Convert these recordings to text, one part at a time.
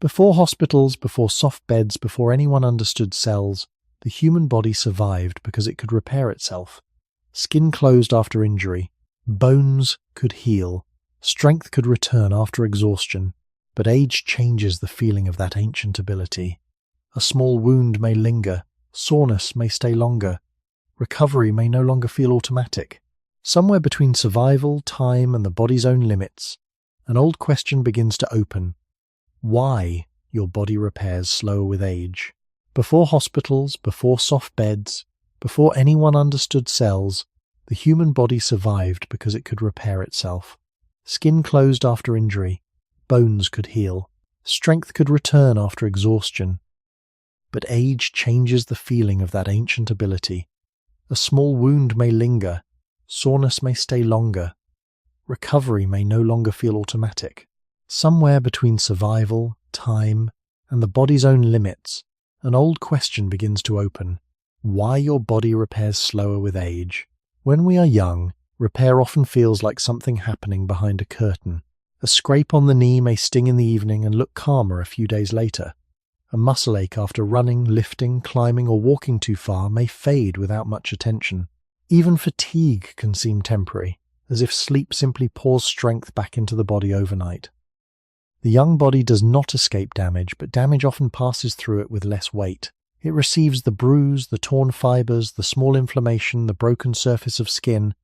Before hospitals, before soft beds, before anyone understood cells, the human body survived because it could repair itself. Skin closed after injury, bones could heal, strength could return after exhaustion, but age changes the feeling of that ancient ability. A small wound may linger, soreness may stay longer, recovery may no longer feel automatic. Somewhere between survival, time, and the body's own limits, an old question begins to open. Why your body repairs slower with age? Before hospitals, before soft beds, before anyone understood cells, the human body survived because it could repair itself. Skin closed after injury, bones could heal, strength could return after exhaustion. But age changes the feeling of that ancient ability. A small wound may linger, soreness may stay longer, recovery may no longer feel automatic. Somewhere between survival, time, and the body's own limits, an old question begins to open. Why your body repairs slower with age? When we are young, repair often feels like something happening behind a curtain. A scrape on the knee may sting in the evening and look calmer a few days later. A muscle ache after running, lifting, climbing, or walking too far may fade without much attention. Even fatigue can seem temporary, as if sleep simply pours strength back into the body overnight. The young body does not escape damage, but damage often passes through it with less weight. It receives the bruise, the torn fibers, the small inflammation, the broken surface of skin,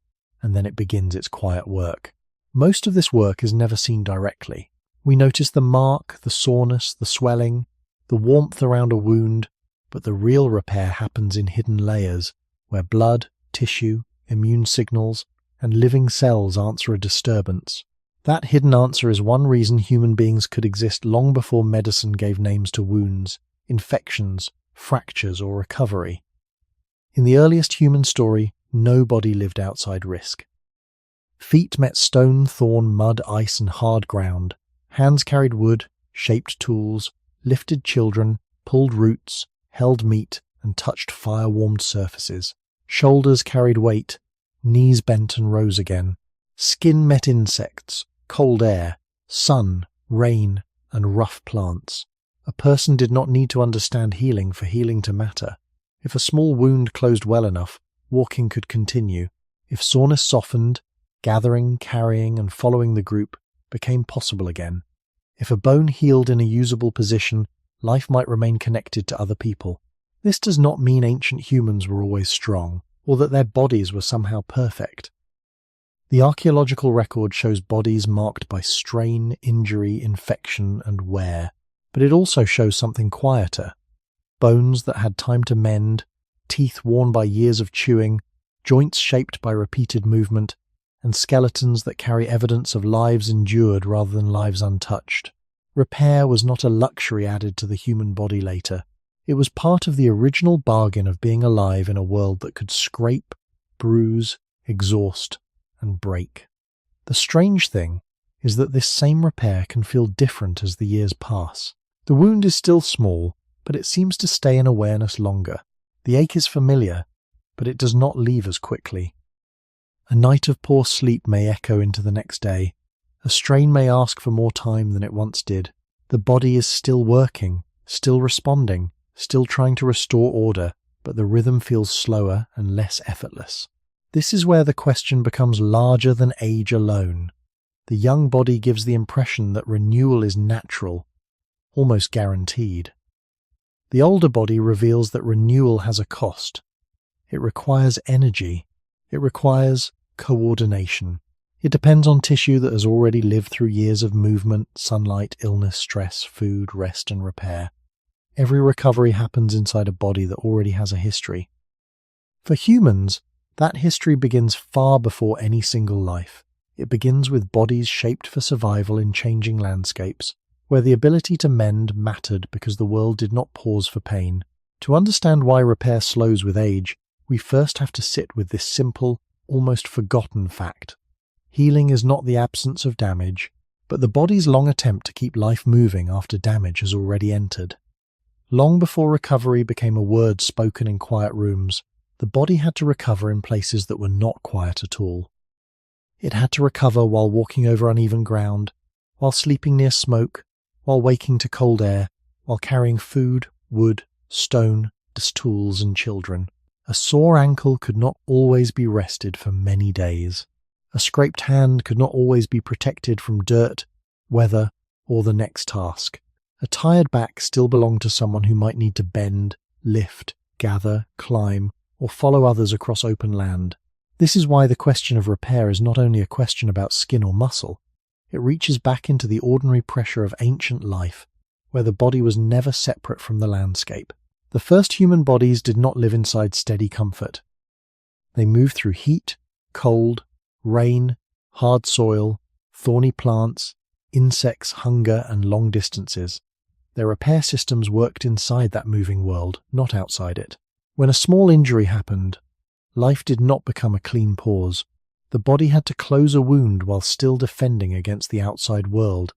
and then it begins its quiet work. Most of this work is never seen directly. We notice the mark, the soreness, the swelling, the warmth around a wound, but the real repair happens in hidden layers, where blood, tissue, immune signals, and living cells answer a disturbance. That hidden answer is one reason human beings could exist long before medicine gave names to wounds, infections, fractures, or recovery. In the earliest human story, nobody lived outside risk. Feet met stone, thorn, mud, ice, and hard ground. Hands carried wood, shaped tools, lifted children, pulled roots, held meat, and touched fire-warmed surfaces. Shoulders carried weight, knees bent and rose again. Skin met insects, cold air, sun, rain, and rough plants. A person did not need to understand healing for healing to matter. If a small wound closed well enough, walking could continue. If soreness softened, gathering, carrying, and following the group became possible again. If a bone healed in a usable position, life might remain connected to other people. This does not mean ancient humans were always strong, or that their bodies were somehow perfect. The archaeological record shows bodies marked by strain, injury, infection, and wear, but it also shows something quieter. Bones that had time to mend, teeth worn by years of chewing, joints shaped by repeated movement, and skeletons that carry evidence of lives endured rather than lives untouched. Repair was not a luxury added to the human body later. It was part of the original bargain of being alive in a world that could scrape, bruise, exhaust, and break. The strange thing is that this same repair can feel different as the years pass. The wound is still small, but it seems to stay in awareness longer. The ache is familiar, but it does not leave as quickly. A night of poor sleep may echo into the next day. A strain may ask for more time than it once did. The body is still working, still responding, still trying to restore order, but the rhythm feels slower and less effortless. This is where the question becomes larger than age alone. The young body gives the impression that renewal is natural, almost guaranteed. The older body reveals that renewal has a cost. It requires energy. It requires coordination. It depends on tissue that has already lived through years of movement, sunlight, illness, stress, food, rest, and repair. Every recovery happens inside a body that already has a history. For humans, that history begins far before any single life. It begins with bodies shaped for survival in changing landscapes, where the ability to mend mattered because the world did not pause for pain. To understand why repair slows with age, we first have to sit with this simple, almost forgotten fact. Healing is not the absence of damage, but the body's long attempt to keep life moving after damage has already entered. Long before recovery became a word spoken in quiet rooms, the body had to recover in places that were not quiet at all. It had to recover while walking over uneven ground, while sleeping near smoke, while waking to cold air, while carrying food, wood, stone, tools and children. A sore ankle could not always be rested for many days. A scraped hand could not always be protected from dirt, weather, or the next task. A tired back still belonged to someone who might need to bend, lift, gather, climb, or follow others across open land. This is why the question of repair is not only a question about skin or muscle. It reaches back into the ordinary pressure of ancient life, where the body was never separate from the landscape. The first human bodies did not live inside steady comfort. They moved through heat, cold, rain, hard soil, thorny plants, insects, hunger, and long distances. Their repair systems worked inside that moving world, not outside it. When a small injury happened, life did not become a clean pause. The body had to close a wound while still defending against the outside world.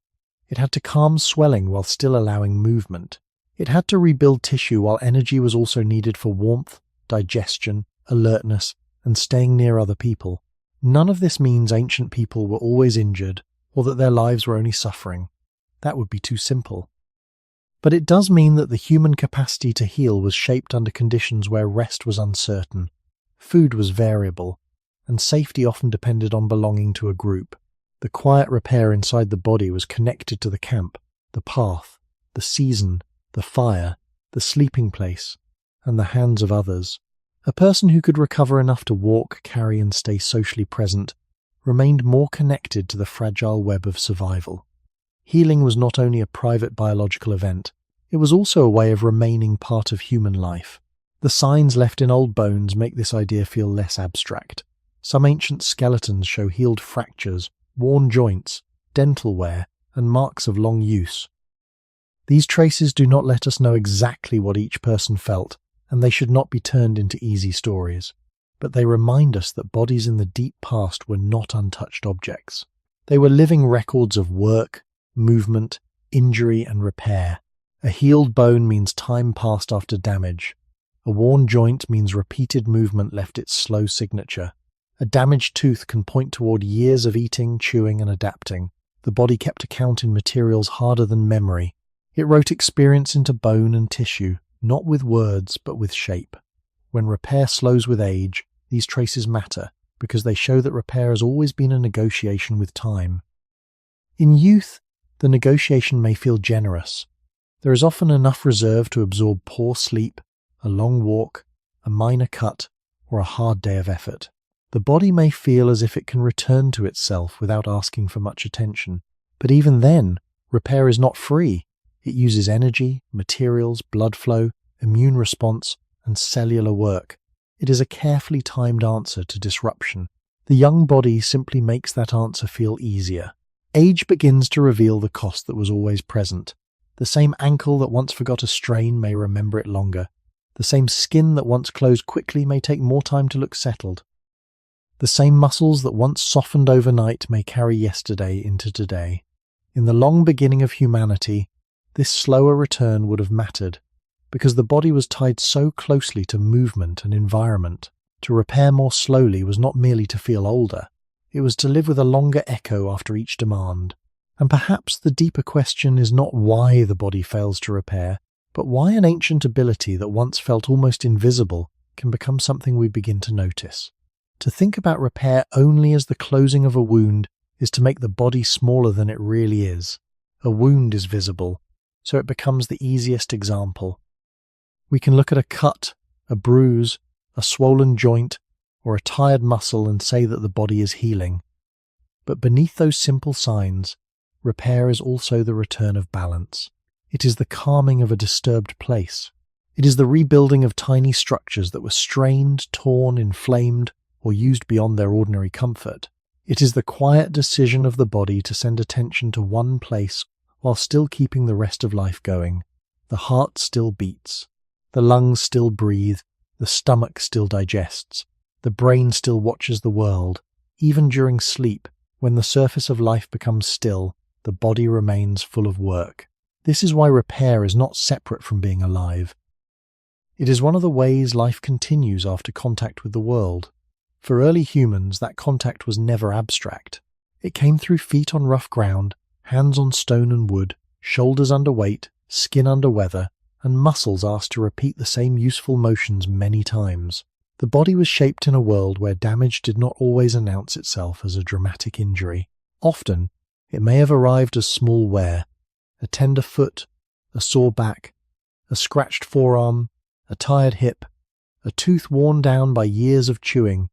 It had to calm swelling while still allowing movement. It had to rebuild tissue while energy was also needed for warmth, digestion, alertness, and staying near other people. None of this means ancient people were always injured or that their lives were only suffering. That would be too simple. But it does mean that the human capacity to heal was shaped under conditions where rest was uncertain, food was variable, and safety often depended on belonging to a group. The quiet repair inside the body was connected to the camp, the path, the season, the fire, the sleeping place, and the hands of others. A person who could recover enough to walk, carry, and stay socially present remained more connected to the fragile web of survival. Healing was not only a private biological event, it was also a way of remaining part of human life. The signs left in old bones make this idea feel less abstract. Some ancient skeletons show healed fractures, worn joints, dental wear, and marks of long use. These traces do not let us know exactly what each person felt, and they should not be turned into easy stories. But they remind us that bodies in the deep past were not untouched objects. They were living records of work, movement, injury, and repair. A healed bone means time passed after damage. A worn joint means repeated movement left its slow signature. A damaged tooth can point toward years of eating, chewing, and adapting. The body kept account in materials harder than memory. It wrote experience into bone and tissue, not with words, but with shape. When repair slows with age, these traces matter, because they show that repair has always been a negotiation with time. In youth, the negotiation may feel generous. There is often enough reserve to absorb poor sleep, a long walk, a minor cut, or a hard day of effort. The body may feel as if it can return to itself without asking for much attention. But even then, repair is not free. It uses energy, materials, blood flow, immune response, and cellular work. It is a carefully timed answer to disruption. The young body simply makes that answer feel easier. Age begins to reveal the cost that was always present. The same ankle that once forgot a strain may remember it longer. The same skin that once closed quickly may take more time to look settled. The same muscles that once softened overnight may carry yesterday into today. In the long beginning of humanity, this slower return would have mattered, because the body was tied so closely to movement and environment. To repair more slowly was not merely to feel older, it was to live with a longer echo after each demand. And perhaps the deeper question is not why the body fails to repair, but why an ancient ability that once felt almost invisible can become something we begin to notice. To think about repair only as the closing of a wound is to make the body smaller than it really is. A wound is visible, so it becomes the easiest example. We can look at a cut, a bruise, a swollen joint, or a tired muscle and say that the body is healing. But beneath those simple signs, repair is also the return of balance. It is the calming of a disturbed place. It is the rebuilding of tiny structures that were strained, torn, inflamed, or used beyond their ordinary comfort. It is the quiet decision of the body to send attention to one place while still keeping the rest of life going. The heart still beats. The lungs still breathe. The stomach still digests. The brain still watches the world. Even during sleep, when the surface of life becomes still, the body remains full of work. This is why repair is not separate from being alive. It is one of the ways life continues after contact with the world. For early humans, that contact was never abstract. It came through feet on rough ground, hands on stone and wood, shoulders under weight, skin under weather, and muscles asked to repeat the same useful motions many times. The body was shaped in a world where damage did not always announce itself as a dramatic injury. Often, it may have arrived as small wear, a tender foot, a sore back, a scratched forearm, a tired hip, a tooth worn down by years of chewing,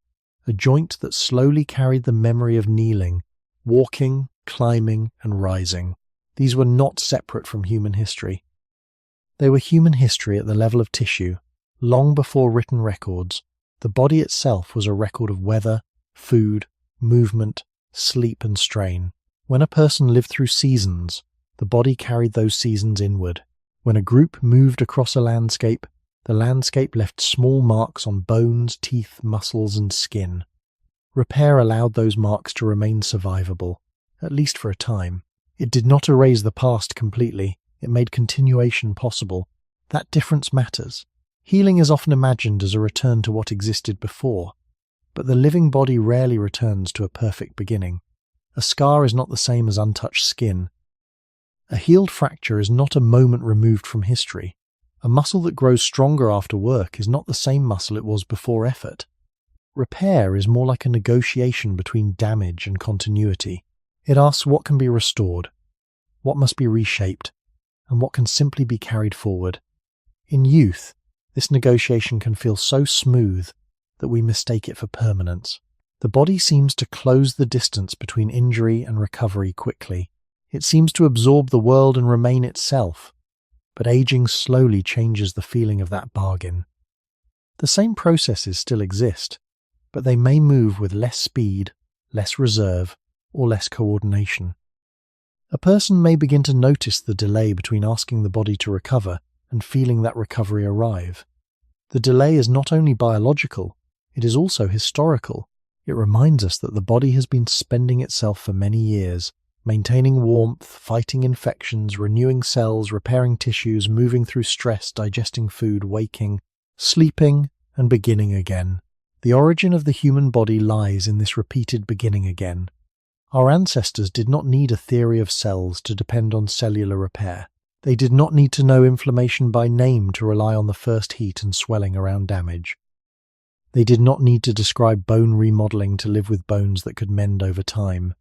a joint that slowly carried the memory of kneeling, walking, climbing, and rising. These were not separate from human history. They were human history at the level of tissue. Long before written records, the body itself was a record of weather, food, movement, sleep, and strain. When a person lived through seasons, the body carried those seasons inward. When a group moved across a landscape, the landscape left small marks on bones, teeth, muscles, and skin. Repair allowed those marks to remain survivable, at least for a time. It did not erase the past completely. It made continuation possible. That difference matters. Healing is often imagined as a return to what existed before, but the living body rarely returns to a perfect beginning. A scar is not the same as untouched skin. A healed fracture is not a moment removed from history. A muscle that grows stronger after work is not the same muscle it was before effort. Repair is more like a negotiation between damage and continuity. It asks what can be restored, what must be reshaped, and what can simply be carried forward. In youth, this negotiation can feel so smooth that we mistake it for permanence. The body seems to close the distance between injury and recovery quickly. It seems to absorb the world and remain itself, but aging slowly changes the feeling of that bargain. The same processes still exist, but they may move with less speed, less reserve, or less coordination. A person may begin to notice the delay between asking the body to recover and feeling that recovery arrive. The delay is not only biological, it is also historical. It reminds us that the body has been spending itself for many years, maintaining warmth, fighting infections, renewing cells, repairing tissues, moving through stress, digesting food, waking, sleeping, and beginning again. The origin of the human body lies in this repeated beginning again. Our ancestors did not need a theory of cells to depend on cellular repair. They did not need to know inflammation by name to rely on the first heat and swelling around damage. They did not need to describe bone remodeling to live with bones that could mend over time.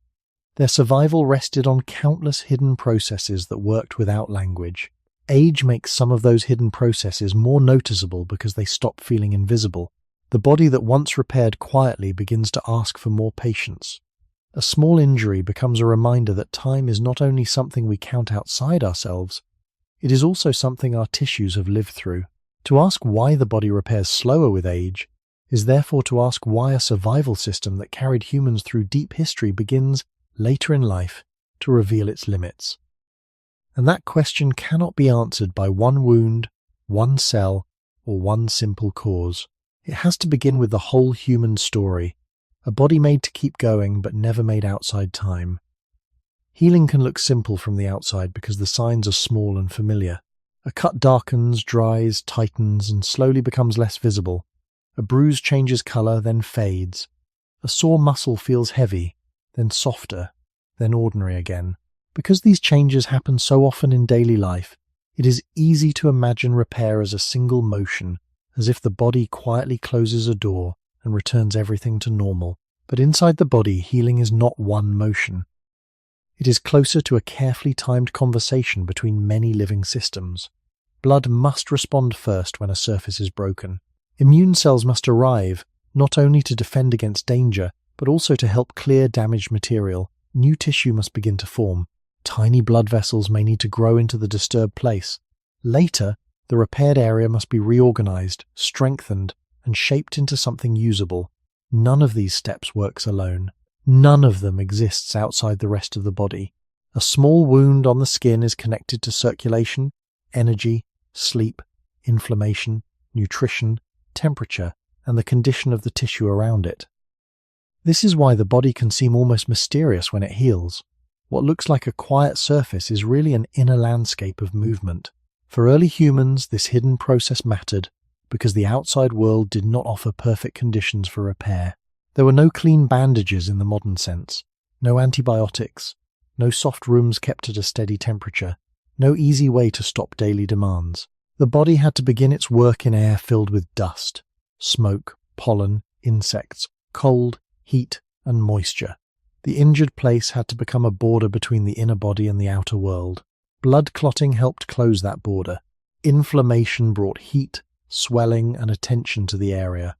Their survival rested on countless hidden processes that worked without language. Age makes some of those hidden processes more noticeable because they stop feeling invisible. The body that once repaired quietly begins to ask for more patience. A small injury becomes a reminder that time is not only something we count outside ourselves, it is also something our tissues have lived through. To ask why the body repairs slower with age is therefore to ask why a survival system that carried humans through deep history begins, later in life, to reveal its limits. And that question cannot be answered by one wound, one cell, or one simple cause. It has to begin with the whole human story, a body made to keep going but never made outside time. Healing can look simple from the outside because the signs are small and familiar. A cut darkens, dries, tightens, and slowly becomes less visible. A bruise changes colour, then fades. A sore muscle feels heavy, then softer, then ordinary again. Because these changes happen so often in daily life, it is easy to imagine repair as a single motion, as if the body quietly closes a door and returns everything to normal. But inside the body, healing is not one motion. It is closer to a carefully timed conversation between many living systems. Blood must respond first when a surface is broken. Immune cells must arrive, not only to defend against danger, but also to help clear damaged material. New tissue must begin to form. Tiny blood vessels may need to grow into the disturbed place. Later, the repaired area must be reorganized, strengthened, and shaped into something usable. None of these steps works alone. None of them exists outside the rest of the body. A small wound on the skin is connected to circulation, energy, sleep, inflammation, nutrition, temperature, and the condition of the tissue around it. This is why the body can seem almost mysterious when it heals. What looks like a quiet surface is really an inner landscape of movement. For early humans, this hidden process mattered because the outside world did not offer perfect conditions for repair. There were no clean bandages in the modern sense, no antibiotics, no soft rooms kept at a steady temperature. no easy way to stop daily demands. The body had to begin its work in air filled with dust, smoke, pollen, insects, cold, heat, and moisture. The injured place had to become a border between the inner body and the outer world. Blood clotting helped close that border. Inflammation brought heat, swelling, and attention to the area.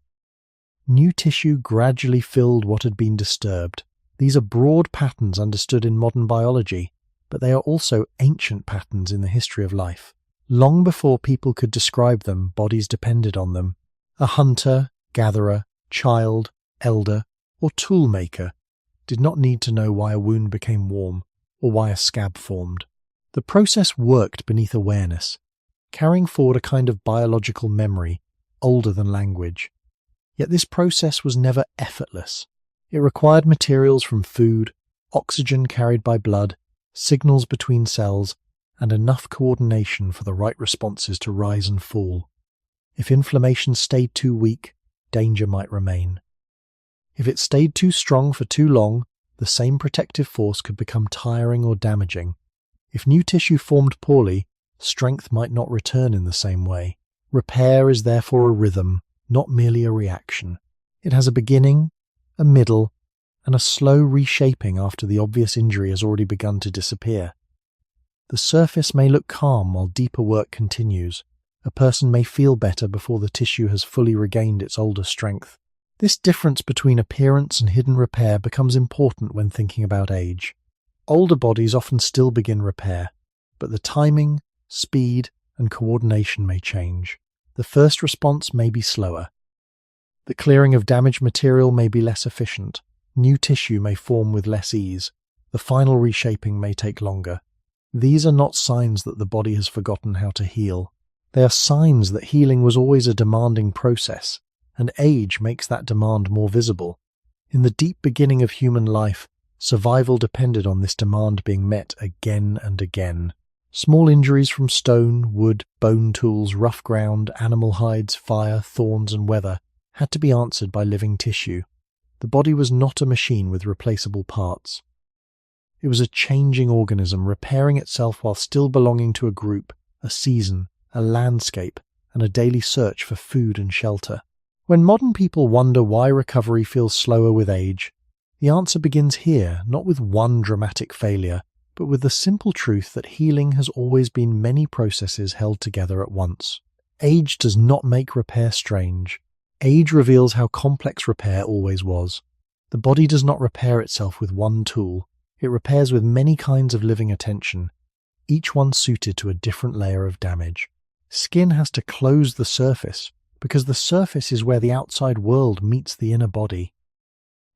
New tissue gradually filled what had been disturbed. These are broad patterns understood in modern biology, but they are also ancient patterns in the history of life. Long before people could describe them, bodies depended on them. A hunter, gatherer, child, elder, or tool maker did not need to know why a wound became warm or why a scab formed. The process worked beneath awareness, carrying forward a kind of biological memory older than language. Yet this process was never effortless. It required materials from food, oxygen carried by blood, signals between cells, and enough coordination for the right responses to rise and fall. If inflammation stayed too weak, danger might remain. If it stayed too strong for too long, the same protective force could become tiring or damaging. If new tissue formed poorly, strength might not return in the same way. Repair is therefore a rhythm, not merely a reaction. It has a beginning, a middle, and a slow reshaping after the obvious injury has already begun to disappear. The surface may look calm while deeper work continues. A person may feel better before the tissue has fully regained its older strength. This difference between appearance and hidden repair becomes important when thinking about age. Older bodies often still begin repair, but the timing, speed, and coordination may change. The first response may be slower. The clearing of damaged material may be less efficient. New tissue may form with less ease. The final reshaping may take longer. These are not signs that the body has forgotten how to heal. They are signs that healing was always a demanding process, and age makes that demand more visible. In the deep beginning of human life, survival depended on this demand being met again and again. Small injuries from stone, wood, bone tools, rough ground, animal hides, fire, thorns, and weather had to be answered by living tissue. The body was not a machine with replaceable parts. It was a changing organism repairing itself while still belonging to a group, a season, a landscape, and a daily search for food and shelter. When modern people wonder why recovery feels slower with age, the answer begins here, not with one dramatic failure, but with the simple truth that healing has always been many processes held together at once. Age does not make repair strange. Age reveals how complex repair always was. The body does not repair itself with one tool. It repairs with many kinds of living attention, each one suited to a different layer of damage. Skin has to close the surface, because the surface is where the outside world meets the inner body.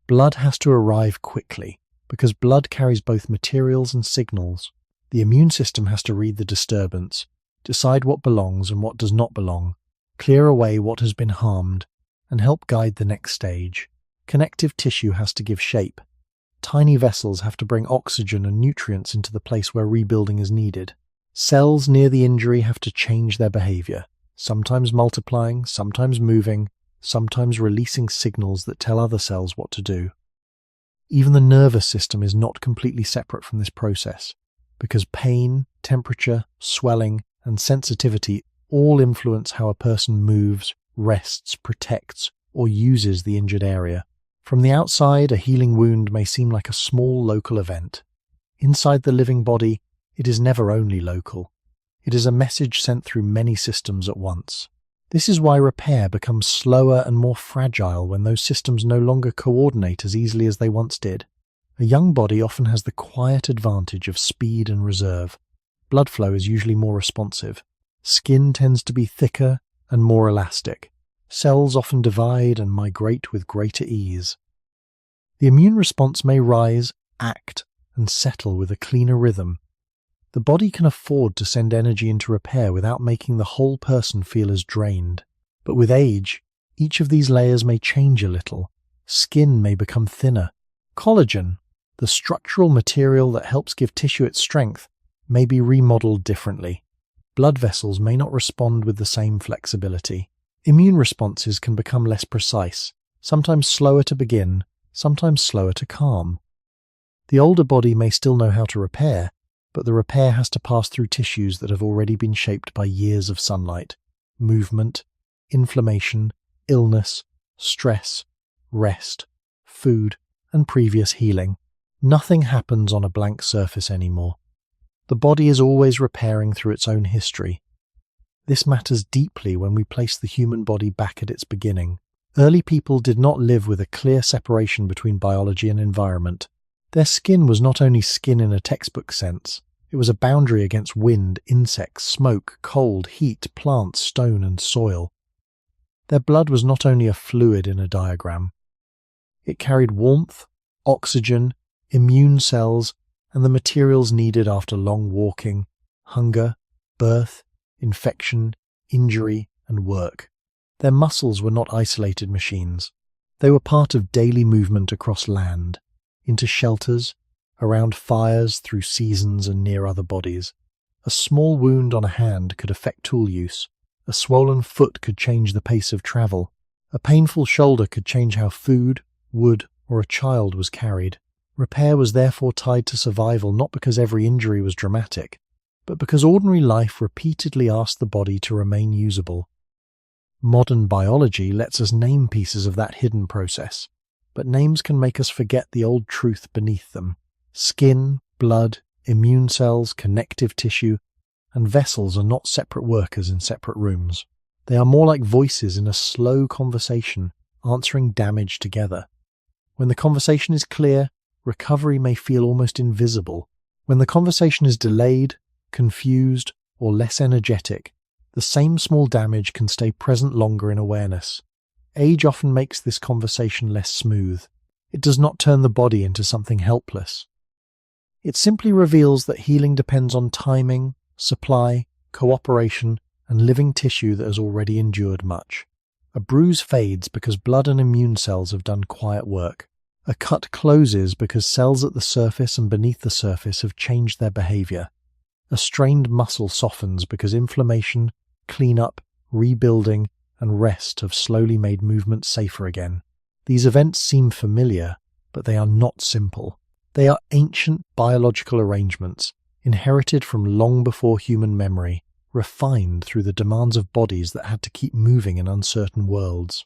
Blood has to arrive quickly, because blood carries both materials and signals. The immune system has to read the disturbance, decide what belongs and what does not belong, clear away what has been harmed, and help guide the next stage. Connective tissue has to give shape. Tiny vessels have to bring oxygen and nutrients into the place where rebuilding is needed. Cells near the injury have to change their behavior, sometimes multiplying, sometimes moving, sometimes releasing signals that tell other cells what to do. Even the nervous system is not completely separate from this process, because pain, temperature, swelling, and sensitivity all influence how a person moves, rests, protects, or uses the injured area. From the outside, a healing wound may seem like a small local event. Inside the living body, it is never only local. It is a message sent through many systems at once. This is why repair becomes slower and more fragile when those systems no longer coordinate as easily as they once did. A young body often has the quiet advantage of speed and reserve. Blood flow is usually more responsive. Skin tends to be thicker and more elastic. Cells often divide and migrate with greater ease. The immune response may rise, act, and settle with a cleaner rhythm. The body can afford to send energy into repair without making the whole person feel as drained. But with age, each of these layers may change a little. Skin may become thinner. Collagen, the structural material that helps give tissue its strength, may be remodeled differently. Blood vessels may not respond with the same flexibility. Immune responses can become less precise, sometimes slower to begin, sometimes slower to calm. The older body may still know how to repair, but the repair has to pass through tissues that have already been shaped by years of sunlight, movement, inflammation, illness, stress, rest, food, and previous healing. Nothing happens on a blank surface anymore. The body is always repairing through its own history. This matters deeply when we place the human body back at its beginning. Early people did not live with a clear separation between biology and environment. Their skin was not only skin in a textbook sense, it was a boundary against wind, insects, smoke, cold, heat, plants, stone, and soil. Their blood was not only a fluid in a diagram. It carried warmth, oxygen, immune cells, and the materials needed after long walking, hunger, birth, infection, injury, and work. Their muscles were not isolated machines. They were part of daily movement across land, into shelters, around fires, through seasons, and near other bodies. A small wound on a hand could affect tool use. A swollen foot could change the pace of travel. A painful shoulder could change how food, wood, or a child was carried. Repair was therefore tied to survival, not because every injury was dramatic, but because ordinary life repeatedly asked the body to remain usable. Modern biology lets us name pieces of that hidden process, but names can make us forget the old truth beneath them. Skin, blood, immune cells, connective tissue, and vessels are not separate workers in separate rooms. They are more like voices in a slow conversation, answering damage together. When the conversation is clear, recovery may feel almost invisible. When the conversation is delayed, confused, or less energetic, the same small damage can stay present longer in awareness. Age often makes this conversation less smooth. It does not turn the body into something helpless. It simply reveals that healing depends on timing, supply, cooperation, and living tissue that has already endured much. A bruise fades because blood and immune cells have done quiet work. A cut closes because cells at the surface and beneath the surface have changed their behavior. A strained muscle softens because inflammation, cleanup, rebuilding, and rest have slowly made movement safer again. These events seem familiar, but they are not simple. They are ancient biological arrangements, inherited from long before human memory, refined through the demands of bodies that had to keep moving in uncertain worlds.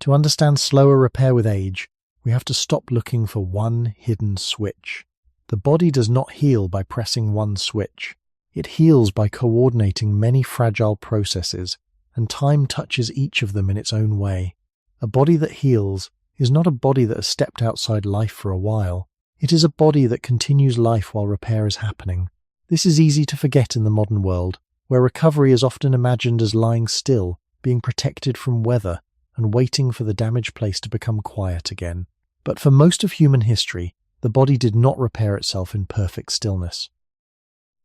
To understand slower repair with age, we have to stop looking for one hidden switch. The body does not heal by pressing one switch. It heals by coordinating many fragile processes, and time touches each of them in its own way. A body that heals is not a body that has stepped outside life for a while. It is a body that continues life while repair is happening. This is easy to forget in the modern world, where recovery is often imagined as lying still, being protected from weather, and waiting for the damaged place to become quiet again. But for most of human history, the body did not repair itself in perfect stillness.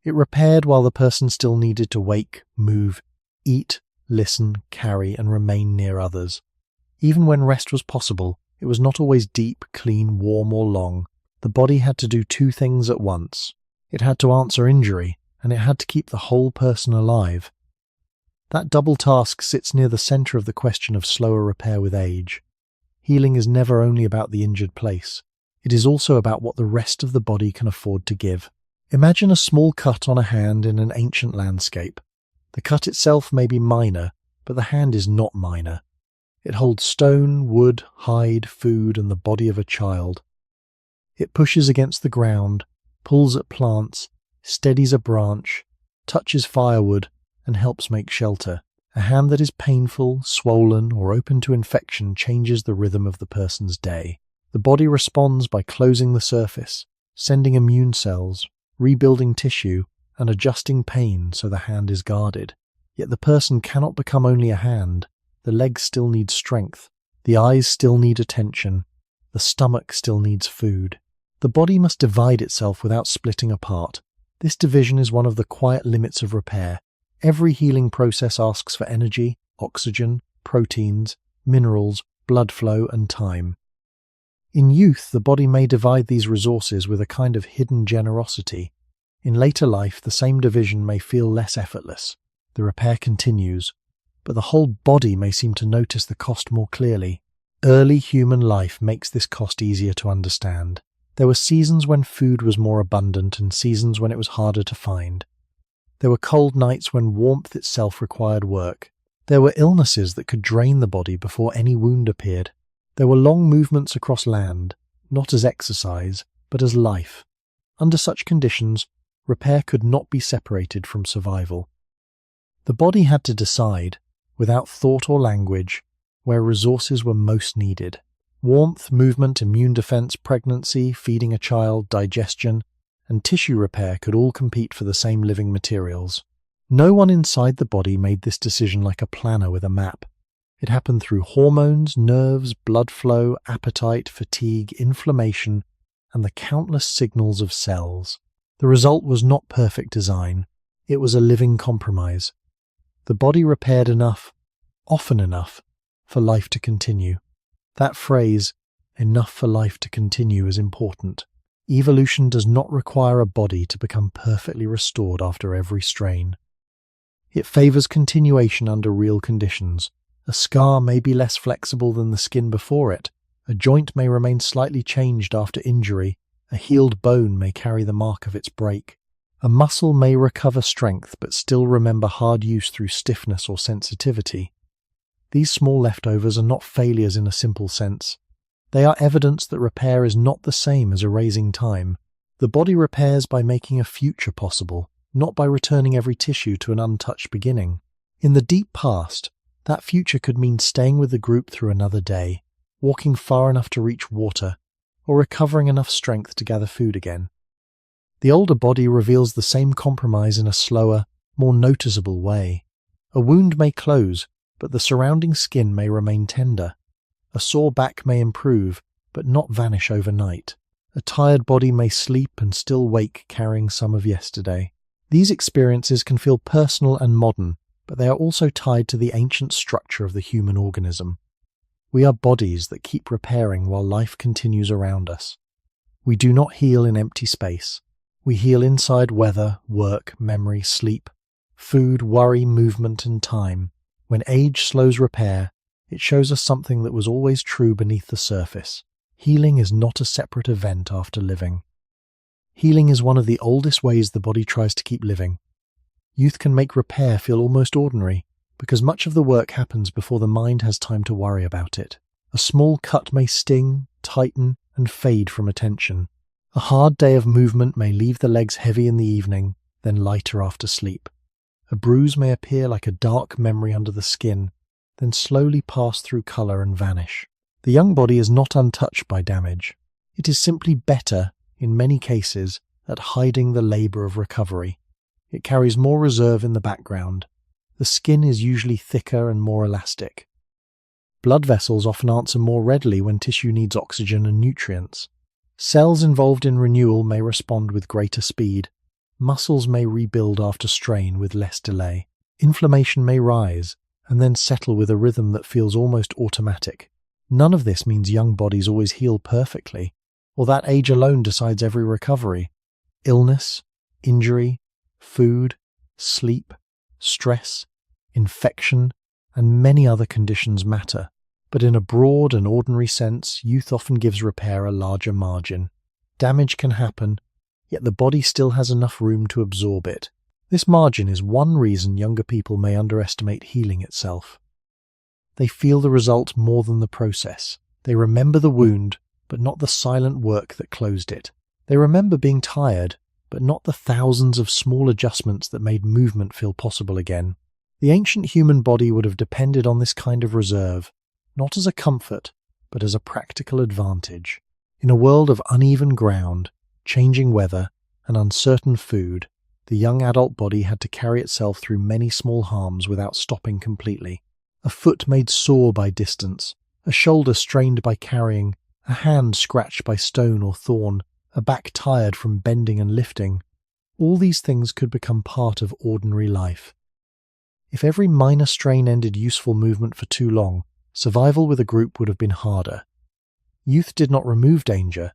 It repaired while the person still needed to wake, move, eat, listen, carry, and remain near others. Even when rest was possible, it was not always deep, clean, warm, or long. The body had to do two things at once. It had to answer injury, and it had to keep the whole person alive. That double task sits near the center of the question of slower repair with age. Healing is never only about the injured place. It is also about what the rest of the body can afford to give. Imagine a small cut on a hand in an ancient landscape. The cut itself may be minor, but the hand is not minor. It holds stone, wood, hide, food, and the body of a child. It pushes against the ground, pulls at plants, steadies a branch, touches firewood, and helps make shelter. A hand that is painful, swollen, or open to infection changes the rhythm of the person's day. The body responds by closing the surface, sending immune cells, rebuilding tissue, and adjusting pain so the hand is guarded. Yet the person cannot become only a hand. The legs still need strength. The eyes still need attention. The stomach still needs food. The body must divide itself without splitting apart. This division is one of the quiet limits of repair. Every healing process asks for energy, oxygen, proteins, minerals, blood flow, and time. In youth, the body may divide these resources with a kind of hidden generosity. In later life, the same division may feel less effortless. The repair continues, but the whole body may seem to notice the cost more clearly. Early human life makes this cost easier to understand. There were seasons when food was more abundant and seasons when it was harder to find. There were cold nights when warmth itself required work. There were illnesses that could drain the body before any wound appeared. There were long movements across land, not as exercise, but as life. Under such conditions, repair could not be separated from survival. The body had to decide, without thought or language, where resources were most needed. Warmth, movement, immune defense, pregnancy, feeding a child, digestion, and tissue repair could all compete for the same living materials. No one inside the body made this decision like a planner with a map. It happened through hormones, nerves, blood flow, appetite, fatigue, inflammation, and the countless signals of cells. The result was not perfect design. It was a living compromise. The body repaired enough, often enough, for life to continue. That phrase, enough for life to continue, is important. Evolution does not require a body to become perfectly restored after every strain. It favors continuation under real conditions. A scar may be less flexible than the skin before it. A joint may remain slightly changed after injury. A healed bone may carry the mark of its break. A muscle may recover strength but still remember hard use through stiffness or sensitivity. These small leftovers are not failures in a simple sense. They are evidence that repair is not the same as erasing time. The body repairs by making a future possible, not by returning every tissue to an untouched beginning. In the deep past, that future could mean staying with the group through another day, walking far enough to reach water, or recovering enough strength to gather food again. The older body reveals the same compromise in a slower, more noticeable way. A wound may close, but the surrounding skin may remain tender. A sore back may improve, but not vanish overnight. A tired body may sleep and still wake carrying some of yesterday. These experiences can feel personal and modern, but they are also tied to the ancient structure of the human organism. We are bodies that keep repairing while life continues around us. We do not heal in empty space. We heal inside weather, work, memory, sleep, food, worry, movement, and time. When age slows repair, it shows us something that was always true beneath the surface. Healing is not a separate event after living. Healing is one of the oldest ways the body tries to keep living. Youth can make repair feel almost ordinary, because much of the work happens before the mind has time to worry about it. A small cut may sting, tighten, and fade from attention. A hard day of movement may leave the legs heavy in the evening, then lighter after sleep. A bruise may appear like a dark memory under the skin, then slowly pass through colour and vanish. The young body is not untouched by damage. It is simply better, in many cases, at hiding the labour of recovery. It carries more reserve in the background. The skin is usually thicker and more elastic. Blood vessels often answer more readily when tissue needs oxygen and nutrients. Cells involved in renewal may respond with greater speed. Muscles may rebuild after strain with less delay. Inflammation may rise and then settle with a rhythm that feels almost automatic. None of this means young bodies always heal perfectly, or that age alone decides every recovery. Illness, injury, food, sleep, stress, infection, and many other conditions matter. But in a broad and ordinary sense, youth often gives repair a larger margin. Damage can happen, yet the body still has enough room to absorb it. This margin is one reason younger people may underestimate healing itself. They feel the result more than the process. They remember the wound, but not the silent work that closed it. They remember being tired, but not the thousands of small adjustments that made movement feel possible again. The ancient human body would have depended on this kind of reserve, not as a comfort, but as a practical advantage. In a world of uneven ground, changing weather, and uncertain food, the young adult body had to carry itself through many small harms without stopping completely. A foot made sore by distance, a shoulder strained by carrying, a hand scratched by stone or thorn, a back tired from bending and lifting. All these things could become part of ordinary life. If every minor strain ended useful movement for too long, survival with a group would have been harder. Youth did not remove danger,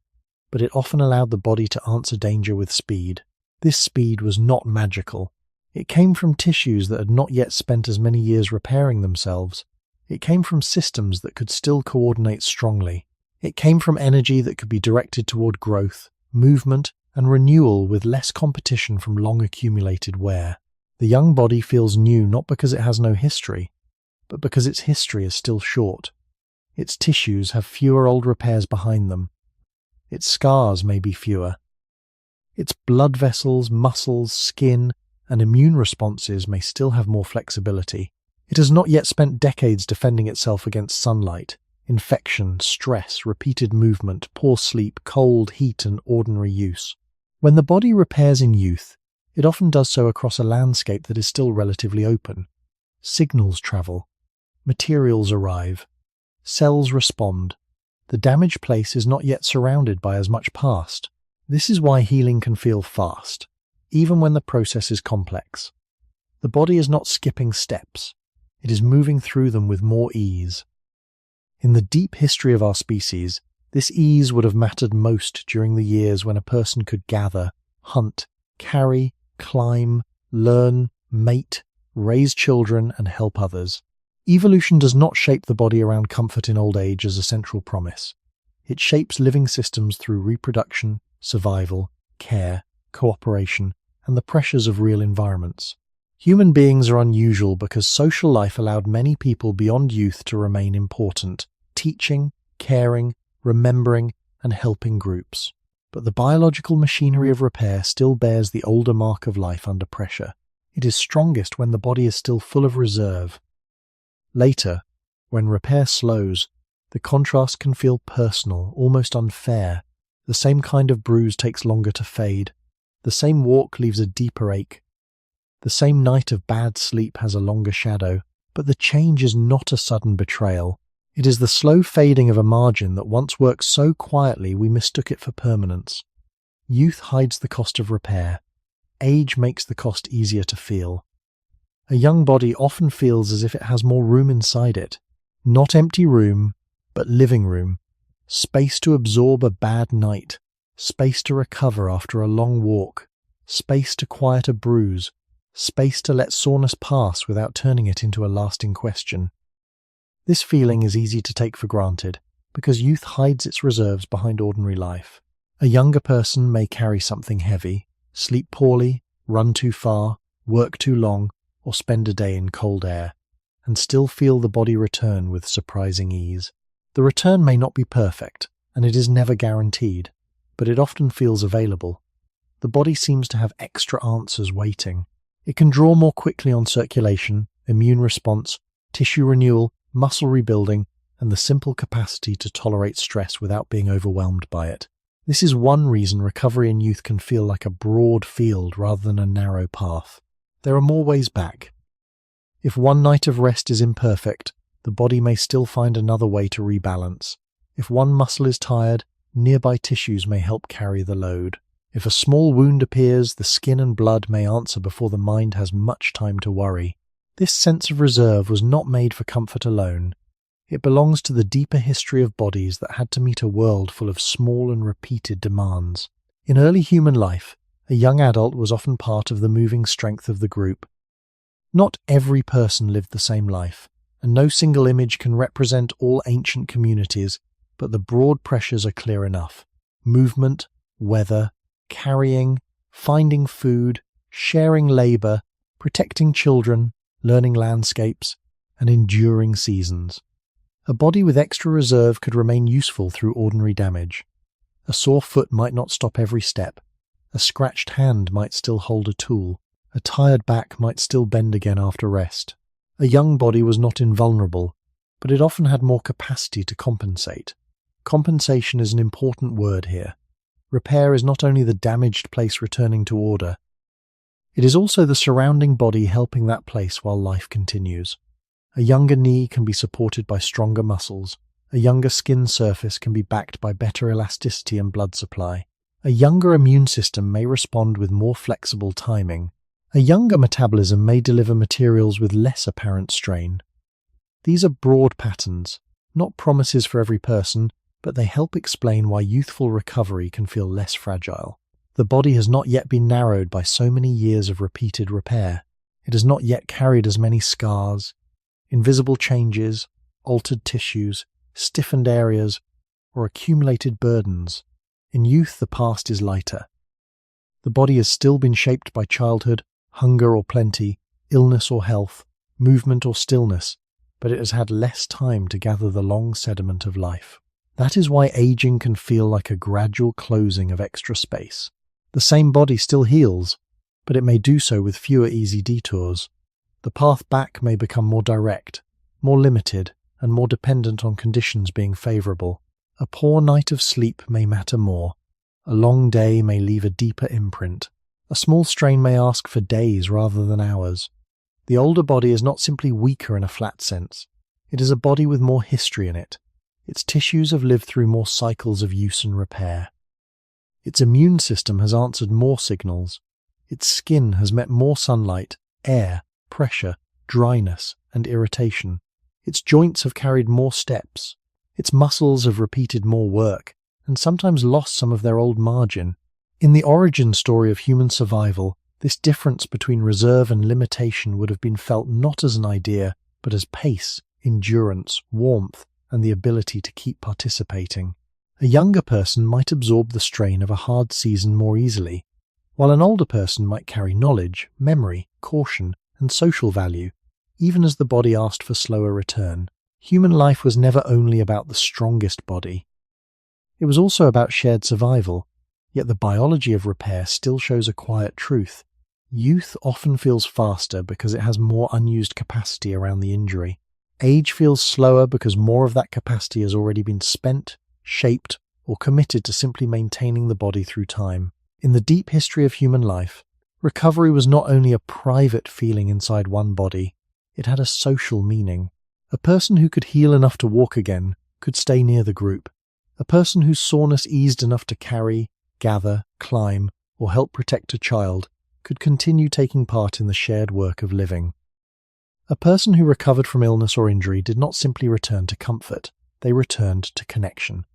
but it often allowed the body to answer danger with speed. This speed was not magical. It came from tissues that had not yet spent as many years repairing themselves. It came from systems that could still coordinate strongly. It came from energy that could be directed toward growth, movement, and renewal with less competition from long accumulated wear. The young body feels new not because it has no history, but because its history is still short. Its tissues have fewer old repairs behind them. Its scars may be fewer. Its blood vessels, muscles, skin, and immune responses may still have more flexibility. It has not yet spent decades defending itself against sunlight, infection, stress, repeated movement, poor sleep, cold, heat, and ordinary use. When the body repairs in youth, it often does so across a landscape that is still relatively open. Signals travel. Materials arrive. Cells respond. The damaged place is not yet surrounded by as much past. This is why healing can feel fast, even when the process is complex. The body is not skipping steps. It is moving through them with more ease. In the deep history of our species, this ease would have mattered most during the years when a person could gather, hunt, carry, climb, learn, mate, raise children, and help others. Evolution does not shape the body around comfort in old age as a central promise. It shapes living systems through reproduction, survival, care, cooperation, and the pressures of real environments. Human beings are unusual because social life allowed many people beyond youth to remain important, teaching, caring, remembering, and helping groups. But the biological machinery of repair still bears the older mark of life under pressure. It is strongest when the body is still full of reserve. Later, when repair slows, the contrast can feel personal, almost unfair. The same kind of bruise takes longer to fade. The same walk leaves a deeper ache. The same night of bad sleep has a longer shadow. But the change is not a sudden betrayal. It is the slow fading of a margin that once worked so quietly we mistook it for permanence. Youth hides the cost of repair. Age makes the cost easier to feel. A young body often feels as if it has more room inside it. Not empty room, but living room. Space to absorb a bad night. Space to recover after a long walk. Space to quiet a bruise. Space to let soreness pass without turning it into a lasting question. This feeling is easy to take for granted, because youth hides its reserves behind ordinary life. A younger person may carry something heavy, sleep poorly, run too far, work too long, or spend a day in cold air, and still feel the body return with surprising ease. The return may not be perfect, and it is never guaranteed, but it often feels available. The body seems to have extra answers waiting. It can draw more quickly on circulation, immune response, tissue renewal, muscle rebuilding, and the simple capacity to tolerate stress without being overwhelmed by it. This is one reason recovery in youth can feel like a broad field rather than a narrow path. There are more ways back. If one night of rest is imperfect, the body may still find another way to rebalance. If one muscle is tired, nearby tissues may help carry the load. If a small wound appears, the skin and blood may answer before the mind has much time to worry. This sense of reserve was not made for comfort alone. It belongs to the deeper history of bodies that had to meet a world full of small and repeated demands. In early human life, a young adult was often part of the moving strength of the group. Not every person lived the same life, and no single image can represent all ancient communities, but the broad pressures are clear enough. Movement, weather, carrying, finding food, sharing labor, protecting children, learning landscapes, and enduring seasons. A body with extra reserve could remain useful through ordinary damage. A sore foot might not stop every step. A scratched hand might still hold a tool. A tired back might still bend again after rest. A young body was not invulnerable, but it often had more capacity to compensate. Compensation is an important word here. Repair is not only the damaged place returning to order, it is also the surrounding body helping that place while life continues. A younger knee can be supported by stronger muscles. A younger skin surface can be backed by better elasticity and blood supply. A younger immune system may respond with more flexible timing. A younger metabolism may deliver materials with less apparent strain. These are broad patterns, not promises for every person, but they help explain why youthful recovery can feel less fragile. The body has not yet been narrowed by so many years of repeated repair. It has not yet carried as many scars, invisible changes, altered tissues, stiffened areas, or accumulated burdens. In youth, the past is lighter. The body has still been shaped by childhood, hunger or plenty, illness or health, movement or stillness, but it has had less time to gather the long sediment of life. That is why aging can feel like a gradual closing of extra space. The same body still heals, but it may do so with fewer easy detours. The path back may become more direct, more limited, and more dependent on conditions being favourable. A poor night of sleep may matter more. A long day may leave a deeper imprint. A small strain may ask for days rather than hours. The older body is not simply weaker in a flat sense. It is a body with more history in it. Its tissues have lived through more cycles of use and repair. Its immune system has answered more signals. Its skin has met more sunlight, air, pressure, dryness, and irritation. Its joints have carried more steps. Its muscles have repeated more work, and sometimes lost some of their old margin. In the origin story of human survival, this difference between reserve and limitation would have been felt not as an idea, but as pace, endurance, warmth, and the ability to keep participating. A younger person might absorb the strain of a hard season more easily, while an older person might carry knowledge, memory, caution, and social value, even as the body asked for slower return. Human life was never only about the strongest body. It was also about shared survival, yet the biology of repair still shows a quiet truth. Youth often feels faster because it has more unused capacity around the injury. Age feels slower because more of that capacity has already been spent, shaped, or committed to simply maintaining the body through time. In the deep history of human life, recovery was not only a private feeling inside one body, it had a social meaning. A person who could heal enough to walk again could stay near the group. A person whose soreness eased enough to carry, gather, climb, or help protect a child could continue taking part in the shared work of living. A person who recovered from illness or injury did not simply return to comfort, they returned to connection.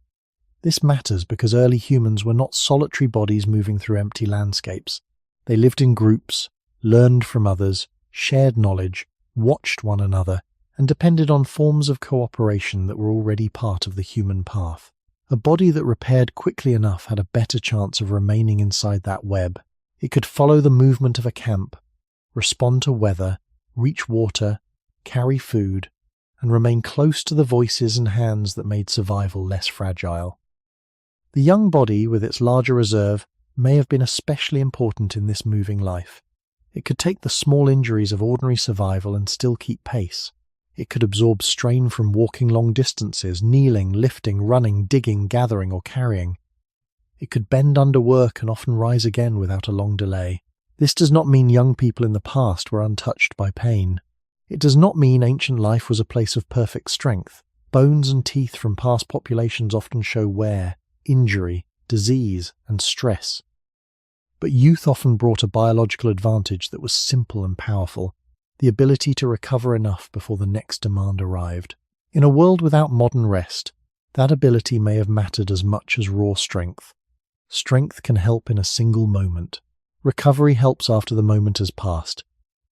This matters because early humans were not solitary bodies moving through empty landscapes. They lived in groups, learned from others, shared knowledge, watched one another, and depended on forms of cooperation that were already part of the human path. A body that repaired quickly enough had a better chance of remaining inside that web. It could follow the movement of a camp, respond to weather, reach water, carry food, and remain close to the voices and hands that made survival less fragile. The young body, with its larger reserve, may have been especially important in this moving life. It could take the small injuries of ordinary survival and still keep pace. It could absorb strain from walking long distances, kneeling, lifting, running, digging, gathering, or carrying. It could bend under work and often rise again without a long delay. This does not mean young people in the past were untouched by pain. It does not mean ancient life was a place of perfect strength. Bones and teeth from past populations often show wear, injury, disease, and stress. But youth often brought a biological advantage that was simple and powerful, the ability to recover enough before the next demand arrived. In a world without modern rest, that ability may have mattered as much as raw strength. Strength can help in a single moment. Recovery helps after the moment has passed.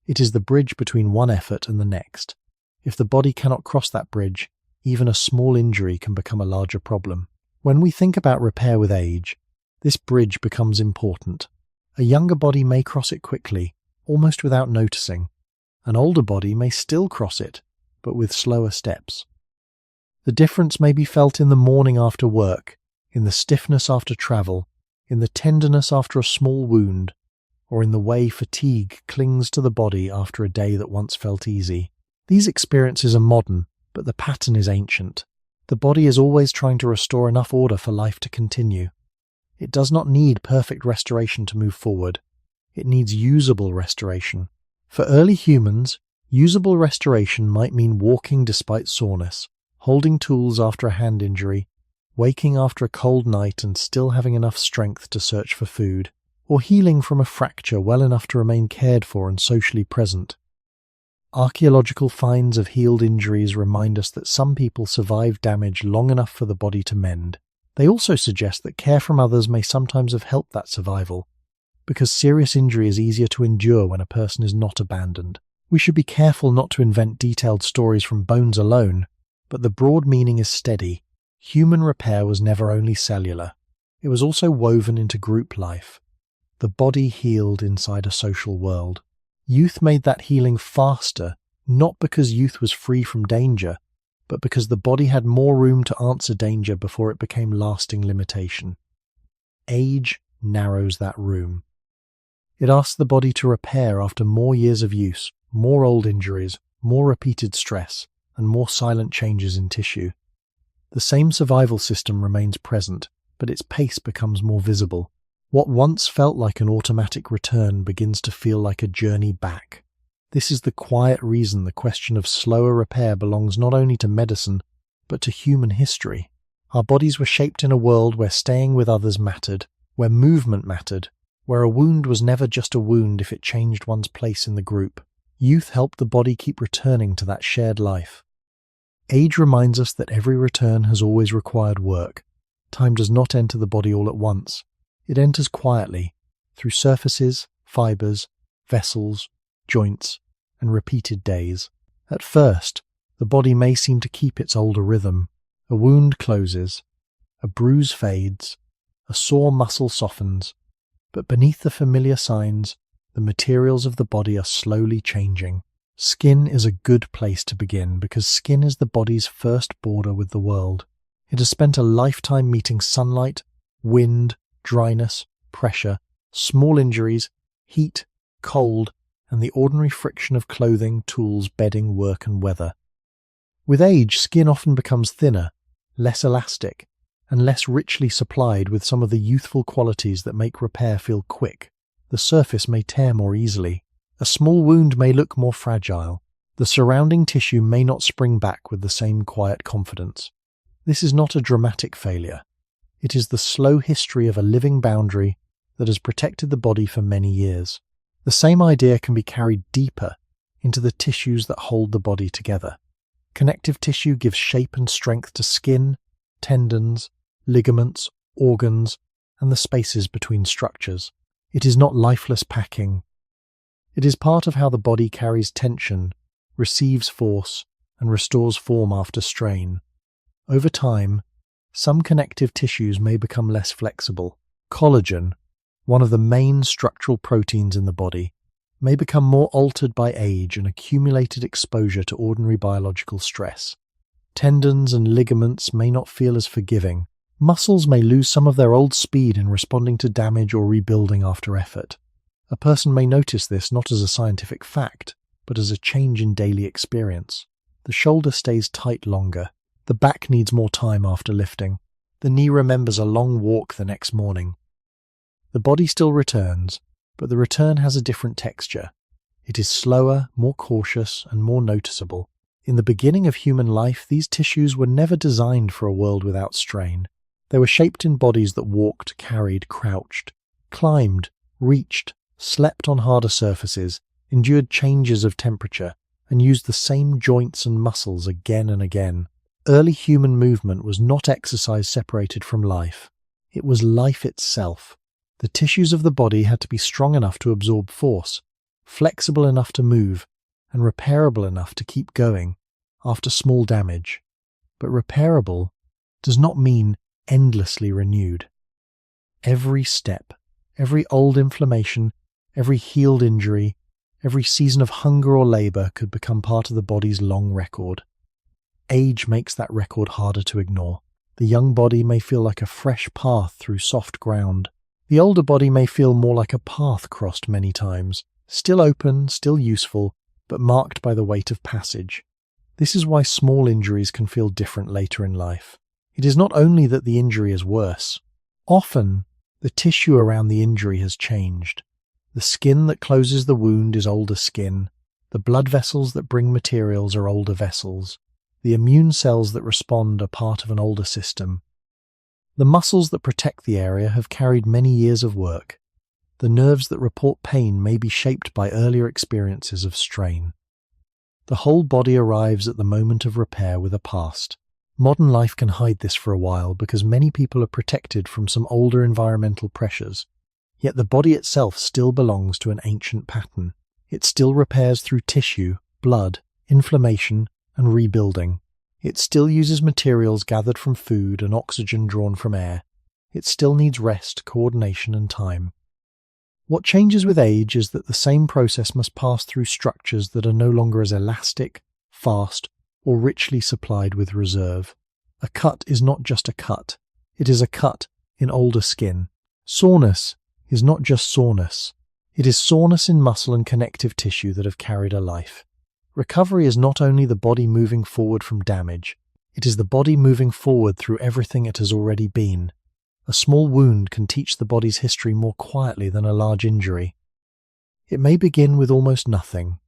It is the bridge between one effort and the next. If the body cannot cross that bridge, even a small injury can become a larger problem. When we think about repair with age, this bridge becomes important. A younger body may cross it quickly, almost without noticing. An older body may still cross it, but with slower steps. The difference may be felt in the morning after work, in the stiffness after travel, in the tenderness after a small wound, or in the way fatigue clings to the body after a day that once felt easy. These experiences are modern, but the pattern is ancient. The body is always trying to restore enough order for life to continue. It does not need perfect restoration to move forward. It needs usable restoration. For early humans, usable restoration might mean walking despite soreness, holding tools after a hand injury, waking after a cold night and still having enough strength to search for food, or healing from a fracture well enough to remain cared for and socially present. Archaeological finds of healed injuries remind us that some people survive damage long enough for the body to mend. They also suggest that care from others may sometimes have helped that survival, because serious injury is easier to endure when a person is not abandoned. We should be careful not to invent detailed stories from bones alone, but the broad meaning is steady. Human repair was never only cellular. It was also woven into group life. The body healed inside a social world. Youth made that healing faster, not because youth was free from danger, but because the body had more room to answer danger before it became lasting limitation. Age narrows that room. It asks the body to repair after more years of use, more old injuries, more repeated stress, and more silent changes in tissue. The same survival system remains present, but its pace becomes more visible. What once felt like an automatic return begins to feel like a journey back. This is the quiet reason the question of slower repair belongs not only to medicine, but to human history. Our bodies were shaped in a world where staying with others mattered, where movement mattered, where a wound was never just a wound if it changed one's place in the group. Youth helped the body keep returning to that shared life. Age reminds us that every return has always required work. Time does not enter the body all at once. It enters quietly, through surfaces, fibers, vessels, joints, and repeated days. At first, the body may seem to keep its older rhythm. A wound closes, a bruise fades, a sore muscle softens, but beneath the familiar signs, the materials of the body are slowly changing. Skin is a good place to begin because skin is the body's first border with the world. It has spent a lifetime meeting sunlight, wind, dryness, pressure, small injuries, heat, cold, and the ordinary friction of clothing, tools, bedding, work, and weather. With age, skin often becomes thinner, less elastic, and less richly supplied with some of the youthful qualities that make repair feel quick. The surface may tear more easily. A small wound may look more fragile. The surrounding tissue may not spring back with the same quiet confidence. This is not a dramatic failure. It is the slow history of a living boundary that has protected the body for many years. The same idea can be carried deeper into the tissues that hold the body together. Connective tissue gives shape and strength to skin, tendons, ligaments, organs, and the spaces between structures. It is not lifeless packing. It is part of how the body carries tension, receives force, and restores form after strain. Over time, some connective tissues may become less flexible. Collagen, one of the main structural proteins in the body, may become more altered by age and accumulated exposure to ordinary biological stress. Tendons and ligaments may not feel as forgiving. Muscles may lose some of their old speed in responding to damage or rebuilding after effort. A person may notice this not as a scientific fact, but as a change in daily experience. The shoulder stays tight longer. The back needs more time after lifting. The knee remembers a long walk the next morning. The body still returns, but the return has a different texture. It is slower, more cautious, and more noticeable. In the beginning of human life, these tissues were never designed for a world without strain. They were shaped in bodies that walked, carried, crouched, climbed, reached, slept on harder surfaces, endured changes of temperature, and used the same joints and muscles again and again. Early human movement was not exercise separated from life. It was life itself. The tissues of the body had to be strong enough to absorb force, flexible enough to move, and repairable enough to keep going after small damage. But repairable does not mean endlessly renewed. Every step, every old inflammation, every healed injury, every season of hunger or labor could become part of the body's long record. Age makes that record harder to ignore. The young body may feel like a fresh path through soft ground. The older body may feel more like a path crossed many times, still open, still useful, but marked by the weight of passage. This is why small injuries can feel different later in life. It is not only that the injury is worse. Often, the tissue around the injury has changed. The skin that closes the wound is older skin. The blood vessels that bring materials are older vessels. The immune cells that respond are part of an older system. The muscles that protect the area have carried many years of work. The nerves that report pain may be shaped by earlier experiences of strain. The whole body arrives at the moment of repair with a past. Modern life can hide this for a while because many people are protected from some older environmental pressures. Yet the body itself still belongs to an ancient pattern. It still repairs through tissue, blood, inflammation, and rebuilding. It still uses materials gathered from food and oxygen drawn from air. It still needs rest, coordination, and time. What changes with age is that the same process must pass through structures that are no longer as elastic, fast, or richly supplied with reserve. A cut is not just a cut. It is a cut in older skin. Soreness is not just soreness. It is soreness in muscle and connective tissue that have carried a life. Recovery is not only the body moving forward from damage, it is the body moving forward through everything it has already been. A small wound can teach the body's history more quietly than a large injury. It may begin with almost nothing.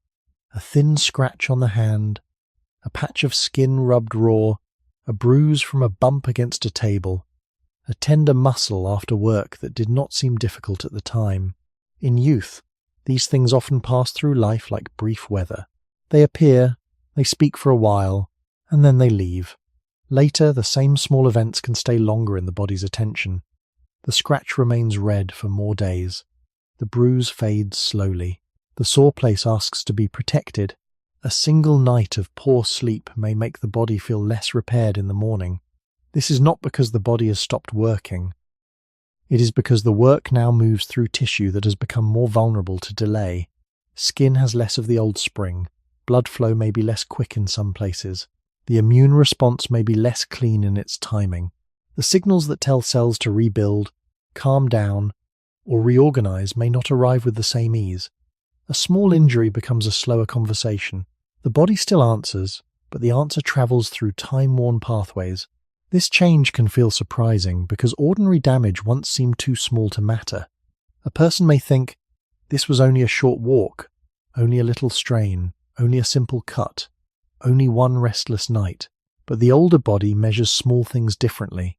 A thin scratch on the hand, a patch of skin rubbed raw, a bruise from a bump against a table, a tender muscle after work that did not seem difficult at the time. In youth, these things often pass through life like brief weather. They appear, they speak for a while, and then they leave. Later, the same small events can stay longer in the body's attention. The scratch remains red for more days. The bruise fades slowly. The sore place asks to be protected. A single night of poor sleep may make the body feel less repaired in the morning. This is not because the body has stopped working. It is because the work now moves through tissue that has become more vulnerable to delay. Skin has less of the old spring. Blood flow may be less quick in some places. The immune response may be less clean in its timing. The signals that tell cells to rebuild, calm down, or reorganize may not arrive with the same ease. A small injury becomes a slower conversation. The body still answers, but the answer travels through time-worn pathways. This change can feel surprising because ordinary damage once seemed too small to matter. A person may think, this was only a short walk, only a little strain, only a simple cut, only one restless night. But the older body measures small things differently.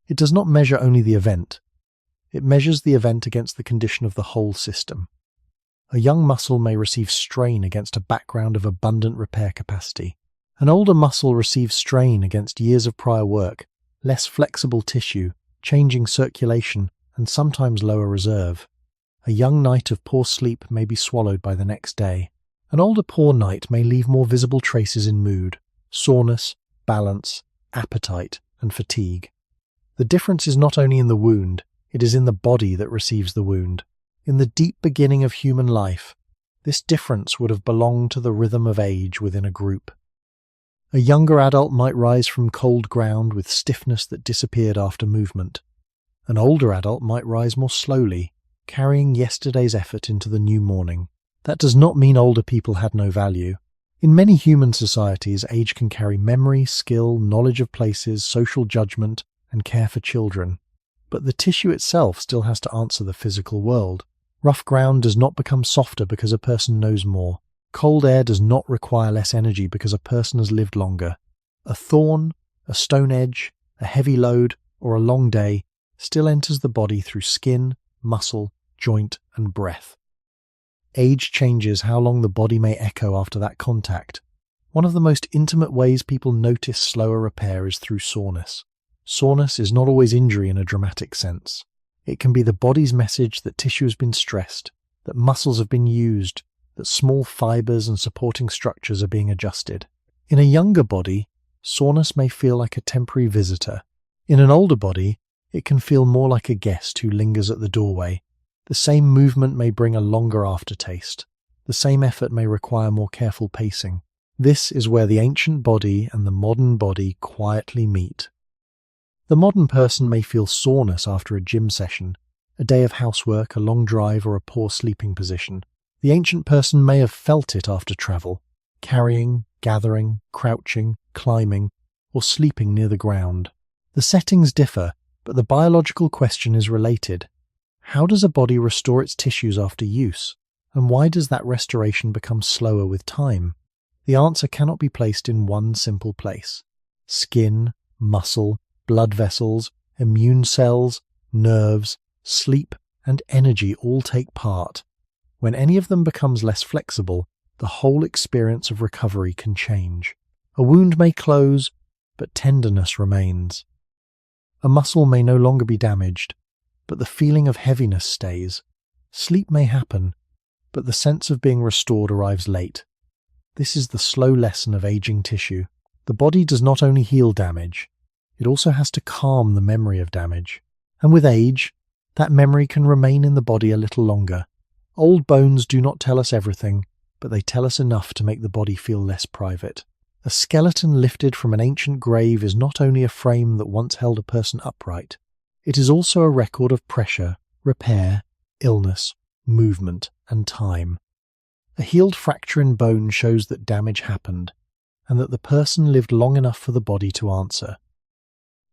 It does not measure only the event. It measures the event against the condition of the whole system. A young muscle may receive strain against a background of abundant repair capacity. An older muscle receives strain against years of prior work, less flexible tissue, changing circulation, and sometimes lower reserve. A young night of poor sleep may be swallowed by the next day. An older poor night may leave more visible traces in mood, soreness, balance, appetite, and fatigue. The difference is not only in the wound, it is in the body that receives the wound. In the deep beginning of human life, this difference would have belonged to the rhythm of age within a group. A younger adult might rise from cold ground with stiffness that disappeared after movement. An older adult might rise more slowly, carrying yesterday's effort into the new morning. That does not mean older people had no value. In many human societies, age can carry memory, skill, knowledge of places, social judgment, and care for children. But the tissue itself still has to answer the physical world. Rough ground does not become softer because a person knows more. Cold air does not require less energy because a person has lived longer. A thorn, a stone edge, a heavy load, or a long day still enters the body through skin, muscle, joint, and breath. Age changes how long the body may echo after that contact. One of the most intimate ways people notice slower repair is through soreness. Soreness is not always injury in a dramatic sense. It can be the body's message that tissue has been stressed, that muscles have been used, that small fibers and supporting structures are being adjusted. In a younger body, soreness may feel like a temporary visitor. In an older body, it can feel more like a guest who lingers at the doorway. The same movement may bring a longer aftertaste. The same effort may require more careful pacing. This is where the ancient body and the modern body quietly meet. The modern person may feel soreness after a gym session, a day of housework, a long drive, or a poor sleeping position. The ancient person may have felt it after travel, carrying, gathering, crouching, climbing, or sleeping near the ground. The settings differ, but the biological question is related. How does a body restore its tissues after use? And why does that restoration become slower with time? The answer cannot be placed in one simple place. Skin, muscle, blood vessels, immune cells, nerves, sleep, and energy all take part. When any of them becomes less flexible, the whole experience of recovery can change. A wound may close, but tenderness remains. A muscle may no longer be damaged, but the feeling of heaviness stays. Sleep may happen, but the sense of being restored arrives late. This is the slow lesson of aging tissue. The body does not only heal damage, it also has to calm the memory of damage. And with age, that memory can remain in the body a little longer. Old bones do not tell us everything, but they tell us enough to make the body feel less private. A skeleton lifted from an ancient grave is not only a frame that once held a person upright, it is also a record of pressure, repair, illness, movement, and time. A healed fracture in bone shows that damage happened, and that the person lived long enough for the body to answer.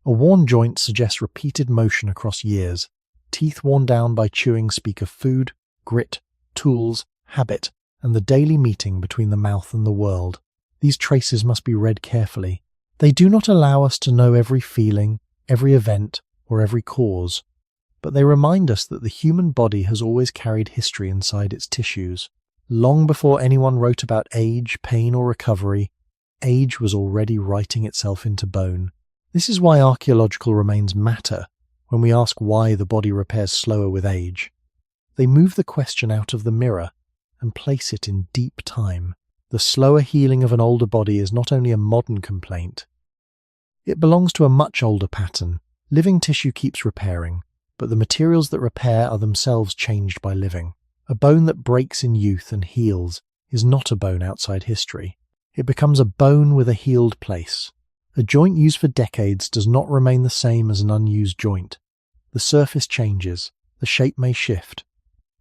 A worn joint suggests repeated motion across years. Teeth worn down by chewing speak of food, grit, tools, habit, and the daily meeting between the mouth and the world. These traces must be read carefully. They do not allow us to know every feeling, every event, or every cause, but they remind us that the human body has always carried history inside its tissues. Long before anyone wrote about age, pain, or recovery, age was already writing itself into bone. This is why archaeological remains matter when we ask why the body repairs slower with age. They move the question out of the mirror and place it in deep time. The slower healing of an older body is not only a modern complaint. It belongs to a much older pattern. Living tissue keeps repairing, but the materials that repair are themselves changed by living. A bone that breaks in youth and heals is not a bone outside history. It becomes a bone with a healed place. A joint used for decades does not remain the same as an unused joint. The surface changes, the shape may shift.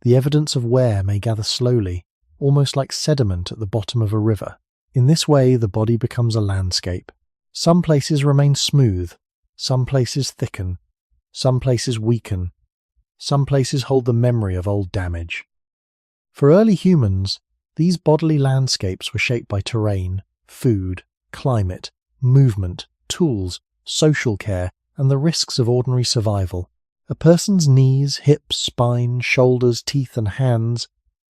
The evidence of wear may gather slowly, almost like sediment at the bottom of a river. In this way, the body becomes a landscape. Some places remain smooth, some places thicken, some places weaken, some places hold the memory of old damage. For early humans, these bodily landscapes were shaped by terrain, food, climate, movement, tools, social care, and the risks of ordinary survival. A person's knees, hips, spine, shoulders, teeth, and hands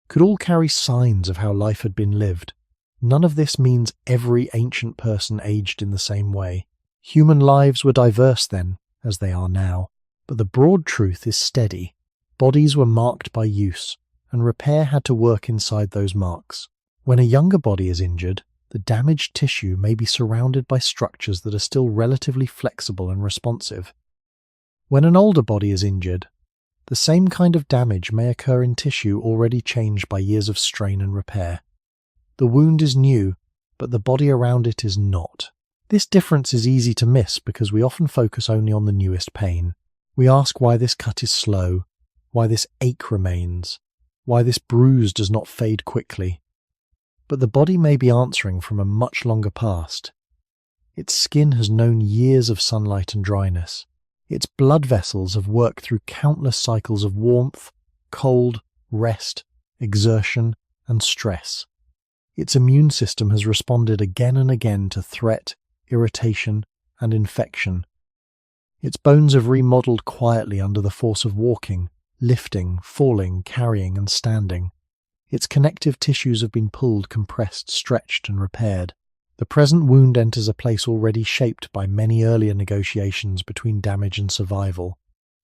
could all carry signs of how life had been lived. None of this means every ancient person aged in the same way. Human lives were diverse then, as they are now, but the broad truth is steady. Bodies were marked by use, and repair had to work inside those marks. When a younger body is injured, the damaged tissue may be surrounded by structures that are still relatively flexible and responsive. When an older body is injured, the same kind of damage may occur in tissue already changed by years of strain and repair. The wound is new, but the body around it is not. This difference is easy to miss because we often focus only on the newest pain. We ask why this cut is slow, why this ache remains, why this bruise does not fade quickly. But the body may be answering from a much longer past. Its skin has known years of sunlight and dryness. Its blood vessels have worked through countless cycles of warmth, cold, rest, exertion, and stress. Its immune system has responded again and again to threat, irritation, and infection. Its bones have remodeled quietly under the force of walking, lifting, falling, carrying, and standing. Its connective tissues have been pulled, compressed, stretched, and repaired. The present wound enters a place already shaped by many earlier negotiations between damage and survival.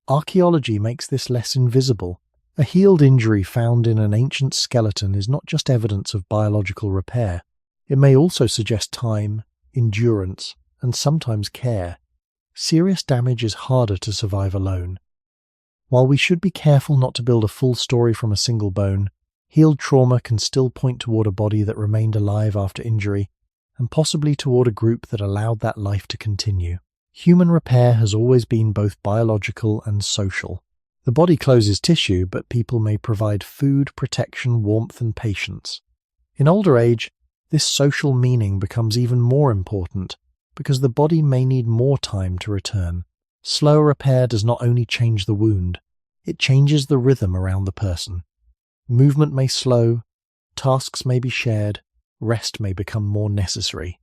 Archaeology makes this less invisible. A healed injury found in an ancient skeleton is not just evidence of biological repair. It may also suggest time, endurance, and sometimes care. Serious damage is harder to survive alone. While we should be careful not to build a full story from a single bone, healed trauma can still point toward a body that remained alive after injury, and possibly toward a group that allowed that life to continue. Human repair has always been both biological and social. The body closes tissue, but people may provide food, protection, warmth, and patience. In older age, this social meaning becomes even more important because the body may need more time to return. Slow repair does not only change the wound, it changes the rhythm around the person. Movement may slow, tasks may be shared, rest may become more necessary.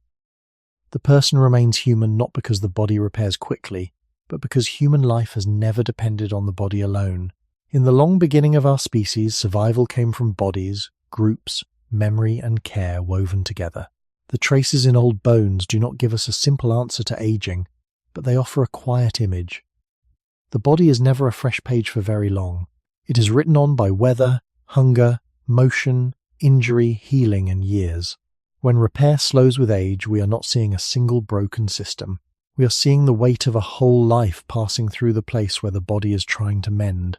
The person remains human not because the body repairs quickly, but because human life has never depended on the body alone. In the long beginning of our species, survival came from bodies, groups, memory, and care woven together. The traces in old bones do not give us a simple answer to aging, but they offer a quiet image. The body is never a fresh page for very long. It is written on by weather, hunger, motion, injury, healing, and years. When repair slows with age, we are not seeing a single broken system. We are seeing the weight of a whole life passing through the place where the body is trying to mend.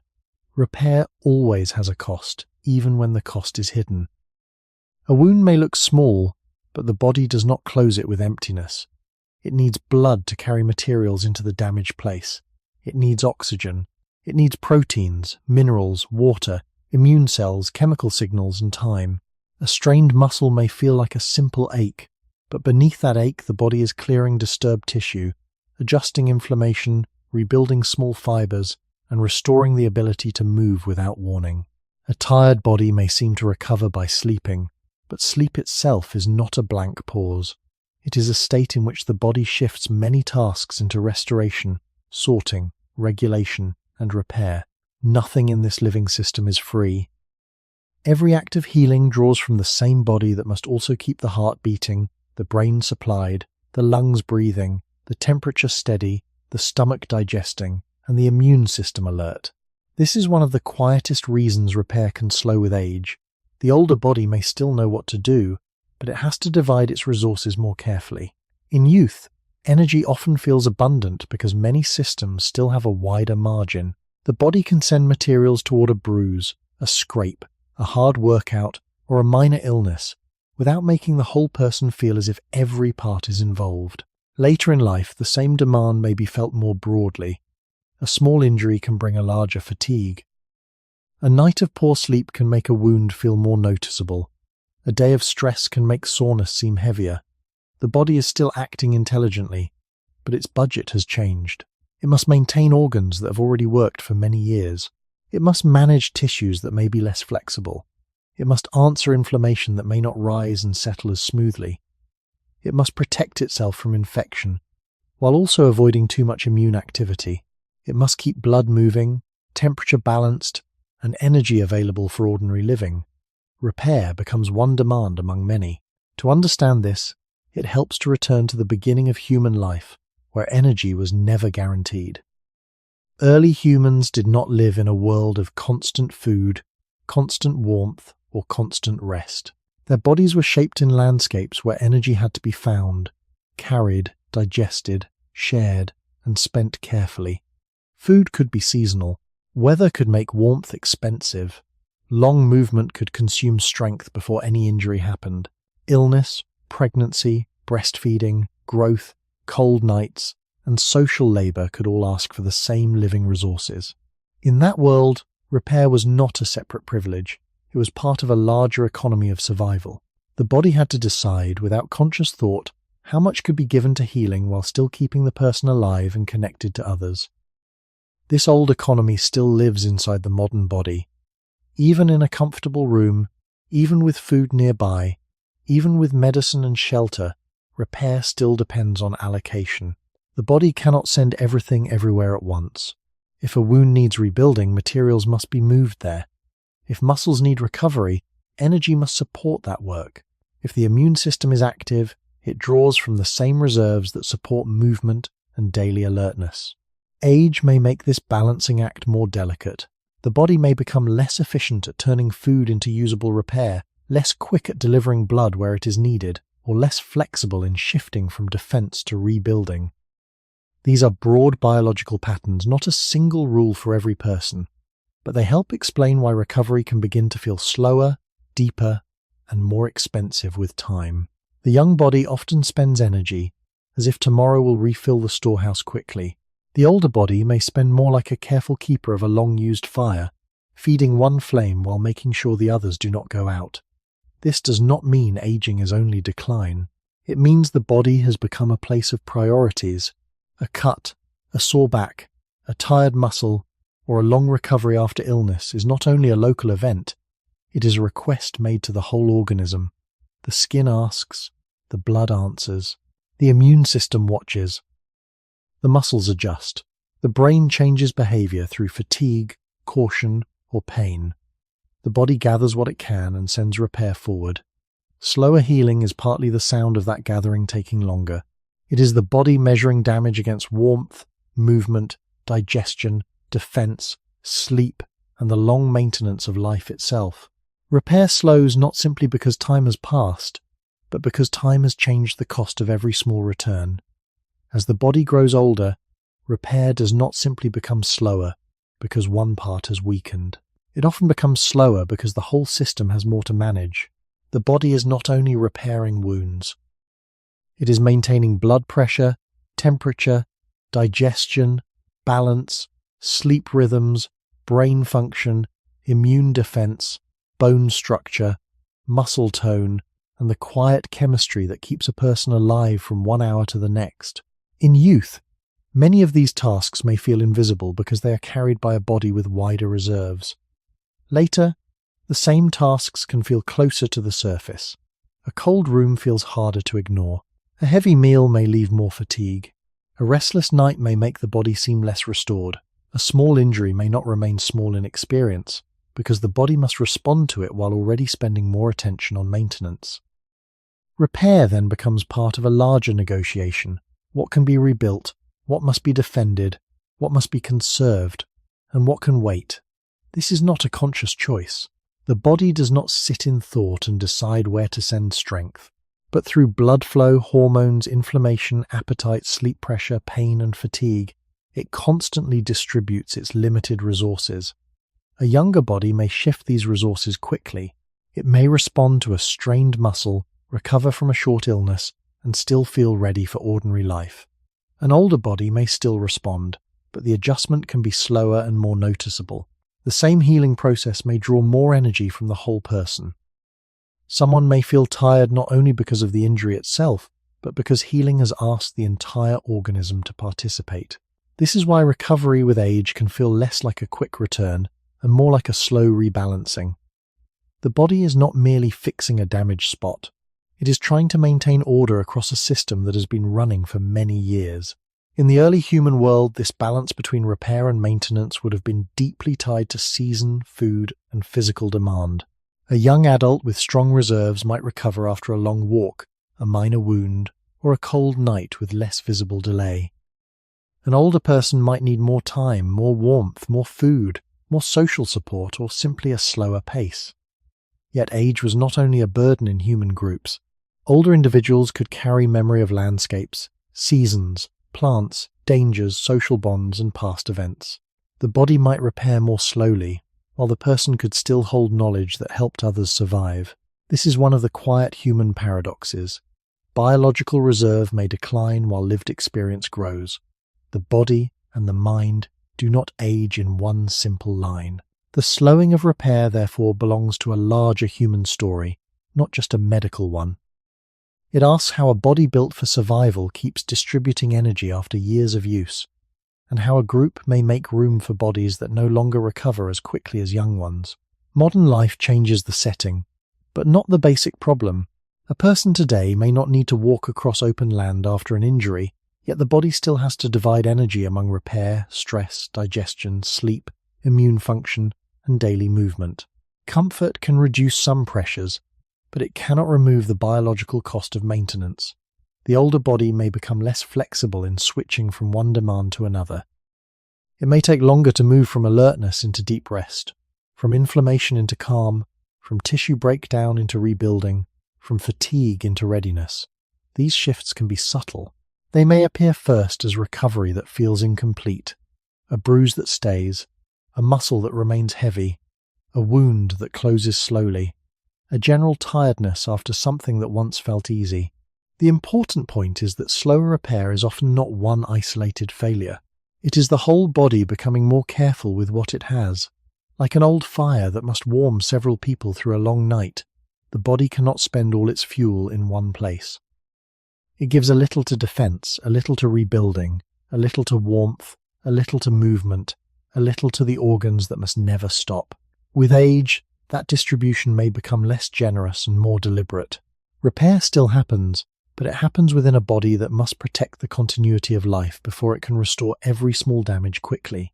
Repair always has a cost, even when the cost is hidden. A wound may look small, but the body does not close it with emptiness. It needs blood to carry materials into the damaged place. It needs oxygen. It needs proteins, minerals, water, immune cells, chemical signals, and time. A strained muscle may feel like a simple ache, but beneath that ache the body is clearing disturbed tissue, adjusting inflammation, rebuilding small fibers, and restoring the ability to move without warning. A tired body may seem to recover by sleeping, but sleep itself is not a blank pause. It is a state in which the body shifts many tasks into restoration, sorting, regulation, and repair. Nothing in this living system is free. Every act of healing draws from the same body that must also keep the heart beating, the brain supplied, the lungs breathing, the temperature steady, the stomach digesting, and the immune system alert. This is one of the quietest reasons repair can slow with age. The older body may still know what to do, but it has to divide its resources more carefully. In youth, energy often feels abundant because many systems still have a wider margin. The body can send materials toward a bruise, a scrape, a hard workout, or a minor illness, without making the whole person feel as if every part is involved. Later in life, the same demand may be felt more broadly. A small injury can bring a larger fatigue. A night of poor sleep can make a wound feel more noticeable. A day of stress can make soreness seem heavier. The body is still acting intelligently, but its budget has changed. It must maintain organs that have already worked for many years. It must manage tissues that may be less flexible. It must answer inflammation that may not rise and settle as smoothly. It must protect itself from infection, while also avoiding too much immune activity. It must keep blood moving, temperature balanced, and energy available for ordinary living. Repair becomes one demand among many. To understand this, it helps to return to the beginning of human life, where energy was never guaranteed. Early humans did not live in a world of constant food, constant warmth, or constant rest. Their bodies were shaped in landscapes where energy had to be found, carried, digested, shared, and spent carefully. Food could be seasonal. Weather could make warmth expensive. Long movement could consume strength before any injury happened. Illness, pregnancy, breastfeeding, growth, cold nights, and social labor could all ask for the same living resources. In that world, repair was not a separate privilege. It was part of a larger economy of survival. The body had to decide, without conscious thought, how much could be given to healing while still keeping the person alive and connected to others. This old economy still lives inside the modern body. Even in a comfortable room, even with food nearby, even with medicine and shelter, repair still depends on allocation. The body cannot send everything everywhere at once. If a wound needs rebuilding, materials must be moved there. If muscles need recovery, energy must support that work. If the immune system is active, it draws from the same reserves that support movement and daily alertness. Age may make this balancing act more delicate. The body may become less efficient at turning food into usable repair, less quick at delivering blood where it is needed, or less flexible in shifting from defense to rebuilding. These are broad biological patterns, not a single rule for every person, but they help explain why recovery can begin to feel slower, deeper, and more expensive with time. The young body often spends energy, as if tomorrow will refill the storehouse quickly. The older body may spend more like a careful keeper of a long-used fire, feeding one flame while making sure the others do not go out. This does not mean aging is only decline. It means the body has become a place of priorities. A cut, a sore back, a tired muscle, or a long recovery after illness is not only a local event, it is a request made to the whole organism. The skin asks, the blood answers, the immune system watches. The muscles adjust. The brain changes behavior through fatigue, caution, or pain. The body gathers what it can and sends repair forward. Slower healing is partly the sound of that gathering taking longer. It is the body measuring damage against warmth, movement, digestion, defense, sleep, and the long maintenance of life itself. Repair slows not simply because time has passed, but because time has changed the cost of every small return. As the body grows older, repair does not simply become slower because one part has weakened. It often becomes slower because the whole system has more to manage. The body is not only repairing wounds. It is maintaining blood pressure, temperature, digestion, balance, sleep rhythms, brain function, immune defense, bone structure, muscle tone, and the quiet chemistry that keeps a person alive from 1 hour to the next. In youth, many of these tasks may feel invisible because they are carried by a body with wider reserves. Later, the same tasks can feel closer to the surface. A cold room feels harder to ignore. A heavy meal may leave more fatigue. A restless night may make the body seem less restored. A small injury may not remain small in experience, because the body must respond to it while already spending more attention on maintenance. Repair then becomes part of a larger negotiation. What can be rebuilt? What must be defended? What must be conserved? And what can wait? This is not a conscious choice. The body does not sit in thought and decide where to send strength, but through blood flow, hormones, inflammation, appetite, sleep pressure, pain, and fatigue, it constantly distributes its limited resources. A younger body may shift these resources quickly. It may respond to a strained muscle, recover from a short illness, and still feel ready for ordinary life. An older body may still respond, but the adjustment can be slower and more noticeable. The same healing process may draw more energy from the whole person. Someone may feel tired not only because of the injury itself, but because healing has asked the entire organism to participate. This is why recovery with age can feel less like a quick return and more like a slow rebalancing. The body is not merely fixing a damaged spot. It is trying to maintain order across a system that has been running for many years. In the early human world, this balance between repair and maintenance would have been deeply tied to season, food, and physical demand. A young adult with strong reserves might recover after a long walk, a minor wound, or a cold night with less visible delay. An older person might need more time, more warmth, more food, more social support, or simply a slower pace. Yet age was not only a burden in human groups. Older individuals could carry memory of landscapes, seasons, plants, dangers, social bonds, and past events. The body might repair more slowly, while the person could still hold knowledge that helped others survive. This is one of the quiet human paradoxes. Biological reserve may decline while lived experience grows. The body and the mind do not age in one simple line. The slowing of repair, therefore, belongs to a larger human story, not just a medical one. It asks how a body built for survival keeps distributing energy after years of use, and how a group may make room for bodies that no longer recover as quickly as young ones. Modern life changes the setting, but not the basic problem. A person today may not need to walk across open land after an injury, yet the body still has to divide energy among repair, stress, digestion, sleep, immune function, and daily movement. Comfort can reduce some pressures, but it cannot remove the biological cost of maintenance. The older body may become less flexible in switching from one demand to another. It may take longer to move from alertness into deep rest, from inflammation into calm, from tissue breakdown into rebuilding, from fatigue into readiness. These shifts can be subtle. They may appear first as recovery that feels incomplete, a bruise that stays, a muscle that remains heavy, a wound that closes slowly, a general tiredness after something that once felt easy. The important point is that slower repair is often not one isolated failure. It is the whole body becoming more careful with what it has. Like an old fire that must warm several people through a long night, the body cannot spend all its fuel in one place. It gives a little to defense, a little to rebuilding, a little to warmth, a little to movement, a little to the organs that must never stop. With age, that distribution may become less generous and more deliberate. Repair still happens, but it happens within a body that must protect the continuity of life before it can restore every small damage quickly.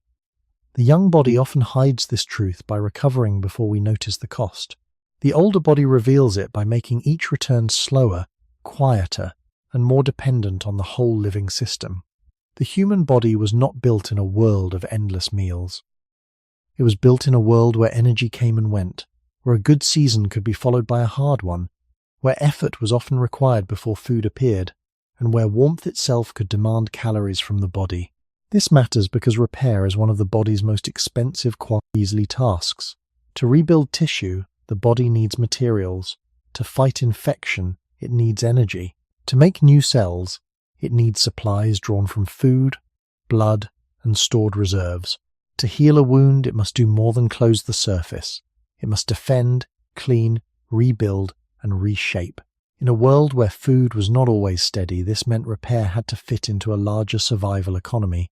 The young body often hides this truth by recovering before we notice the cost. The older body reveals it by making each return slower, quieter, and more dependent on the whole living system. The human body was not built in a world of endless meals. It was built in a world where energy came and went, where a good season could be followed by a hard one, where effort was often required before food appeared, and where warmth itself could demand calories from the body. This matters because repair is one of the body's most expensive, easily tasks. To rebuild tissue, the body needs materials. To fight infection, it needs energy. To make new cells, it needs supplies drawn from food, blood, and stored reserves. To heal a wound, it must do more than close the surface. It must defend, clean, rebuild, and reshape. In a world where food was not always steady, this meant repair had to fit into a larger survival economy.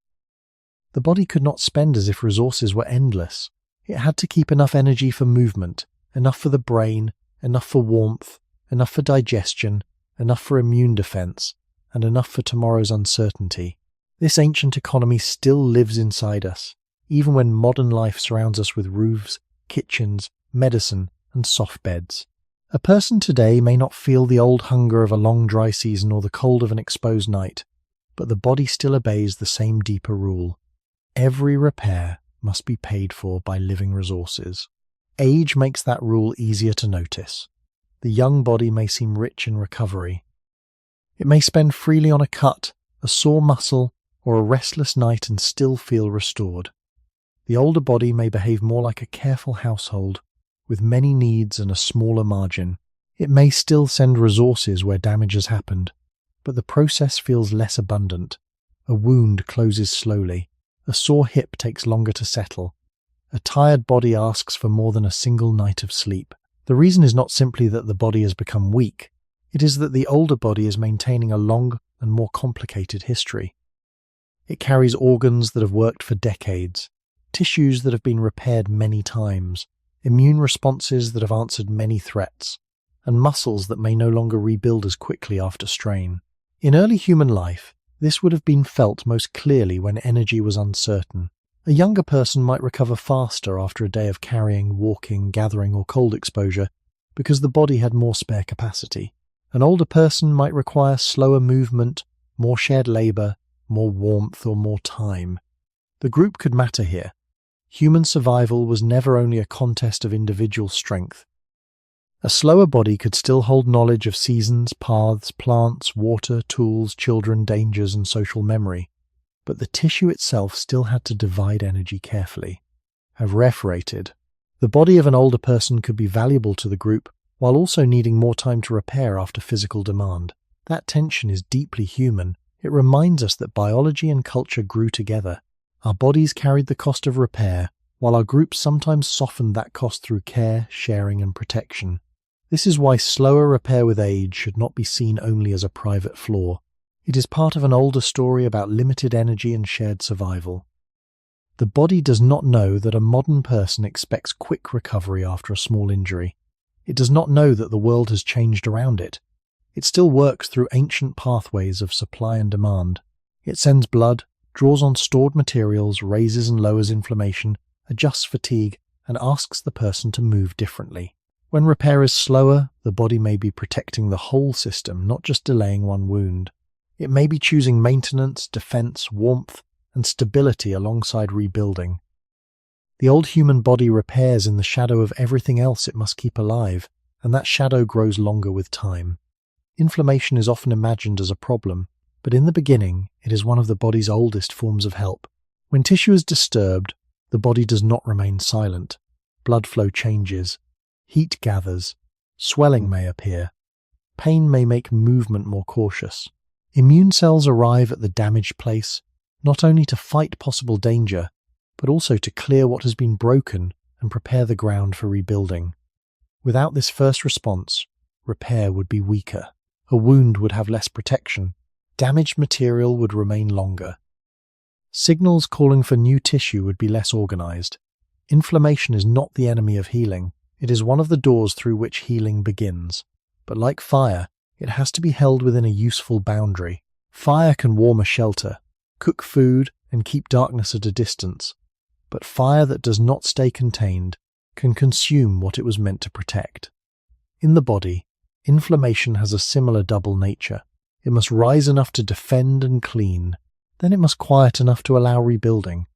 The body could not spend as if resources were endless. It had to keep enough energy for movement, enough for the brain, enough for warmth, enough for digestion, enough for immune defense, and enough for tomorrow's uncertainty. This ancient economy still lives inside us, even when modern life surrounds us with roofs, kitchens, medicine, and soft beds. A person today may not feel the old hunger of a long dry season or the cold of an exposed night, but the body still obeys the same deeper rule. Every repair must be paid for by living resources. Age makes that rule easier to notice. The young body may seem rich in recovery. It may spend freely on a cut, a sore muscle, or a restless night and still feel restored. The older body may behave more like a careful household, with many needs and a smaller margin. It may still send resources where damage has happened, but the process feels less abundant. A wound closes slowly. A sore hip takes longer to settle. A tired body asks for more than a single night of sleep. The reason is not simply that the body has become weak. It is that the older body is maintaining a long and more complicated history. It carries organs that have worked for decades, tissues that have been repaired many times, immune responses that have answered many threats, and muscles that may no longer rebuild as quickly after strain. In early human life, this would have been felt most clearly when energy was uncertain. A younger person might recover faster after a day of carrying, walking, gathering, or cold exposure because the body had more spare capacity. An older person might require slower movement, more shared labour, more warmth, or more time. The group could matter here. Human survival was never only a contest of individual strength. A slower body could still hold knowledge of seasons, paths, plants, water, tools, children, dangers, and social memory, but the tissue itself still had to divide energy carefully. Have referated. The body of an older person could be valuable to the group while also needing more time to repair after physical demand. That tension is deeply human. It reminds us that biology and culture grew together. Our bodies carried the cost of repair, while our groups sometimes softened that cost through care, sharing, and protection. This is why slower repair with age should not be seen only as a private flaw. It is part of an older story about limited energy and shared survival. The body does not know that a modern person expects quick recovery after a small injury. It does not know that the world has changed around it. It still works through ancient pathways of supply and demand. It sends blood, draws on stored materials, raises and lowers inflammation, adjusts fatigue, and asks the person to move differently. When repair is slower, the body may be protecting the whole system, not just delaying one wound. It may be choosing maintenance, defense, warmth, and stability alongside rebuilding. The old human body repairs in the shadow of everything else it must keep alive, and that shadow grows longer with time. Inflammation is often imagined as a problem, but in the beginning, it is one of the body's oldest forms of help. When tissue is disturbed, the body does not remain silent. Blood flow changes. Heat gathers. Swelling may appear. Pain may make movement more cautious. Immune cells arrive at the damaged place, not only to fight possible danger, but also to clear what has been broken and prepare the ground for rebuilding. Without this first response, repair would be weaker. A wound would have less protection. Damaged material would remain longer. Signals calling for new tissue would be less organized. Inflammation is not the enemy of healing. It is one of the doors through which healing begins. But like fire, it has to be held within a useful boundary. Fire can warm a shelter, cook food, and keep darkness at a distance. But fire that does not stay contained can consume what it was meant to protect. In the body, inflammation has a similar double nature. It must rise enough to defend and clean, then it must quiet enough to allow rebuilding.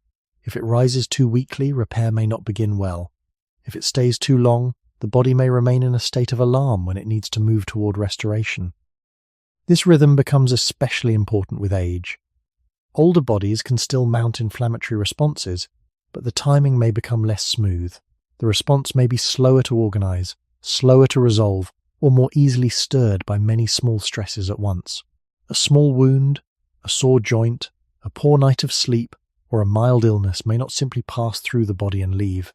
If it rises too weakly, repair may not begin well. If it stays too long, the body may remain in a state of alarm when it needs to move toward restoration. This rhythm becomes especially important with age. Older bodies can still mount inflammatory responses, but the timing may become less smooth. The response may be slower to organize, slower to resolve, or more easily stirred by many small stresses at once. A small wound, a sore joint, a poor night of sleep, or a mild illness may not simply pass through the body and leave.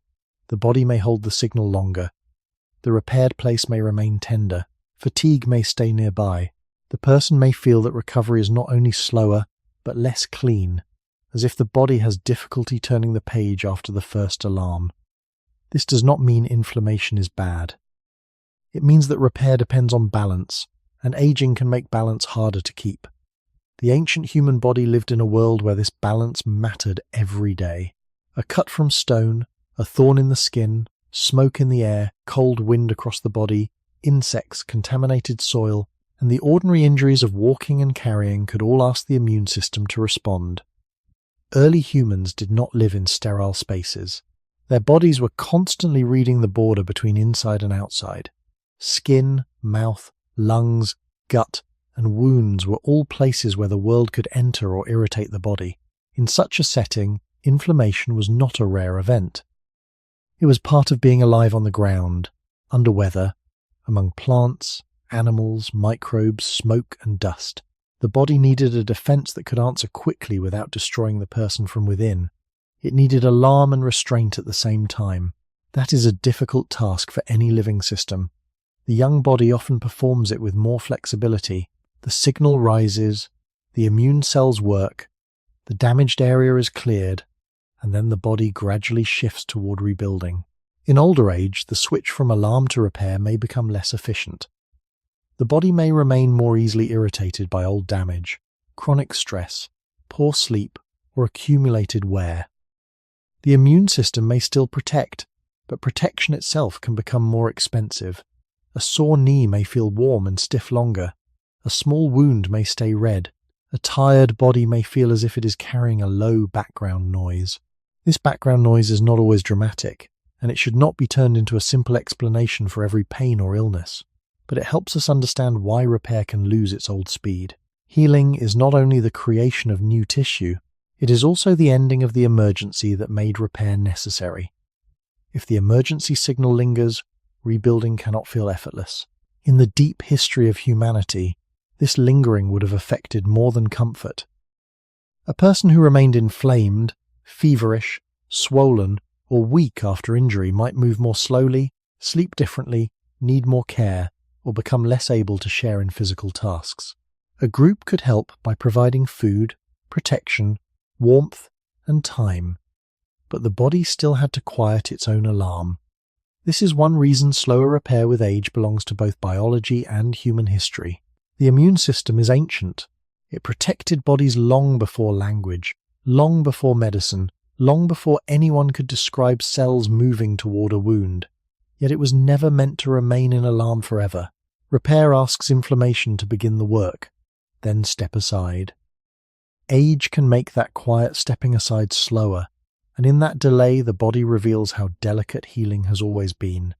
The body may hold the signal longer. The repaired place may remain tender. Fatigue may stay nearby. The person may feel that recovery is not only slower, but less clean, as if the body has difficulty turning the page after the first alarm. This does not mean inflammation is bad. It means that repair depends on balance, and aging can make balance harder to keep. The ancient human body lived in a world where this balance mattered every day. A cut from stone, a thorn in the skin, smoke in the air, cold wind across the body, insects, contaminated soil, and the ordinary injuries of walking and carrying could all ask the immune system to respond. Early humans did not live in sterile spaces. Their bodies were constantly reading the border between inside and outside. Skin, mouth, lungs, gut, and wounds were all places where the world could enter or irritate the body. In such a setting, inflammation was not a rare event. It was part of being alive on the ground, under weather, among plants, animals, microbes, smoke, and dust. The body needed a defense that could answer quickly without destroying the person from within. It needed alarm and restraint at the same time. That is a difficult task for any living system. The young body often performs it with more flexibility. The signal rises, the immune cells work, the damaged area is cleared, and then the body gradually shifts toward rebuilding. In older age, the switch from alarm to repair may become less efficient. The body may remain more easily irritated by old damage, chronic stress, poor sleep, or accumulated wear. The immune system may still protect, but protection itself can become more expensive. A sore knee may feel warm and stiff longer. A small wound may stay red. A tired body may feel as if it is carrying a low background noise. This background noise is not always dramatic, and it should not be turned into a simple explanation for every pain or illness. But it helps us understand why repair can lose its old speed. Healing is not only the creation of new tissue, it is also the ending of the emergency that made repair necessary. If the emergency signal lingers, rebuilding cannot feel effortless. In the deep history of humanity, this lingering would have affected more than comfort. A person who remained inflamed, feverish, swollen, or weak after injury might move more slowly, sleep differently, need more care, or become less able to share in physical tasks. A group could help by providing food, protection, warmth, and time, but the body still had to quiet its own alarm. This is one reason slower repair with age belongs to both biology and human history. The immune system is ancient. It protected bodies long before language, long before medicine, long before anyone could describe cells moving toward a wound. Yet it was never meant to remain in alarm forever. Repair asks inflammation to begin the work, then step aside. Age can make that quiet stepping aside slower, and in that delay the body reveals how delicate healing has always been.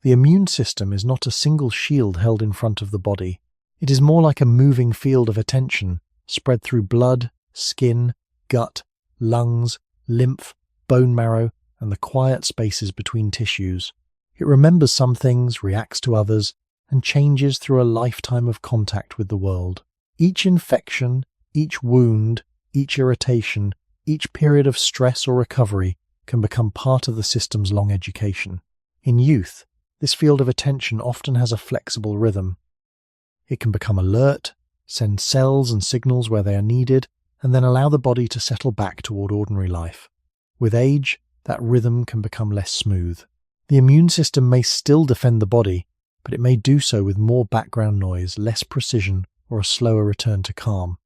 The immune system is not a single shield held in front of the body. It is more like a moving field of attention, spread through blood, skin, gut, lungs, lymph, bone marrow, and the quiet spaces between tissues. It remembers some things, reacts to others, and changes through a lifetime of contact with the world. Each infection, each wound, each irritation, each period of stress or recovery can become part of the system's long education. In youth, this field of attention often has a flexible rhythm. It can become alert, send cells and signals where they are needed, and then allow the body to settle back toward ordinary life. With age, that rhythm can become less smooth. The immune system may still defend the body, but it may do so with more background noise, less precision, or a slower return to calm.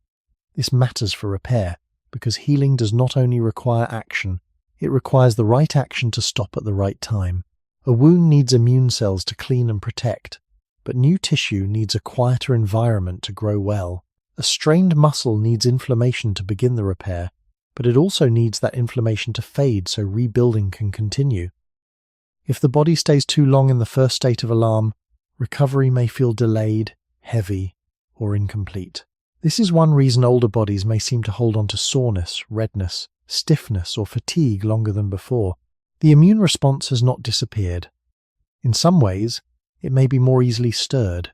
This matters for repair, because healing does not only require action, it requires the right action to stop at the right time. A wound needs immune cells to clean and protect, but new tissue needs a quieter environment to grow well. A strained muscle needs inflammation to begin the repair, but it also needs that inflammation to fade so rebuilding can continue. If the body stays too long in the first state of alarm, recovery may feel delayed, heavy, or incomplete. This is one reason older bodies may seem to hold on to soreness, redness, stiffness, or fatigue longer than before. The immune response has not disappeared. In some ways, it may be more easily stirred,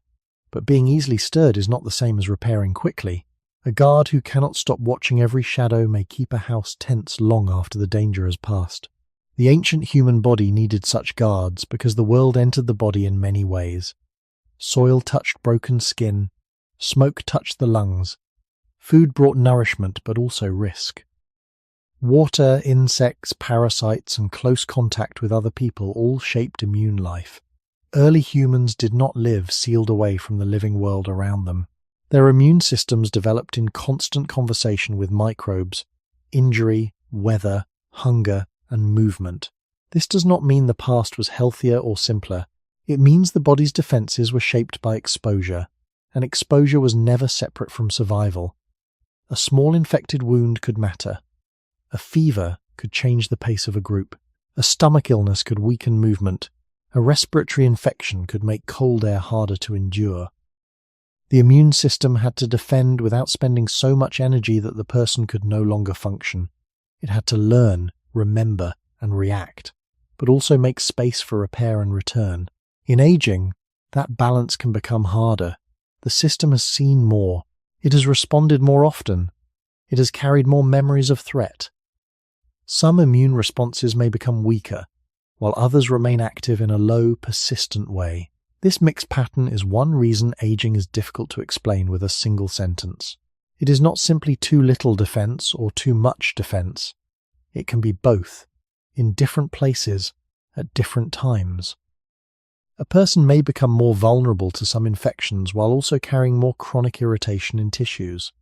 but being easily stirred is not the same as repairing quickly. A guard who cannot stop watching every shadow may keep a house tense long after the danger has passed. The ancient human body needed such guards because the world entered the body in many ways. Soil touched broken skin, smoke touched the lungs, food brought nourishment but also risk. Water, insects, parasites, and close contact with other people all shaped immune life. Early humans did not live sealed away from the living world around them. Their immune systems developed in constant conversation with microbes, injury, weather, hunger, and movement. This does not mean the past was healthier or simpler. It means the body's defenses were shaped by exposure, and exposure was never separate from survival. A small infected wound could matter. A fever could change the pace of a group. A stomach illness could weaken movement. A respiratory infection could make cold air harder to endure. The immune system had to defend without spending so much energy that the person could no longer function. It had to learn, remember, and react, but also make space for repair and return. In aging, that balance can become harder. The system has seen more. It has responded more often. It has carried more memories of threat. Some immune responses may become weaker, while others remain active in a low, persistent way. This mixed pattern is one reason aging is difficult to explain with a single sentence. It is not simply too little defense or too much defense. It can be both, in different places, at different times. A person may become more vulnerable to some infections while also carrying more chronic irritation in tissues.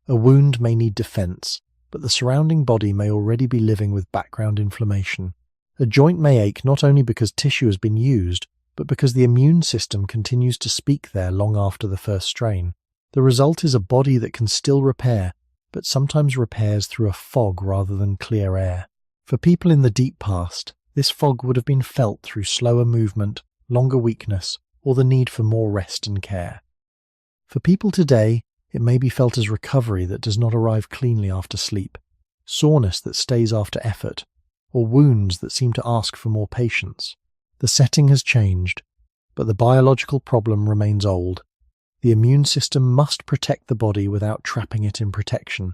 A wound may need defense, but the surrounding body may already be living with background inflammation. A joint may ache not only because tissue has been used, but because the immune system continues to speak there long after the first strain. The result is a body that can still repair, but sometimes repairs through a fog rather than clear air. For people in the deep past, this fog would have been felt through slower movement, longer weakness, or the need for more rest and care. For people today, it may be felt as recovery that does not arrive cleanly after sleep, soreness that stays after effort, or wounds that seem to ask for more patience. The setting has changed, but the biological problem remains old. The immune system must protect the body without trapping it in protection.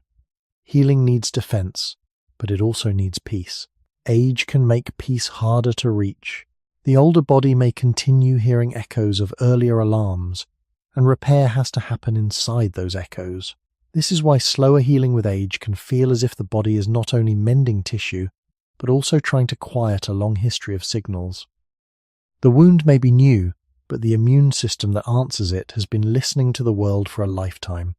Healing needs defense, but it also needs peace. Age can make peace harder to reach. The older body may continue hearing echoes of earlier alarms, and repair has to happen inside those echoes. This is why slower healing with age can feel as if the body is not only mending tissue, but also trying to quiet a long history of signals. The wound may be new, but the immune system that answers it has been listening to the world for a lifetime.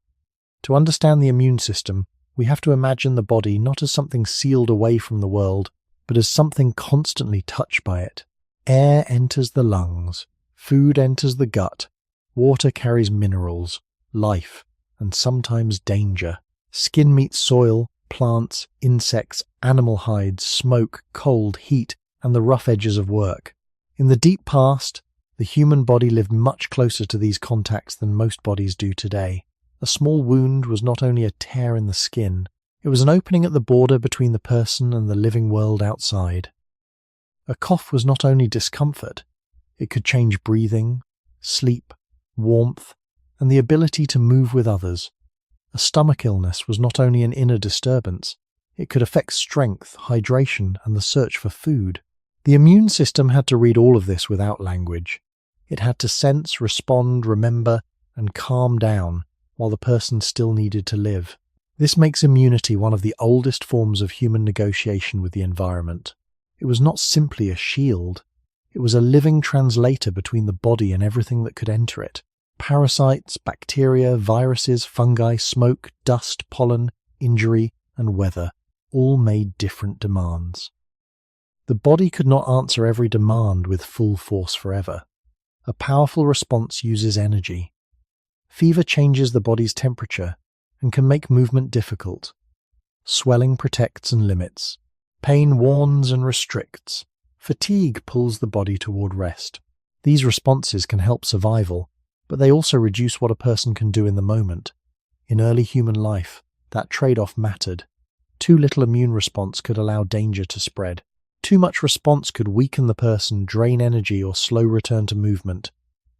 To understand the immune system, we have to imagine the body not as something sealed away from the world, but as something constantly touched by it. Air enters the lungs, food enters the gut, water carries minerals, life, and sometimes danger. Skin meets soil, plants, insects, animal hides, smoke, cold, heat, and the rough edges of work. In the deep past, the human body lived much closer to these contacts than most bodies do today. A small wound was not only a tear in the skin, it was an opening at the border between the person and the living world outside. A cough was not only discomfort, it could change breathing, sleep, warmth, and the ability to move with others. A stomach illness was not only an inner disturbance, it could affect strength, hydration, and the search for food. The immune system had to read all of this without language. It had to sense, respond, remember, and calm down while the person still needed to live. This makes immunity one of the oldest forms of human negotiation with the environment. It was not simply a shield. It was a living translator between the body and everything that could enter it. Parasites, bacteria, viruses, fungi, smoke, dust, pollen, injury, and weather all made different demands. The body could not answer every demand with full force forever. A powerful response uses energy. Fever changes the body's temperature and can make movement difficult. Swelling protects and limits. Pain warns and restricts. Fatigue pulls the body toward rest. These responses can help survival, but they also reduce what a person can do in the moment. In early human life, that trade-off mattered. Too little immune response could allow danger to spread. Too much response could weaken the person, drain energy, or slow return to movement.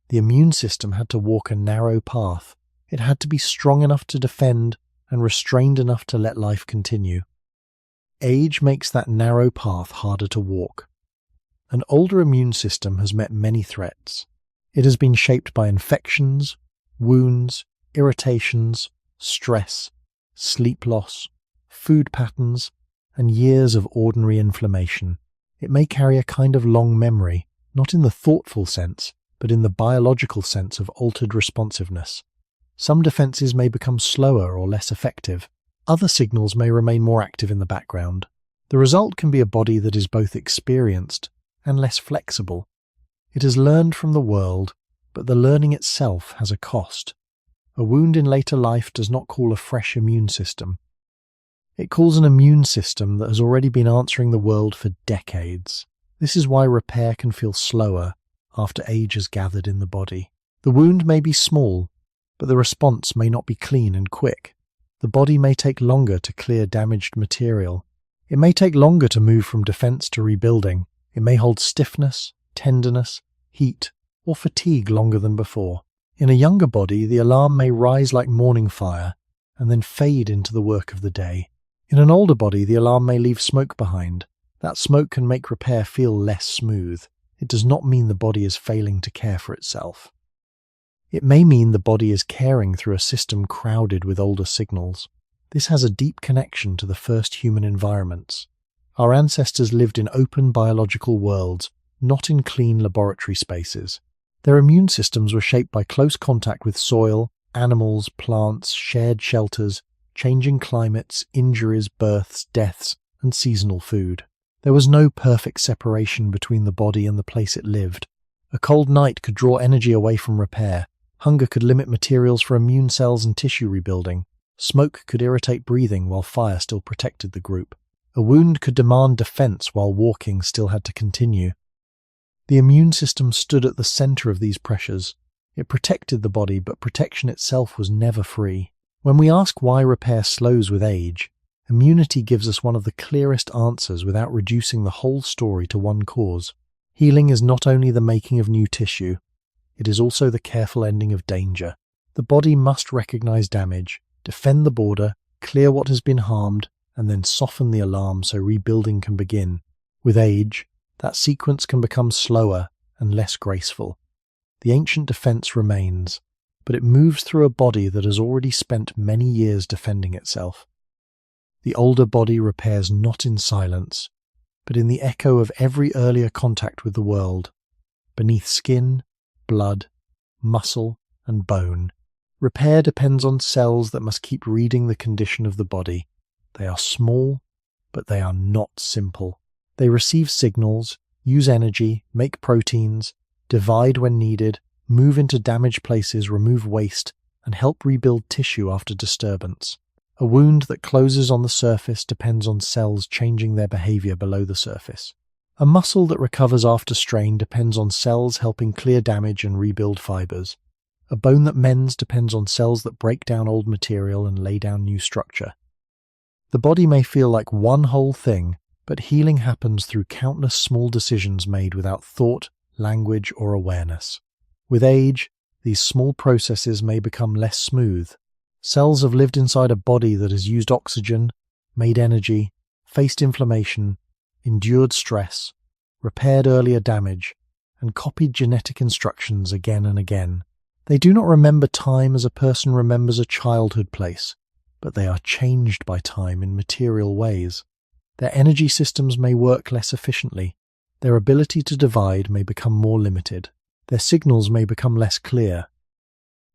The immune system had to walk a narrow path. It had to be strong enough to defend and restrained enough to let life continue. Age makes that narrow path harder to walk. An older immune system has met many threats. It has been shaped by infections, wounds, irritations, stress, sleep loss, food patterns, and years of ordinary inflammation. It may carry a kind of long memory, not in the thoughtful sense, but in the biological sense of altered responsiveness. Some defenses may become slower or less effective. Other signals may remain more active in the background. The result can be a body that is both experienced and less flexible. It has learned from the world, but the learning itself has a cost. A wound in later life does not call a fresh immune system. It calls an immune system that has already been answering the world for decades. This is why repair can feel slower after age has gathered in the body. The wound may be small, but the response may not be clean and quick. The body may take longer to clear damaged material. It may take longer to move from defense to rebuilding. It may hold stiffness, tenderness, heat, or fatigue longer than before. In a younger body, the alarm may rise like morning fire and then fade into the work of the day. In an older body, the alarm may leave smoke behind. That smoke can make repair feel less smooth. It does not mean the body is failing to care for itself. It may mean the body is caring through a system crowded with older signals. This has a deep connection to the first human environments. Our ancestors lived in open biological worlds, not in clean laboratory spaces. Their immune systems were shaped by close contact with soil, animals, plants, shared shelters, changing climates, injuries, births, deaths, and seasonal food. There was no perfect separation between the body and the place it lived. A cold night could draw energy away from repair. Hunger could limit materials for immune cells and tissue rebuilding. Smoke could irritate breathing while fire still protected the group. A wound could demand defense while walking still had to continue. The immune system stood at the center of these pressures. It protected the body, but protection itself was never free. When we ask why repair slows with age, immunity gives us one of the clearest answers without reducing the whole story to one cause. Healing is not only the making of new tissue, it is also the careful ending of danger. The body must recognize damage, defend the border, clear what has been harmed, and then soften the alarm so rebuilding can begin. With age, that sequence can become slower and less graceful. The ancient defense remains, but it moves through a body that has already spent many years defending itself. The older body repairs not in silence, but in the echo of every earlier contact with the world. Beneath skin, blood, muscle, and bone, repair depends on cells that must keep reading the condition of the body. They are small, but they are not simple. They receive signals, use energy, make proteins, divide when needed, move into damaged places, remove waste, and help rebuild tissue after disturbance. A wound that closes on the surface depends on cells changing their behavior below the surface. A muscle that recovers after strain depends on cells helping clear damage and rebuild fibers. A bone that mends depends on cells that break down old material and lay down new structure. The body may feel like one whole thing, but healing happens through countless small decisions made without thought, language, or awareness. With age, these small processes may become less smooth. Cells have lived inside a body that has used oxygen, made energy, faced inflammation, endured stress, repaired earlier damage, and copied genetic instructions again and again. They do not remember time as a person remembers a childhood place, but they are changed by time in material ways. Their energy systems may work less efficiently. Their ability to divide may become more limited. Their signals may become less clear.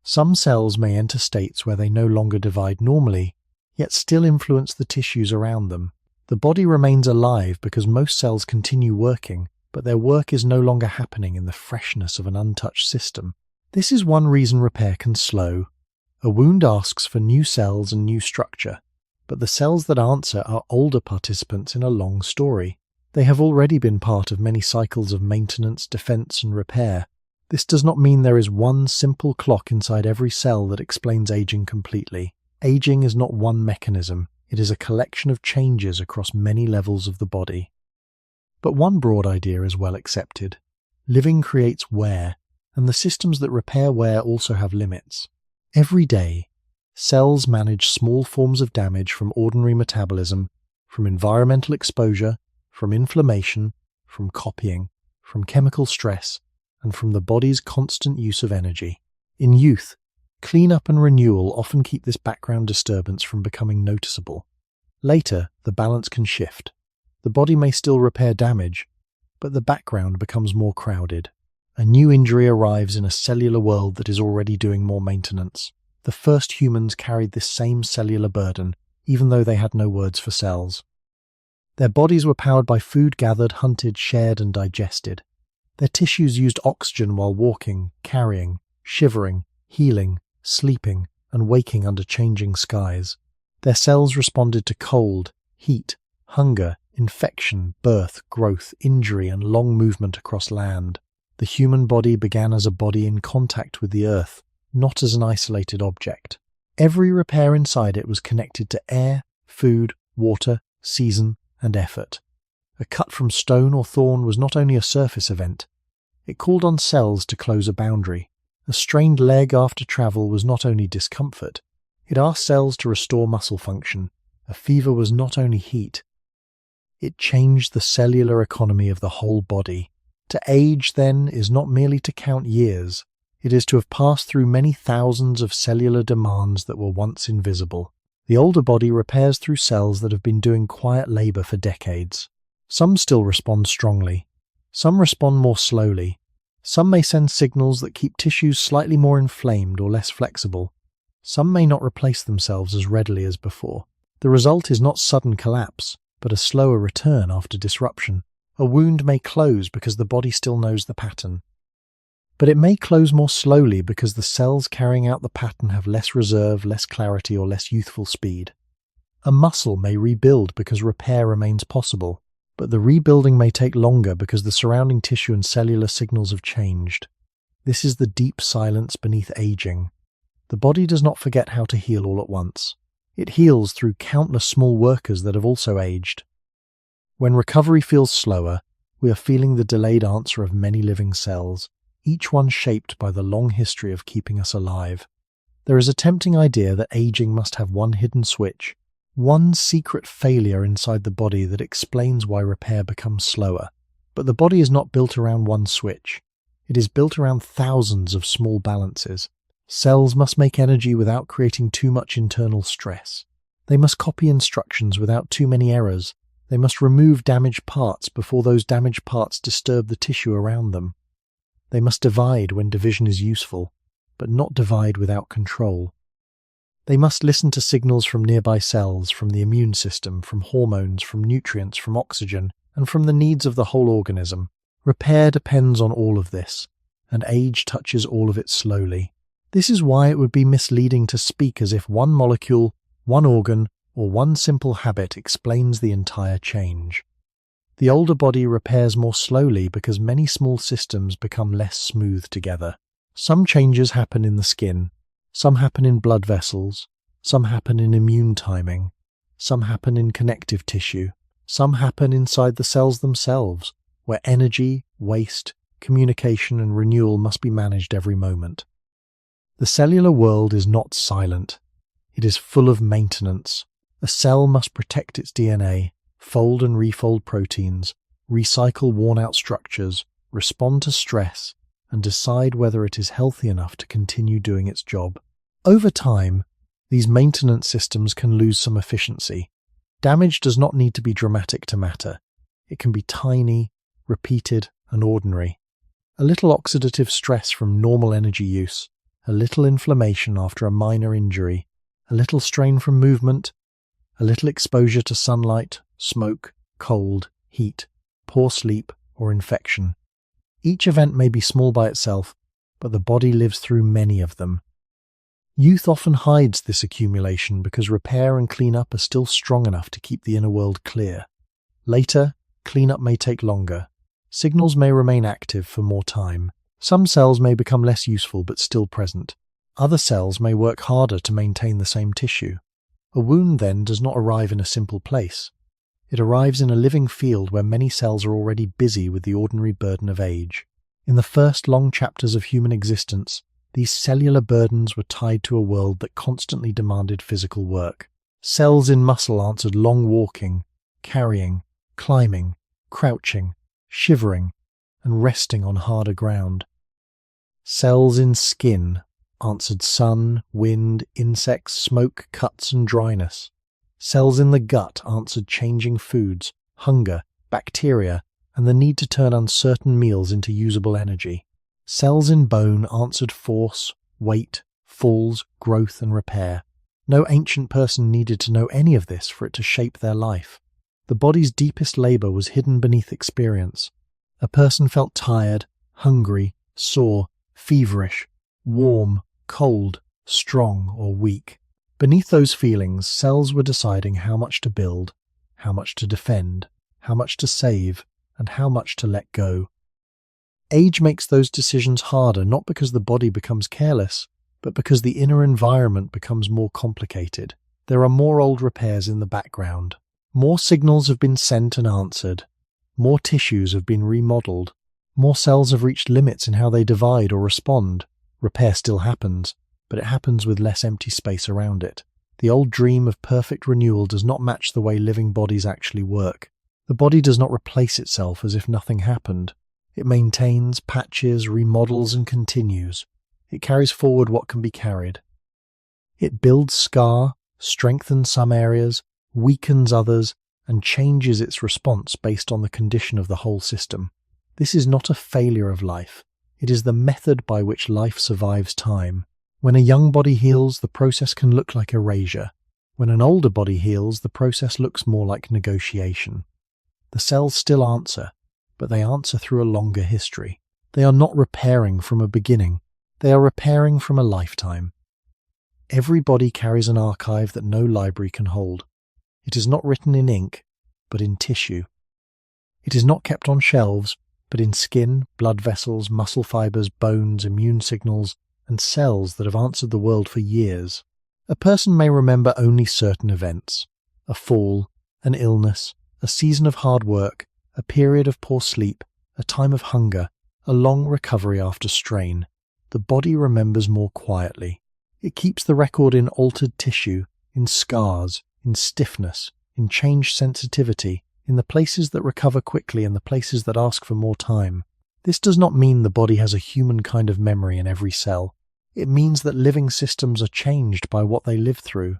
Some cells may enter states where they no longer divide normally, yet still influence the tissues around them. The body remains alive because most cells continue working, but their work is no longer happening in the freshness of an untouched system. This is one reason repair can slow. A wound asks for new cells and new structure, but the cells that answer are older participants in a long story. They have already been part of many cycles of maintenance, defense, and repair. This does not mean there is one simple clock inside every cell that explains aging completely. Aging is not one mechanism, it is a collection of changes across many levels of the body. But one broad idea is well accepted. Living creates wear, and the systems that repair wear also have limits. Every day, cells manage small forms of damage from ordinary metabolism, from environmental exposure, from inflammation, from copying, from chemical stress, and from the body's constant use of energy. In youth, cleanup and renewal often keep this background disturbance from becoming noticeable. Later, the balance can shift. The body may still repair damage, but the background becomes more crowded. A new injury arrives in a cellular world that is already doing more maintenance. The first humans carried this same cellular burden, even though they had no words for cells. Their bodies were powered by food gathered, hunted, shared, and digested. Their tissues used oxygen while walking, carrying, shivering, healing, sleeping, and waking under changing skies. Their cells responded to cold, heat, hunger, infection, birth, growth, injury, and long movement across land. The human body began as a body in contact with the earth, not as an isolated object. Every repair inside it was connected to air, food, water, season, and effort. A cut from stone or thorn was not only a surface event, it called on cells to close a boundary. A strained leg after travel was not only discomfort, it asked cells to restore muscle function. A fever was not only heat, it changed the cellular economy of the whole body. To age, then, is not merely to count years, it is to have passed through many thousands of cellular demands that were once invisible. The older body repairs through cells that have been doing quiet labor for decades. Some still respond strongly. Some respond more slowly. Some may send signals that keep tissues slightly more inflamed or less flexible. Some may not replace themselves as readily as before. The result is not sudden collapse, but a slower return after disruption. A wound may close because the body still knows the pattern. But it may close more slowly because the cells carrying out the pattern have less reserve, less clarity, or less youthful speed. A muscle may rebuild because repair remains possible, but the rebuilding may take longer because the surrounding tissue and cellular signals have changed. This is the deep silence beneath aging. The body does not forget how to heal all at once. It heals through countless small workers that have also aged. When recovery feels slower, we are feeling the delayed answer of many living cells, each one shaped by the long history of keeping us alive. There is a tempting idea that aging must have one hidden switch, one secret failure inside the body that explains why repair becomes slower. But the body is not built around one switch. It is built around thousands of small balances. Cells must make energy without creating too much internal stress. They must copy instructions without too many errors. They must remove damaged parts before those damaged parts disturb the tissue around them. They must divide when division is useful, but not divide without control. They must listen to signals from nearby cells, from the immune system, from hormones, from nutrients, from oxygen, and from the needs of the whole organism. Repair depends on all of this, and age touches all of it slowly. This is why it would be misleading to speak as if one molecule, one organ, or one simple habit explains the entire change. The older body repairs more slowly because many small systems become less smooth together. Some changes happen in the skin, some happen in blood vessels, some happen in immune timing, some happen in connective tissue, some happen inside the cells themselves, where energy, waste, communication, and renewal must be managed every moment. The cellular world is not silent. It is full of maintenance. A cell must protect its DNA, fold and refold proteins, recycle worn-out structures, respond to stress, and decide whether it is healthy enough to continue doing its job. Over time, these maintenance systems can lose some efficiency. Damage does not need to be dramatic to matter. It can be tiny, repeated, and ordinary. A little oxidative stress from normal energy use, a little inflammation after a minor injury, a little strain from movement, a little exposure to sunlight, smoke, cold, heat, poor sleep, or infection. Each event may be small by itself, but the body lives through many of them. Youth often hides this accumulation because repair and cleanup are still strong enough to keep the inner world clear. Later, Cleanup may take longer. Signals may remain active for more time. Some cells may become less useful but still present. Other cells may work harder to maintain the same tissue. A wound, then, does not arrive in a simple place. It arrives in a living field where many cells are already busy with the ordinary burden of age. In the first long chapters of human existence, these cellular burdens were tied to a world that constantly demanded physical work. Cells in muscle answered long walking, carrying, climbing, crouching, shivering, and resting on harder ground. Cells in skin answered sun, wind, insects, smoke, cuts, and dryness. Cells in the gut answered changing foods, hunger, bacteria, and the need to turn uncertain meals into usable energy. Cells in bone answered force, weight, falls, growth, and repair. No ancient person needed to know any of this for it to shape their life. The body's deepest labor was hidden beneath experience. A person felt tired, hungry, sore, feverish, warm, cold, strong, or weak. Beneath those feelings, cells were deciding how much to build, how much to defend, how much to save, and how much to let go. Age makes those decisions harder, not because the body becomes careless, but because the inner environment becomes more complicated. There are more old repairs in the background. More signals have been sent and answered. More tissues have been remodeled. More cells have reached limits in how they divide or respond. Repair still happens, but it happens with less empty space around it. The old dream of perfect renewal does not match the way living bodies actually work. The body does not replace itself as if nothing happened. It maintains, patches, remodels, and continues. It carries forward what can be carried. It builds scar, strengthens some areas, weakens others, and changes its response based on the condition of the whole system. This is not a failure of life. It is the method by which life survives time. When a young body heals, the process can look like erasure. When an older body heals, the process looks more like negotiation. The cells still answer, but they answer through a longer history. They are not repairing from a beginning. They are repairing from a lifetime. Every body carries an archive that no library can hold. It is not written in ink, but in tissue. It is not kept on shelves, but in skin, blood vessels, muscle fibers, bones, immune signals, and cells that have answered the world for years. A person may remember only certain events: a fall, an illness, a season of hard work, a period of poor sleep, a time of hunger, a long recovery after strain. The body remembers more quietly. It keeps the record in altered tissue, in scars, in stiffness, in changed sensitivity, in the places that recover quickly and the places that ask for more time. This does not mean the body has a human kind of memory in every cell. It means that living systems are changed by what they live through.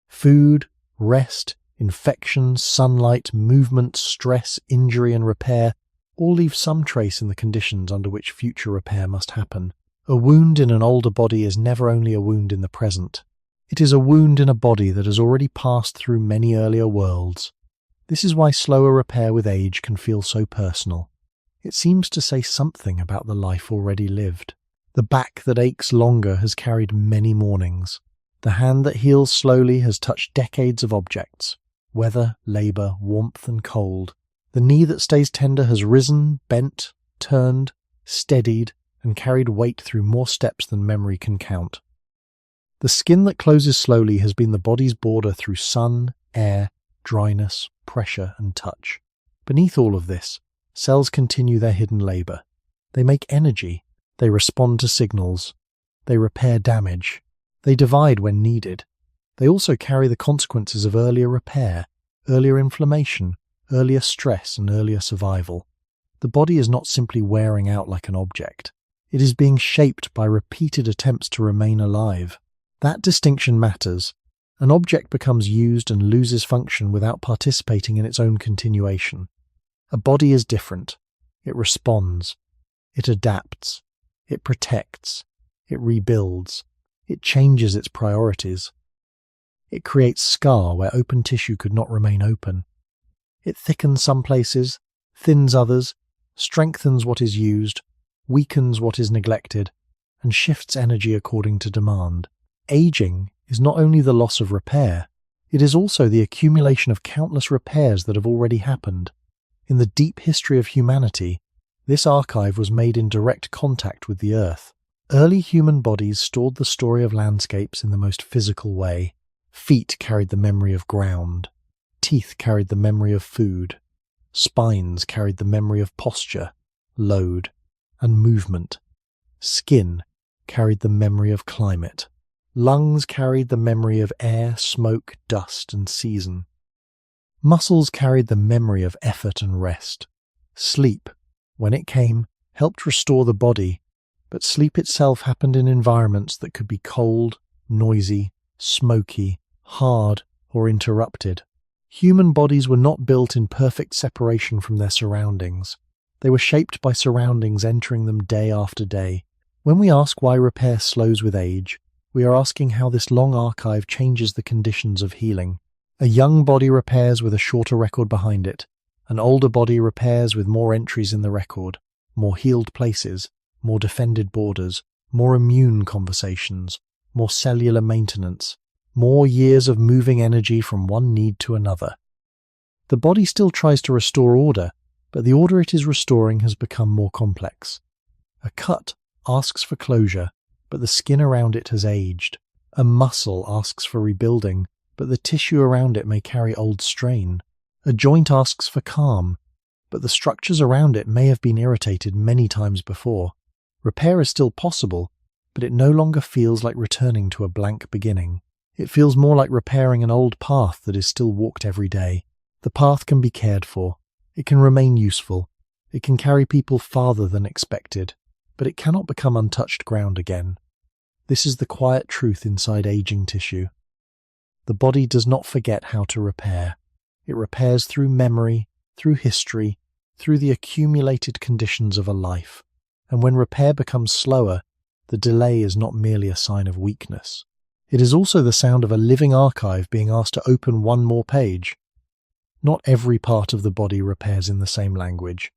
Food, rest, infection, sunlight, movement, stress, injury, and repair all leave some trace in the conditions under which future repair must happen. A wound in an older body is never only a wound in the present. It is a wound in a body that has already passed through many earlier worlds. This is why slower repair with age can feel so personal. It seems to say something about the life already lived. The back that aches longer has carried many mornings. The hand that heals slowly has touched decades of objects: weather, labour, warmth, and cold. The knee that stays tender has risen, bent, turned, steadied, and carried weight through more steps than memory can count. The skin that closes slowly has been the body's border through sun, air, dryness, pressure, and touch. Beneath all of this, cells continue their hidden labour. They make energy. They respond to signals. They repair damage. They divide when needed. They also carry the consequences of earlier repair, earlier inflammation, earlier stress, and earlier survival. The body is not simply wearing out like an object. It is being shaped by repeated attempts to remain alive. That distinction matters. An object becomes used and loses function without participating in its own continuation. A body is different. It responds. It adapts. It protects. It rebuilds. It changes its priorities. It creates scar where open tissue could not remain open. It thickens some places, thins others, strengthens what is used, weakens what is neglected, and shifts energy according to demand. Aging is not only the loss of repair, it is also the accumulation of countless repairs that have already happened. In the deep history of humanity, this archive was made in direct contact with the earth. Early human bodies stored the story of landscapes in the most physical way. Feet carried the memory of ground. Teeth carried the memory of food. Spines carried the memory of posture, load, and movement. Skin carried the memory of climate. Lungs carried the memory of air, smoke, dust, and season. Muscles carried the memory of effort and rest. Sleep, when it came, helped restore the body, but sleep itself happened in environments that could be cold, noisy, smoky, hard, or interrupted. Human bodies were not built in perfect separation from their surroundings. They were shaped by surroundings entering them day after day. When we ask why repair slows with age, we are asking how this long archive changes the conditions of healing. A young body repairs with a shorter record behind it. An older body repairs with more entries in the record, more healed places, more defended borders, more immune conversations, more cellular maintenance, more years of moving energy from one need to another. The body still tries to restore order, but the order it is restoring has become more complex. A cut asks for closure, but the skin around it has aged. A muscle asks for rebuilding, but the tissue around it may carry old strain. A joint asks for calm, but the structures around it may have been irritated many times before. Repair is still possible, but it no longer feels like returning to a blank beginning. It feels more like repairing an old path that is still walked every day. The path can be cared for. It can remain useful. It can carry people farther than expected, but it cannot become untouched ground again. This is the quiet truth inside aging tissue. The body does not forget how to repair. It repairs through memory, through history, through the accumulated conditions of a life. And when repair becomes slower, the delay is not merely a sign of weakness. It is also the sound of a living archive being asked to open one more page. Not every part of the body repairs in the same language.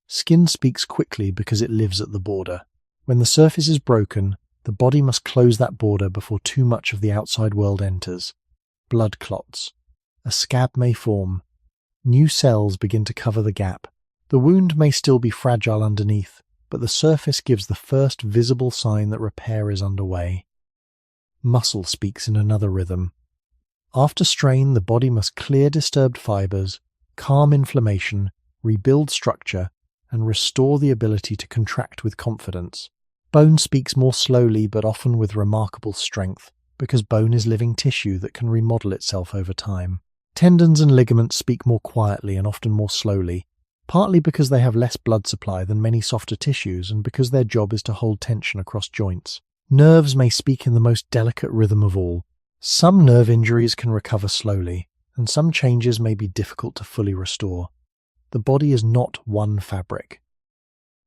Skin speaks quickly because it lives at the border. When the surface is broken, the body must close that border before too much of the outside world enters. Blood clots. A scab may form. New cells begin to cover the gap. The wound may still be fragile underneath, but the surface gives the first visible sign that repair is underway. Muscle speaks in another rhythm. After strain, the body must clear disturbed fibers, calm inflammation, rebuild structure, and restore the ability to contract with confidence. Bone speaks more slowly but often with remarkable strength, because bone is living tissue that can remodel itself over time. Tendons and ligaments speak more quietly and often more slowly, partly because they have less blood supply than many softer tissues and because their job is to hold tension across joints. Nerves may speak in the most delicate rhythm of all. Some nerve injuries can recover slowly, and some changes may be difficult to fully restore. The body is not one fabric.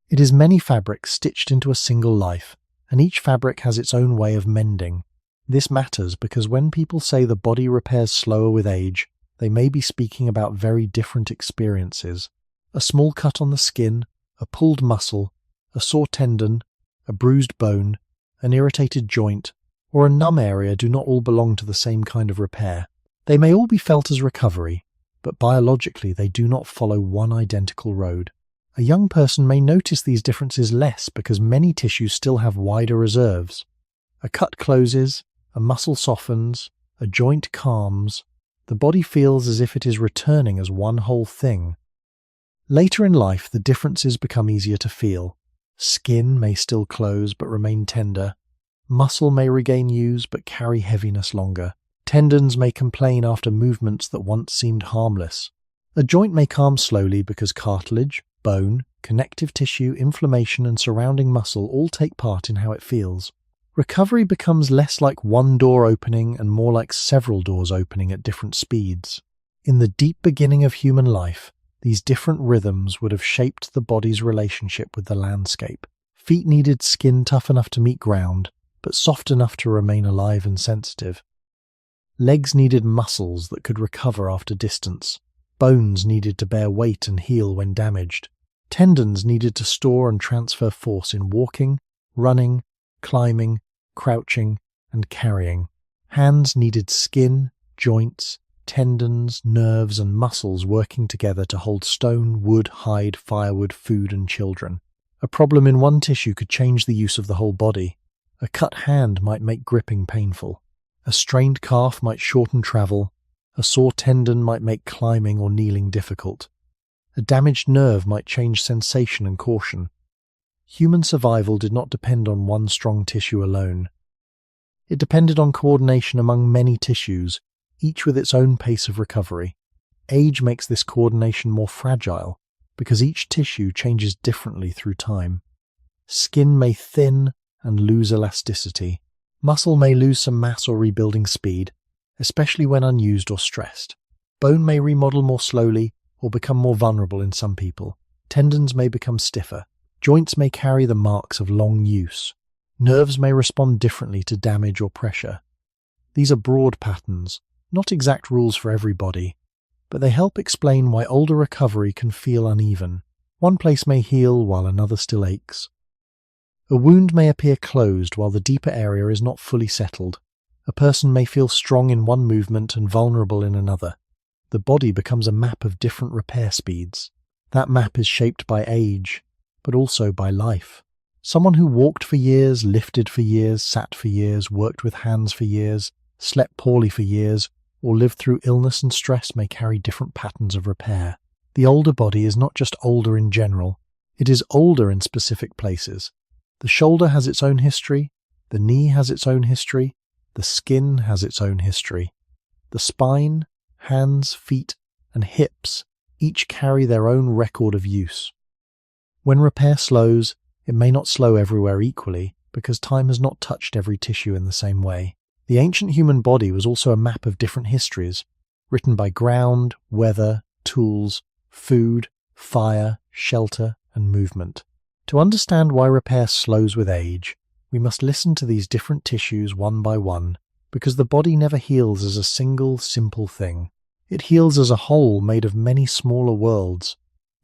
It is many fabrics stitched into a single life, and each fabric has its own way of mending. This matters because when people say the body repairs slower with age, they may be speaking about very different experiences. A small cut on the skin, a pulled muscle, a sore tendon, a bruised bone, an irritated joint, or a numb area do not all belong to the same kind of repair. They may all be felt as recovery, but biologically they do not follow one identical road. A young person may notice these differences less because many tissues still have wider reserves. A cut closes, a muscle softens, a joint calms. The body feels as if it is returning as one whole thing. Later in life, the differences become easier to feel. Skin may still close but remain tender. Muscle may regain use but carry heaviness longer. Tendons may complain after movements that once seemed harmless. A joint may calm slowly because cartilage, bone, connective tissue, inflammation, and surrounding muscle all take part in how it feels. Recovery becomes less like one door opening and more like several doors opening at different speeds. In the deep beginning of human life, these different rhythms would have shaped the body's relationship with the landscape. Feet needed skin tough enough to meet ground, but soft enough to remain alive and sensitive. Legs needed muscles that could recover after distance. Bones needed to bear weight and heal when damaged. Tendons needed to store and transfer force in walking, running, climbing, crouching, and carrying. Hands needed skin, joints, tendons, nerves, and muscles working together to hold stone, wood, hide, firewood, food, and children. A problem in one tissue could change the use of the whole body. A cut hand might make gripping painful. A strained calf might shorten travel. A sore tendon might make climbing or kneeling difficult. A damaged nerve might change sensation and caution. Human survival did not depend on one strong tissue alone. It depended on coordination among many tissues, each with its own pace of recovery. Age makes this coordination more fragile, because each tissue changes differently through time. Skin may thin and lose elasticity. Muscle may lose some mass or rebuilding speed, especially when unused or stressed. Bone may remodel more slowly or become more vulnerable in some people. Tendons may become stiffer. Joints may carry the marks of long use. Nerves may respond differently to damage or pressure. These are broad patterns, not exact rules for every body, but they help explain why older recovery can feel uneven. One place may heal while another still aches. A wound may appear closed while the deeper area is not fully settled. A person may feel strong in one movement and vulnerable in another. The body becomes a map of different repair speeds. That map is shaped by age, but also by life. Someone who walked for years, lifted for years, sat for years, worked with hands for years, slept poorly for years, or lived through illness and stress may carry different patterns of repair. The older body is not just older in general, it is older in specific places. The shoulder has its own history, the knee has its own history, the skin has its own history. The spine, hands, feet, and hips each carry their own record of use. When repair slows, it may not slow everywhere equally, because time has not touched every tissue in the same way. The ancient human body was also a map of different histories, written by ground, weather, tools, food, fire, shelter, and movement. To understand why repair slows with age, we must listen to these different tissues one by one, because the body never heals as a single, simple thing. It heals as a whole made of many smaller worlds.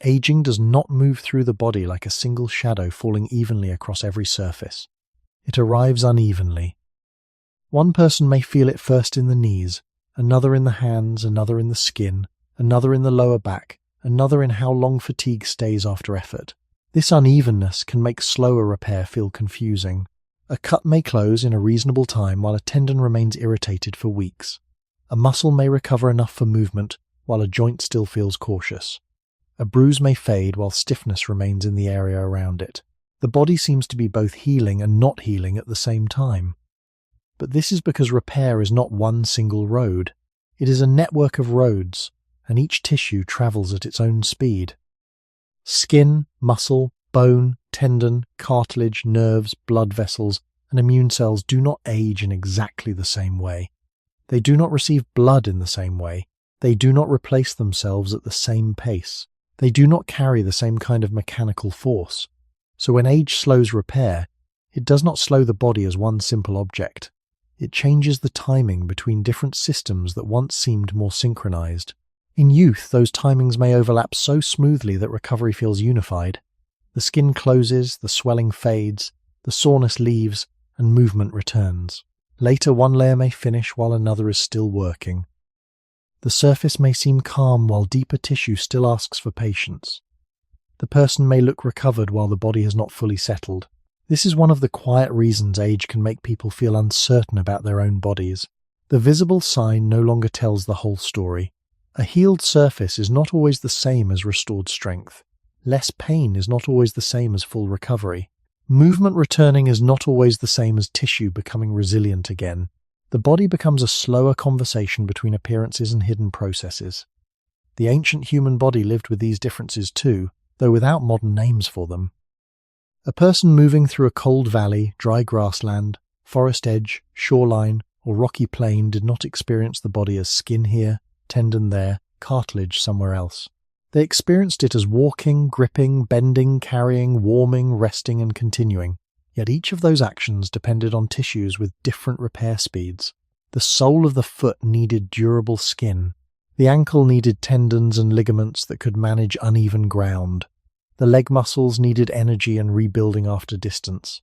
Aging does not move through the body like a single shadow falling evenly across every surface. It arrives unevenly. One person may feel it first in the knees, another in the hands, another in the skin, another in the lower back, another in how long fatigue stays after effort. This unevenness can make slower repair feel confusing. A cut may close in a reasonable time while a tendon remains irritated for weeks. A muscle may recover enough for movement while a joint still feels cautious. A bruise may fade while stiffness remains in the area around it. The body seems to be both healing and not healing at the same time. But this is because repair is not one single road. It is a network of roads, and each tissue travels at its own speed. Skin, muscle, bone, tendon, cartilage, nerves, blood vessels, and immune cells do not age in exactly the same way. They do not receive blood in the same way. They do not replace themselves at the same pace. They do not carry the same kind of mechanical force. So when age slows repair, it does not slow the body as one simple object. It changes the timing between different systems that once seemed more synchronized. In youth, those timings may overlap so smoothly that recovery feels unified. The skin closes, the swelling fades, the soreness leaves, and movement returns. Later, one layer may finish while another is still working. The surface may seem calm while deeper tissue still asks for patience. The person may look recovered while the body has not fully settled. This is one of the quiet reasons age can make people feel uncertain about their own bodies. The visible sign no longer tells the whole story. A healed surface is not always the same as restored strength. Less pain is not always the same as full recovery. Movement returning is not always the same as tissue becoming resilient again. The body becomes a slower conversation between appearances and hidden processes. The ancient human body lived with these differences too, though without modern names for them. A person moving through a cold valley, dry grassland, forest edge, shoreline, or rocky plain did not experience the body as skin here, tendon there, cartilage somewhere else. They experienced it as walking, gripping, bending, carrying, warming, resting, and continuing. Yet each of those actions depended on tissues with different repair speeds. The sole of the foot needed durable skin. The ankle needed tendons and ligaments that could manage uneven ground. The leg muscles needed energy and rebuilding after distance.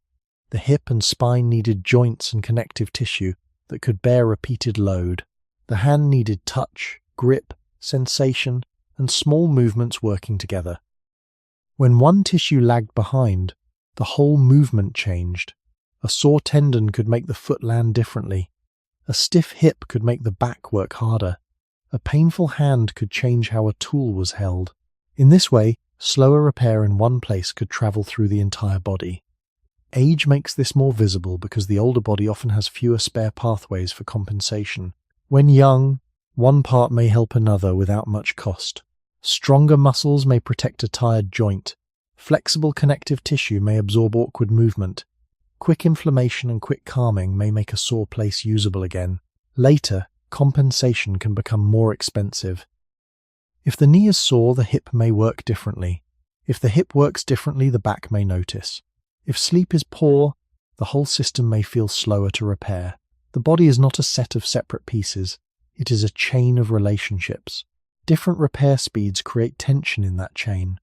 The hip and spine needed joints and connective tissue that could bear repeated load. The hand needed touch, grip, sensation, and small movements working together. When one tissue lagged behind, the whole movement changed. A sore tendon could make the foot land differently. A stiff hip could make the back work harder. A painful hand could change how a tool was held. In this way, slower repair in one place could travel through the entire body. Age makes this more visible because the older body often has fewer spare pathways for compensation. When young, one part may help another without much cost. Stronger muscles may protect a tired joint. Flexible connective tissue may absorb awkward movement. Quick inflammation and quick calming may make a sore place usable again. Later, compensation can become more expensive. If the knee is sore, the hip may work differently. If the hip works differently, the back may notice. If sleep is poor, the whole system may feel slower to repair. The body is not a set of separate pieces. It is a chain of relationships. Different repair speeds create tension in that chain.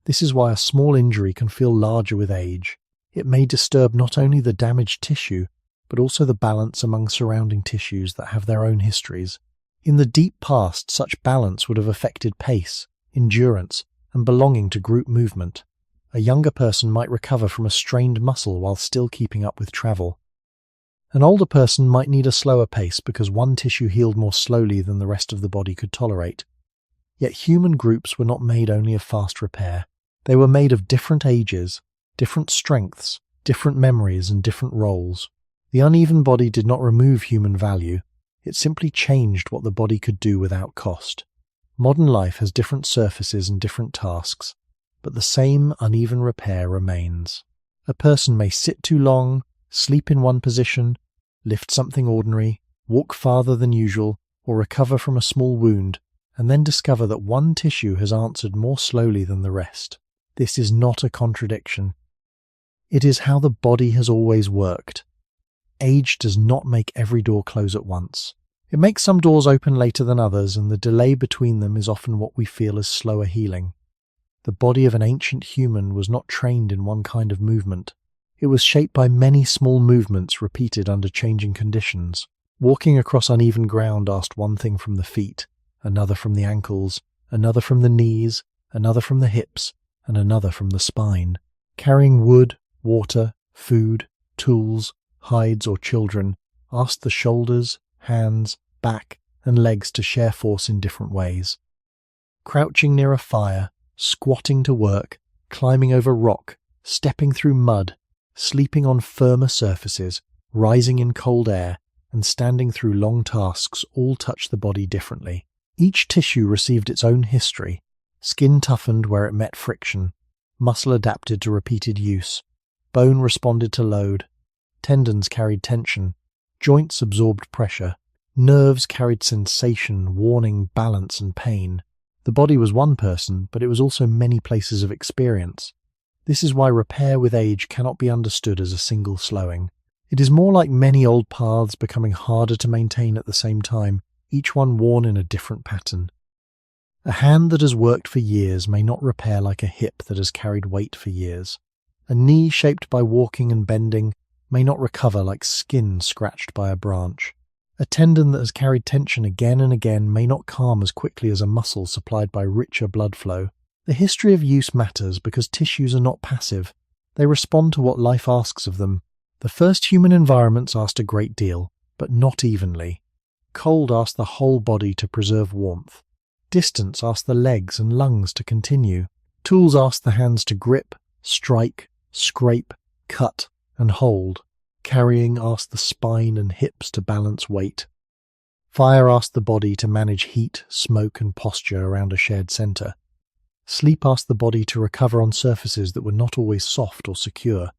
This is why a small injury can feel larger with age. It may disturb not only the damaged tissue, but also the balance among surrounding tissues that have their own histories. In the deep past, such balance would have affected pace, endurance, and belonging to group movement. A younger person might recover from a strained muscle while still keeping up with travel. An older person might need a slower pace because one tissue healed more slowly than the rest of the body could tolerate. Yet human groups were not made only of fast repair. They were made of different ages, different strengths, different memories, and different roles. The uneven body did not remove human value. It simply changed what the body could do without cost. Modern life has different surfaces and different tasks, but the same uneven repair remains. A person may sit too long, sleep in one position, lift something ordinary, walk farther than usual, or recover from a small wound, and then discover that one tissue has answered more slowly than the rest. This is not a contradiction. It is how the body has always worked. Age does not make every door close at once. It makes some doors open later than others, and the delay between them is often what we feel as slower healing. The body of an ancient human was not trained in one kind of movement. It was shaped by many small movements repeated under changing conditions. Walking across uneven ground asked one thing from the feet, another from the ankles, another from the knees, another from the hips, and another from the spine. Carrying wood, water, food, tools, hides, or children asked the shoulders, hands, back, and legs to share force in different ways. Crouching near a fire, squatting to work, climbing over rock, stepping through mud, sleeping on firmer surfaces, rising in cold air, and standing through long tasks all touch the body differently. Each tissue received its own history. Skin toughened where it met friction. Muscle adapted to repeated use. Bone responded to load. Tendons carried tension. Joints absorbed pressure. Nerves carried sensation, warning, balance, and pain. The body was one person, but it was also many places of experience. This is why repair with age cannot be understood as a single slowing. It is more like many old paths becoming harder to maintain at the same time, each one worn in a different pattern. A hand that has worked for years may not repair like a hip that has carried weight for years. A knee shaped by walking and bending may not recover like skin scratched by a branch. A tendon that has carried tension again and again may not calm as quickly as a muscle supplied by richer blood flow. The history of use matters because tissues are not passive. They respond to what life asks of them. The first human environments asked a great deal, but not evenly. Cold asked the whole body to preserve warmth. Distance asked the legs and lungs to continue. Tools asked the hands to grip, strike, scrape, cut, and hold. Carrying asked the spine and hips to balance weight. Fire asked the body to manage heat, smoke, and posture around a shared center. Sleep asked the body to recover on surfaces that were not always soft or secure.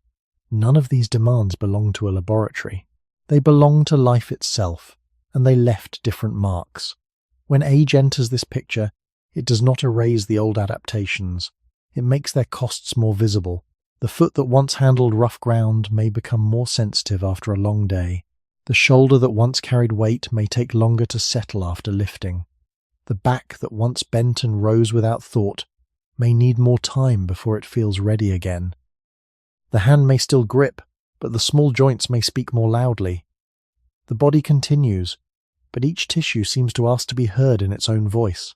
None of these demands belong to a laboratory. They belong to life itself, and they left different marks. When age enters this picture, it does not erase the old adaptations. It makes their costs more visible. The foot that once handled rough ground may become more sensitive after a long day. The shoulder that once carried weight may take longer to settle after lifting. The back that once bent and rose without thought may need more time before it feels ready again. The hand may still grip, but the small joints may speak more loudly. The body continues, but each tissue seems to ask to be heard in its own voice.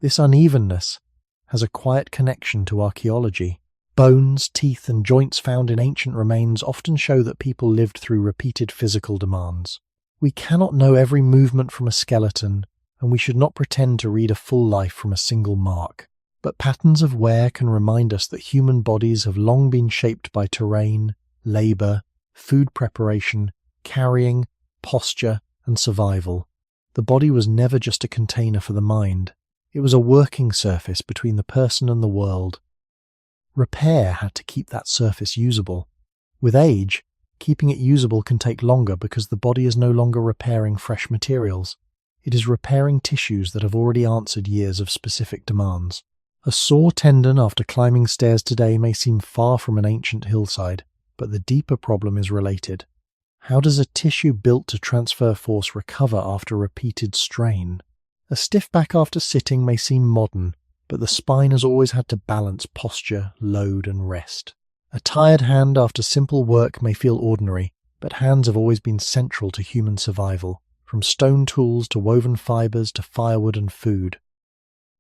This unevenness has a quiet connection to archaeology. Bones, teeth, and joints found in ancient remains often show that people lived through repeated physical demands. We cannot know every movement from a skeleton, and we should not pretend to read a full life from a single mark. But patterns of wear can remind us that human bodies have long been shaped by terrain, labor, food preparation, carrying, posture, and survival. The body was never just a container for the mind. It was a working surface between the person and the world. Repair had to keep that surface usable. With age, keeping it usable can take longer because the body is no longer repairing fresh materials. It is repairing tissues that have already answered years of specific demands. A sore tendon after climbing stairs today may seem far from an ancient hillside, but the deeper problem is related. How does a tissue built to transfer force recover after repeated strain? A stiff back after sitting may seem modern, but the spine has always had to balance posture, load, and rest. A tired hand after simple work may feel ordinary, but hands have always been central to human survival, from stone tools to woven fibers to firewood and food.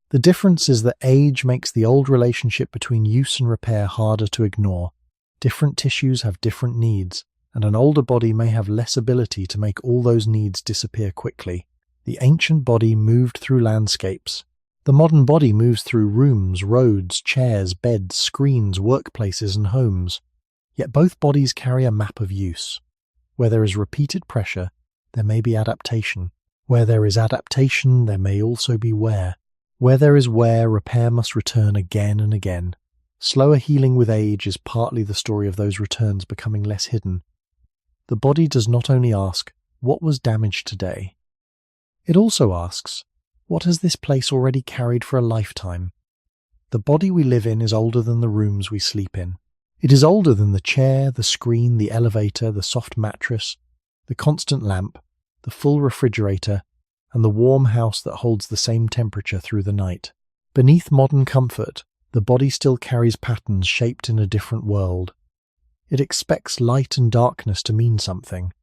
The difference is that age makes the old relationship between use and repair harder to ignore. Different tissues have different needs, and an older body may have less ability to make all those needs disappear quickly. The ancient body moved through landscapes. The modern body moves through rooms, roads, chairs, beds, screens, workplaces, and homes. Yet both bodies carry a map of use. Where there is repeated pressure, there may be adaptation. Where there is adaptation, there may also be wear. Where there is wear, repair must return again and again. Slower healing with age is partly the story of those returns becoming less hidden. The body does not only ask, "What was damaged today?" It also asks, "What has this place already carried for a lifetime?" The body we live in is older than the rooms we sleep in. It is older than the chair, the screen, the elevator, the soft mattress, the constant lamp, the full refrigerator, and the warm house that holds the same temperature through the night. Beneath modern comfort, the body still carries patterns shaped in a different world. It expects light and darkness to mean something.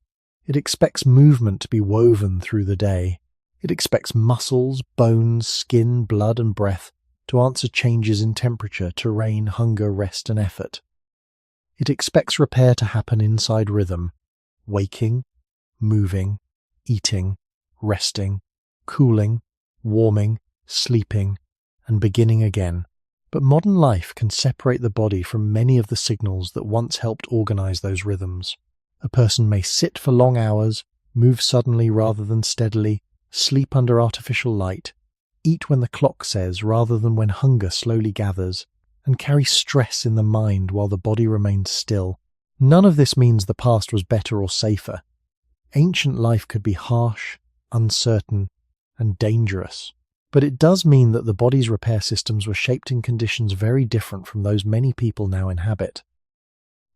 It expects movement to be woven through the day. It expects muscles, bones, skin, blood, and breath to answer changes in temperature, terrain, hunger, rest, and effort. It expects repair to happen inside rhythm, waking, moving, eating, resting, cooling, warming, sleeping, and beginning again. But modern life can separate the body from many of the signals that once helped organize those rhythms. A person may sit for long hours, move suddenly rather than steadily, sleep under artificial light, eat when the clock says rather than when hunger slowly gathers, and carry stress in the mind while the body remains still. None of this means the past was better or safer. Ancient life could be harsh, uncertain, and dangerous. But it does mean that the body's repair systems were shaped in conditions very different from those many people now inhabit.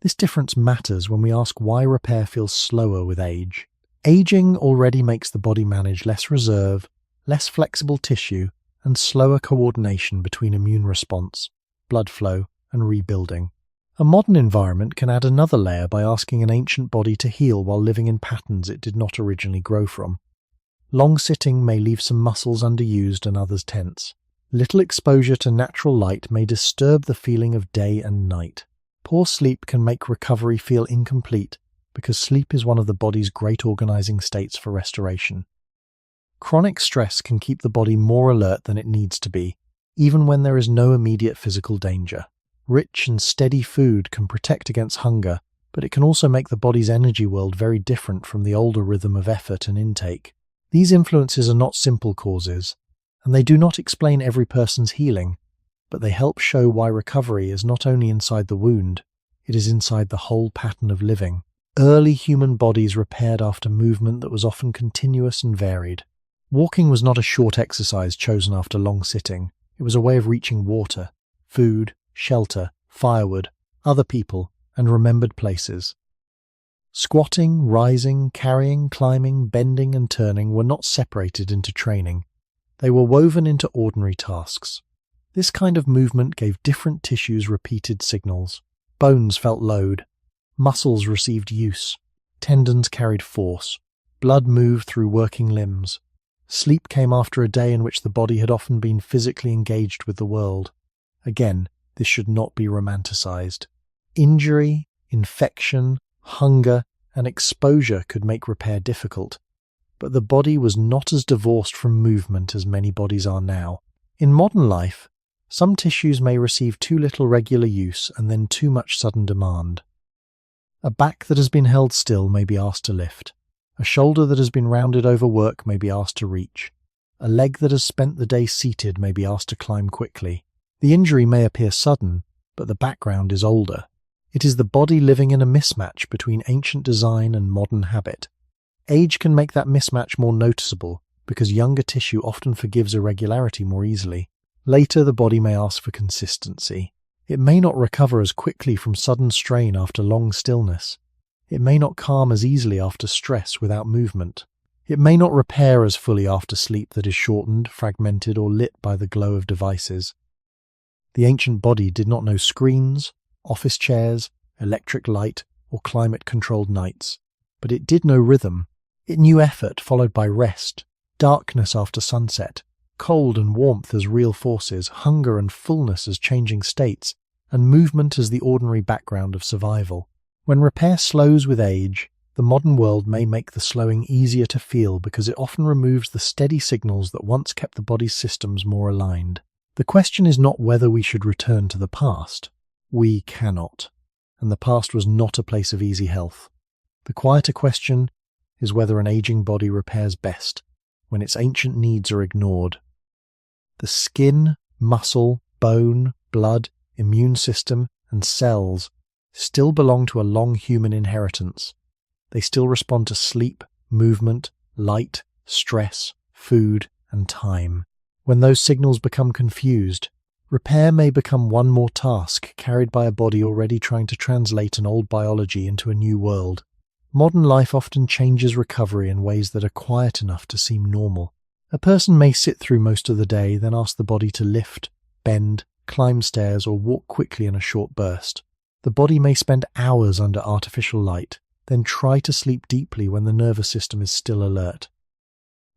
This difference matters when we ask why repair feels slower with age. Aging already makes the body manage less reserve, less flexible tissue, and slower coordination between immune response, blood flow, and rebuilding. A modern environment can add another layer by asking an ancient body to heal while living in patterns it did not originally grow from. Long sitting may leave some muscles underused and others tense. Little exposure to natural light may disturb the feeling of day and night. Poor sleep can make recovery feel incomplete because sleep is one of the body's great organizing states for restoration. Chronic stress can keep the body more alert than it needs to be, even when there is no immediate physical danger. Rich and steady food can protect against hunger, but it can also make the body's energy world very different from the older rhythm of effort and intake. These influences are not simple causes, and they do not explain every person's healing, but they help show why recovery is not only inside the wound, it is inside the whole pattern of living. Early human bodies repaired after movement that was often continuous and varied. Walking was not a short exercise chosen after long sitting. It was a way of reaching water, food, shelter, firewood, other people, and remembered places. Squatting, rising, carrying, climbing, bending, and turning were not separated into training. They were woven into ordinary tasks. This kind of movement gave different tissues repeated signals. Bones felt load. Muscles received use. Tendons carried force. Blood moved through working limbs. Sleep came after a day in which the body had often been physically engaged with the world. Again, this should not be romanticized. Injury, infection, hunger, and exposure could make repair difficult. But the body was not as divorced from movement as many bodies are now. In modern life, some tissues may receive too little regular use and then too much sudden demand. A back that has been held still may be asked to lift. A shoulder that has been rounded over work may be asked to reach. A leg that has spent the day seated may be asked to climb quickly. The injury may appear sudden, but the background is older. It is the body living in a mismatch between ancient design and modern habit. Age can make that mismatch more noticeable because younger tissue often forgives irregularity more easily. Later, the body may ask for consistency. It may not recover as quickly from sudden strain after long stillness. It may not calm as easily after stress without movement. It may not repair as fully after sleep that is shortened, fragmented, or lit by the glow of devices. The ancient body did not know screens, office chairs, electric light, or climate-controlled nights, but it did know rhythm. It knew effort followed by rest, darkness after sunset, cold and warmth as real forces, hunger and fullness as changing states, and movement as the ordinary background of survival. When repair slows with age, the modern world may make the slowing easier to feel because it often removes the steady signals that once kept the body's systems more aligned. The question is not whether we should return to the past. We cannot, and the past was not a place of easy health. The quieter question is whether an aging body repairs best when its ancient needs are ignored. The skin, muscle, bone, blood, immune system, and cells still belong to a long human inheritance. They still respond to sleep, movement, light, stress, food, and time. When those signals become confused, repair may become one more task carried by a body already trying to translate an old biology into a new world. Modern life often changes recovery in ways that are quiet enough to seem normal. A person may sit through most of the day, then ask the body to lift, bend, climb stairs, or walk quickly in a short burst. The body may spend hours under artificial light, then try to sleep deeply when the nervous system is still alert.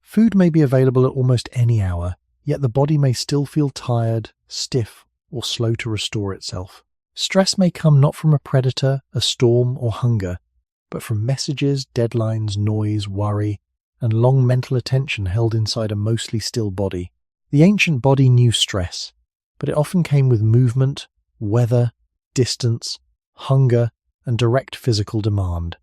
Food may be available at almost any hour, yet the body may still feel tired, stiff, or slow to restore itself. Stress may come not from a predator, a storm, or hunger, but from messages, deadlines, noise, worry, and long mental attention held inside a mostly still body. The ancient body knew stress, but it often came with movement, weather, distance, hunger, and direct physical demand.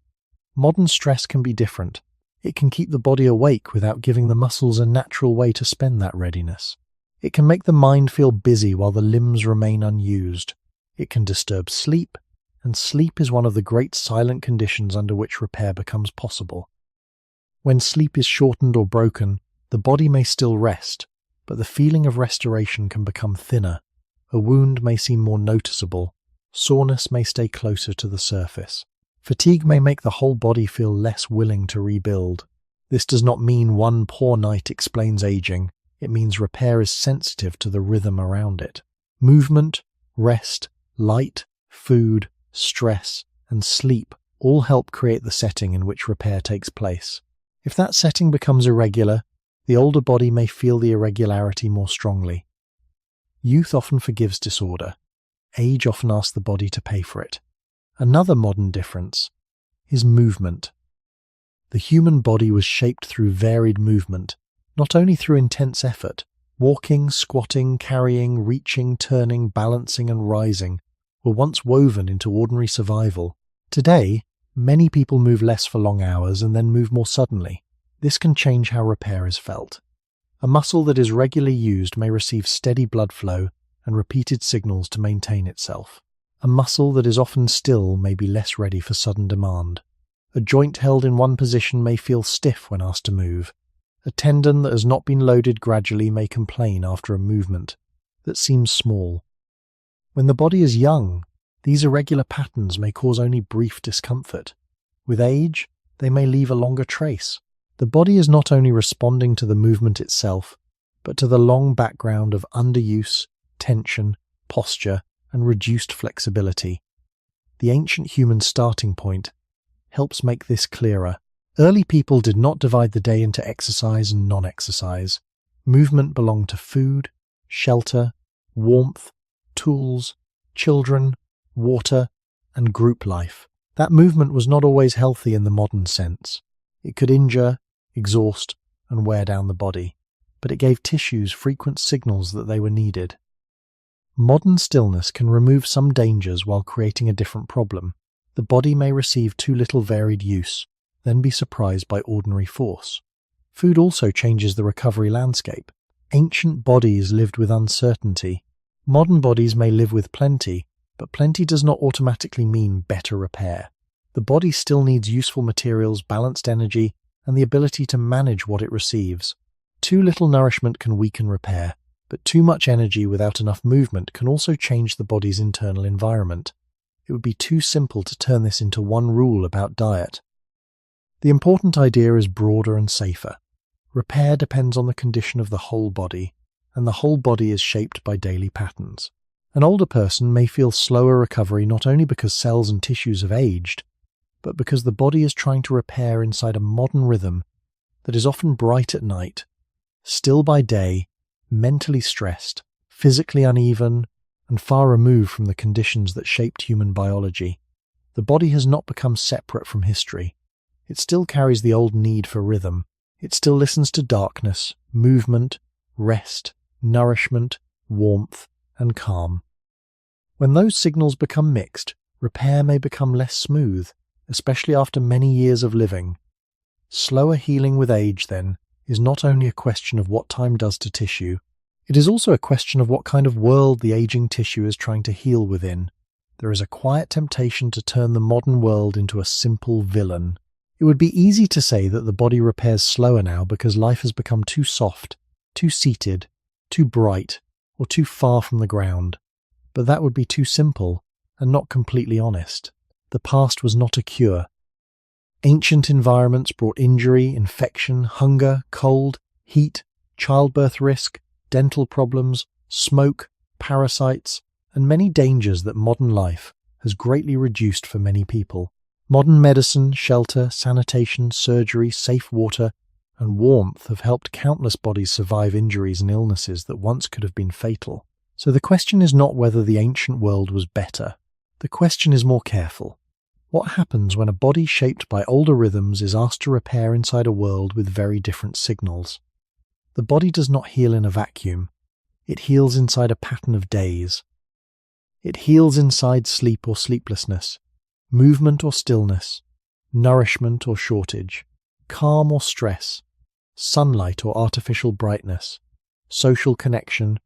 Modern stress can be different. It can keep the body awake without giving the muscles a natural way to spend that readiness. It can make the mind feel busy while the limbs remain unused. It can disturb sleep, and sleep is one of the great silent conditions under which repair becomes possible. When sleep is shortened or broken, the body may still rest, but the feeling of restoration can become thinner. A wound may seem more noticeable. Soreness may stay closer to the surface. Fatigue may make the whole body feel less willing to rebuild. This does not mean one poor night explains aging. It means repair is sensitive to the rhythm around it. Movement, rest, light, food, stress, and sleep all help create the setting in which repair takes place. If that setting becomes irregular, the older body may feel the irregularity more strongly. Youth often forgives disorder. Age often asks the body to pay for it. Another modern difference is movement. The human body was shaped through varied movement, not only through intense effort. Walking, squatting, carrying, reaching, turning, balancing, and rising were once woven into ordinary survival. Today, many people move less for long hours and then move more suddenly. This can change how repair is felt. A muscle that is regularly used may receive steady blood flow and repeated signals to maintain itself. A muscle that is often still may be less ready for sudden demand. A joint held in one position may feel stiff when asked to move. A tendon that has not been loaded gradually may complain after a movement that seems small. When the body is young, these irregular patterns may cause only brief discomfort. With age, they may leave a longer trace. The body is not only responding to the movement itself, but to the long background of underuse, tension, posture, and reduced flexibility. The ancient human starting point helps make this clearer. Early people did not divide the day into exercise and non-exercise. Movement belonged to food, shelter, warmth, tools, children, water, and group life. That movement was not always healthy in the modern sense. It could injure, exhaust, and wear down the body, but it gave tissues frequent signals that they were needed. Modern stillness can remove some dangers while creating a different problem. The body may receive too little varied use, then be surprised by ordinary force. Food also changes the recovery landscape. Ancient bodies lived with uncertainty. Modern bodies may live with plenty, but plenty does not automatically mean better repair. The body still needs useful materials, balanced energy, and the ability to manage what it receives. Too little nourishment can weaken repair, but too much energy without enough movement can also change the body's internal environment. It would be too simple to turn this into one rule about diet. The important idea is broader and safer. Repair depends on the condition of the whole body, and the whole body is shaped by daily patterns. An older person may feel slower recovery not only because cells and tissues have aged, but because the body is trying to repair inside a modern rhythm that is often bright at night, still by day, mentally stressed, physically uneven, and far removed from the conditions that shaped human biology. The body has not become separate from history. It still carries the old need for rhythm. It still listens to darkness, movement, rest, nourishment, warmth, and calm. When those signals become mixed, repair may become less smooth, especially after many years of living. Slower healing with age, then, is not only a question of what time does to tissue, it is also a question of what kind of world the aging tissue is trying to heal within. There is a quiet temptation to turn the modern world into a simple villain. It would be easy to say that the body repairs slower now because life has become too soft, too seated, too bright, or too far from the ground. But that would be too simple and not completely honest. The past was not a cure. Ancient environments brought injury, infection, hunger, cold, heat, childbirth risk, dental problems, smoke, parasites, and many dangers that modern life has greatly reduced for many people. Modern medicine, shelter, sanitation, surgery, safe water, and warmth have helped countless bodies survive injuries and illnesses that once could have been fatal. So the question is not whether the ancient world was better. The question is more careful. What happens when a body shaped by older rhythms is asked to repair inside a world with very different signals? The body does not heal in a vacuum. It heals inside a pattern of days. It heals inside sleep or sleeplessness, movement or stillness, nourishment or shortage, calm or stress, sunlight or artificial brightness, social connection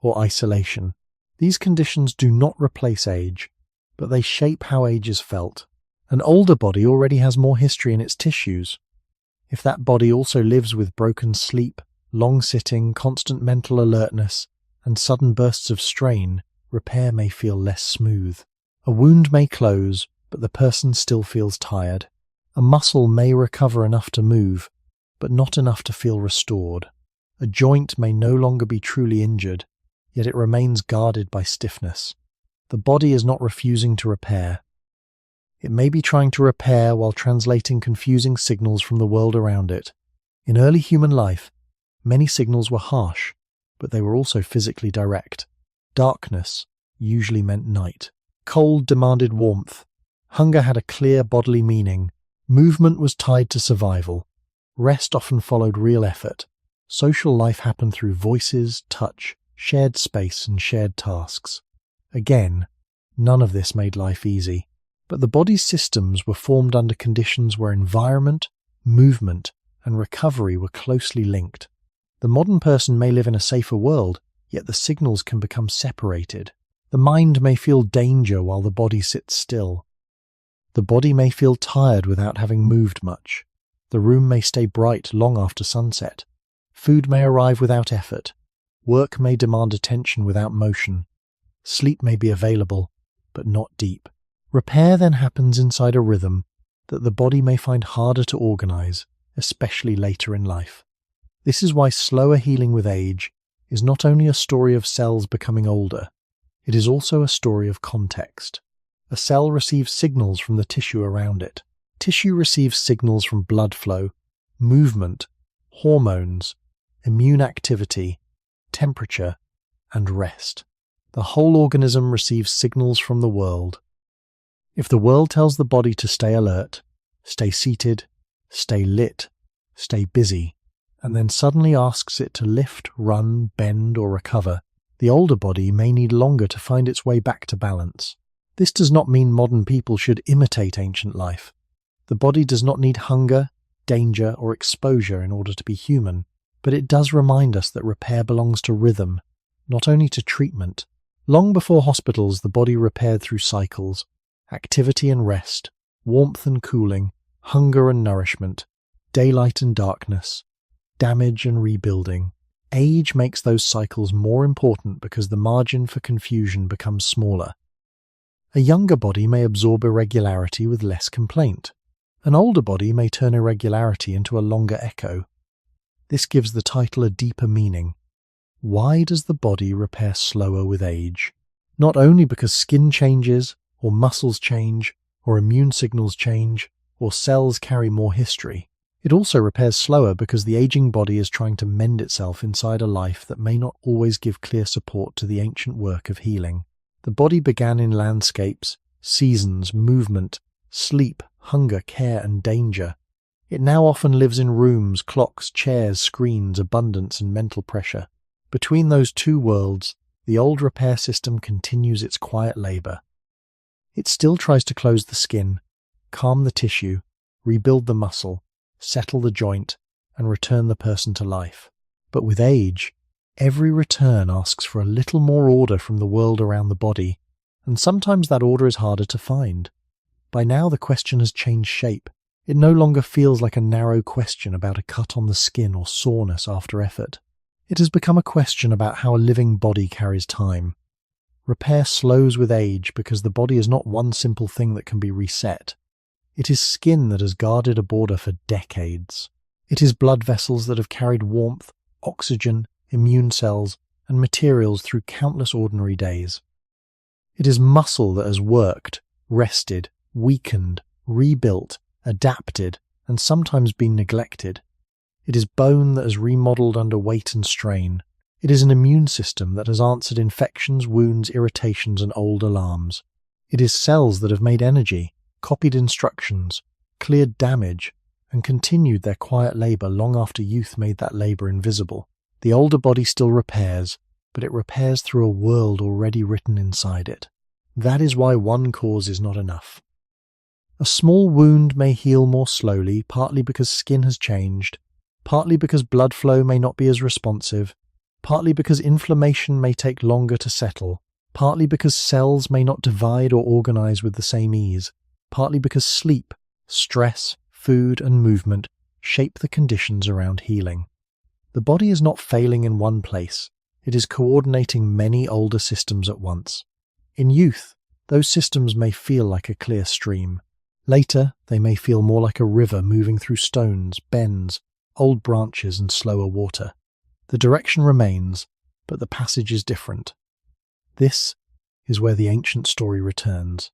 or isolation. These conditions do not replace age, but they shape how age is felt. An older body already has more history in its tissues. If that body also lives with broken sleep, long sitting, constant mental alertness, and sudden bursts of strain, repair may feel less smooth. A wound may close, but the person still feels tired. A muscle may recover enough to move, but not enough to feel restored. A joint may no longer be truly injured, yet it remains guarded by stiffness. The body is not refusing to repair. It may be trying to repair while translating confusing signals from the world around it. In early human life, many signals were harsh, but they were also physically direct. Darkness usually meant night. Cold demanded warmth. Hunger had a clear bodily meaning. Movement was tied to survival. Rest often followed real effort. Social life happened through voices, touch, shared space, and shared tasks. Again, none of this made life easy. But the body's systems were formed under conditions where environment, movement, and recovery were closely linked. The modern person may live in a safer world, yet the signals can become separated. The mind may feel danger while the body sits still. The body may feel tired without having moved much. The room may stay bright long after sunset. Food may arrive without effort. Work may demand attention without motion. Sleep may be available, but not deep. Repair then happens inside a rhythm that the body may find harder to organize, especially later in life. This is why slower healing with age is not only a story of cells becoming older, it is also a story of context. A cell receives signals from the tissue around it. Tissue receives signals from blood flow, movement, hormones, immune activity, temperature, and rest. The whole organism receives signals from the world. If the world tells the body to stay alert, stay seated, stay lit, stay busy, and then suddenly asks it to lift, run, bend, or recover, the older body may need longer to find its way back to balance. This does not mean modern people should imitate ancient life. The body does not need hunger, danger, or exposure in order to be human, but it does remind us that repair belongs to rhythm, not only to treatment. Long before hospitals, the body repaired through cycles: activity and rest, warmth and cooling, hunger and nourishment, daylight and darkness, damage and rebuilding. Age makes those cycles more important because the margin for confusion becomes smaller. A younger body may absorb irregularity with less complaint. An older body may turn irregularity into a longer echo. This gives the title a deeper meaning. Why does the body repair slower with age? Not only because skin changes, or muscles change, or immune signals change, or cells carry more history. It also repairs slower because the aging body is trying to mend itself inside a life that may not always give clear support to the ancient work of healing. The body began in landscapes, seasons, movement, sleep, hunger, care, and danger. It now often lives in rooms, clocks, chairs, screens, abundance, and mental pressure. Between those two worlds, the old repair system continues its quiet labor. It still tries to close the skin, calm the tissue, rebuild the muscle, settle the joint, and return the person to life. But with age, every return asks for a little more order from the world around the body, and sometimes that order is harder to find. By now the question has changed shape. It no longer feels like a narrow question about a cut on the skin or soreness after effort. It has become a question about how a living body carries time. Repair slows with age because the body is not one simple thing that can be reset. It is skin that has guarded a border for decades. It is blood vessels that have carried warmth, oxygen, immune cells, and materials through countless ordinary days. It is muscle that has worked, rested, weakened, rebuilt, adapted, and sometimes been neglected. It is bone that has remodeled under weight and strain. It is an immune system that has answered infections, wounds, irritations, and old alarms. It is cells that have made energy, copied instructions, cleared damage, and continued their quiet labor long after youth made that labor invisible. The older body still repairs, but it repairs through a world already written inside it. That is why one cause is not enough. A small wound may heal more slowly, partly because skin has changed, partly because blood flow may not be as responsive, partly because inflammation may take longer to settle, partly because cells may not divide or organize with the same ease, partly because sleep, stress, food, and movement shape the conditions around healing. The body is not failing in one place. It is coordinating many older systems at once. In youth, those systems may feel like a clear stream. Later, they may feel more like a river moving through stones, bends, old branches, and slower water. The direction remains, but the passage is different. This is where the ancient story returns.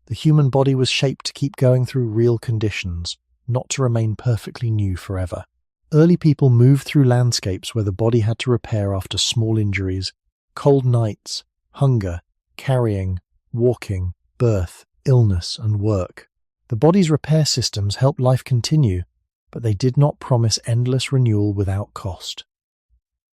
The human body was shaped to keep going through real conditions, not to remain perfectly new forever. Early people moved through landscapes where the body had to repair after small injuries, cold nights, hunger, carrying, walking, birth, illness, and work. The body's repair systems helped life continue, but they did not promise endless renewal without cost.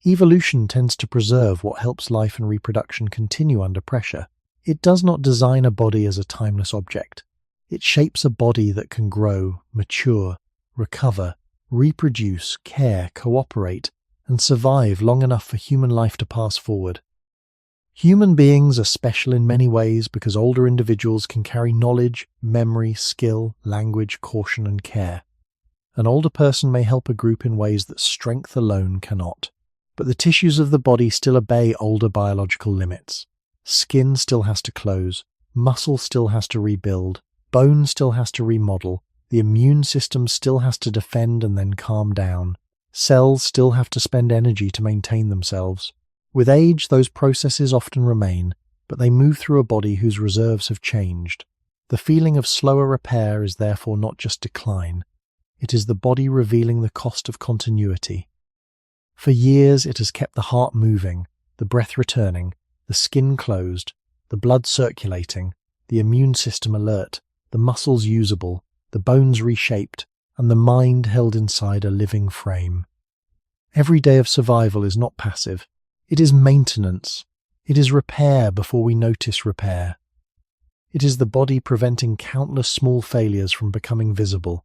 Evolution tends to preserve what helps life and reproduction continue under pressure. It does not design a body as a timeless object. It shapes a body that can grow, mature, recover, reproduce, care, cooperate, and survive long enough for human life to pass forward. Human beings are special in many ways because older individuals can carry knowledge, memory, skill, language, caution, and care. An older person may help a group in ways that strength alone cannot. But the tissues of the body still obey older biological limits. Skin still has to close, muscle still has to rebuild, bone still has to remodel, the immune system still has to defend and then calm down. Cells still have to spend energy to maintain themselves. With age, those processes often remain, but they move through a body whose reserves have changed. The feeling of slower repair is therefore not just decline. It is the body revealing the cost of continuity. For years it has kept the heart moving, the breath returning, the skin closed, the blood circulating, the immune system alert, the muscles usable, the bones reshaped, and the mind held inside a living frame. Every day of survival is not passive. It is maintenance. It is repair before we notice repair. It is the body preventing countless small failures from becoming visible.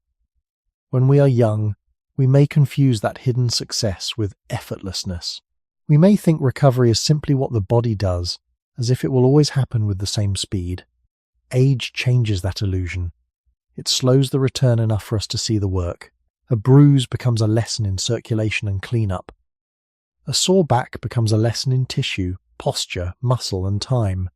When we are young, we may confuse that hidden success with effortlessness. We may think recovery is simply what the body does, as if it will always happen with the same speed. Age changes that illusion. It slows the return enough for us to see the work. A bruise becomes a lesson in circulation and cleanup. A sore back becomes a lesson in tissue, posture, muscle, and time.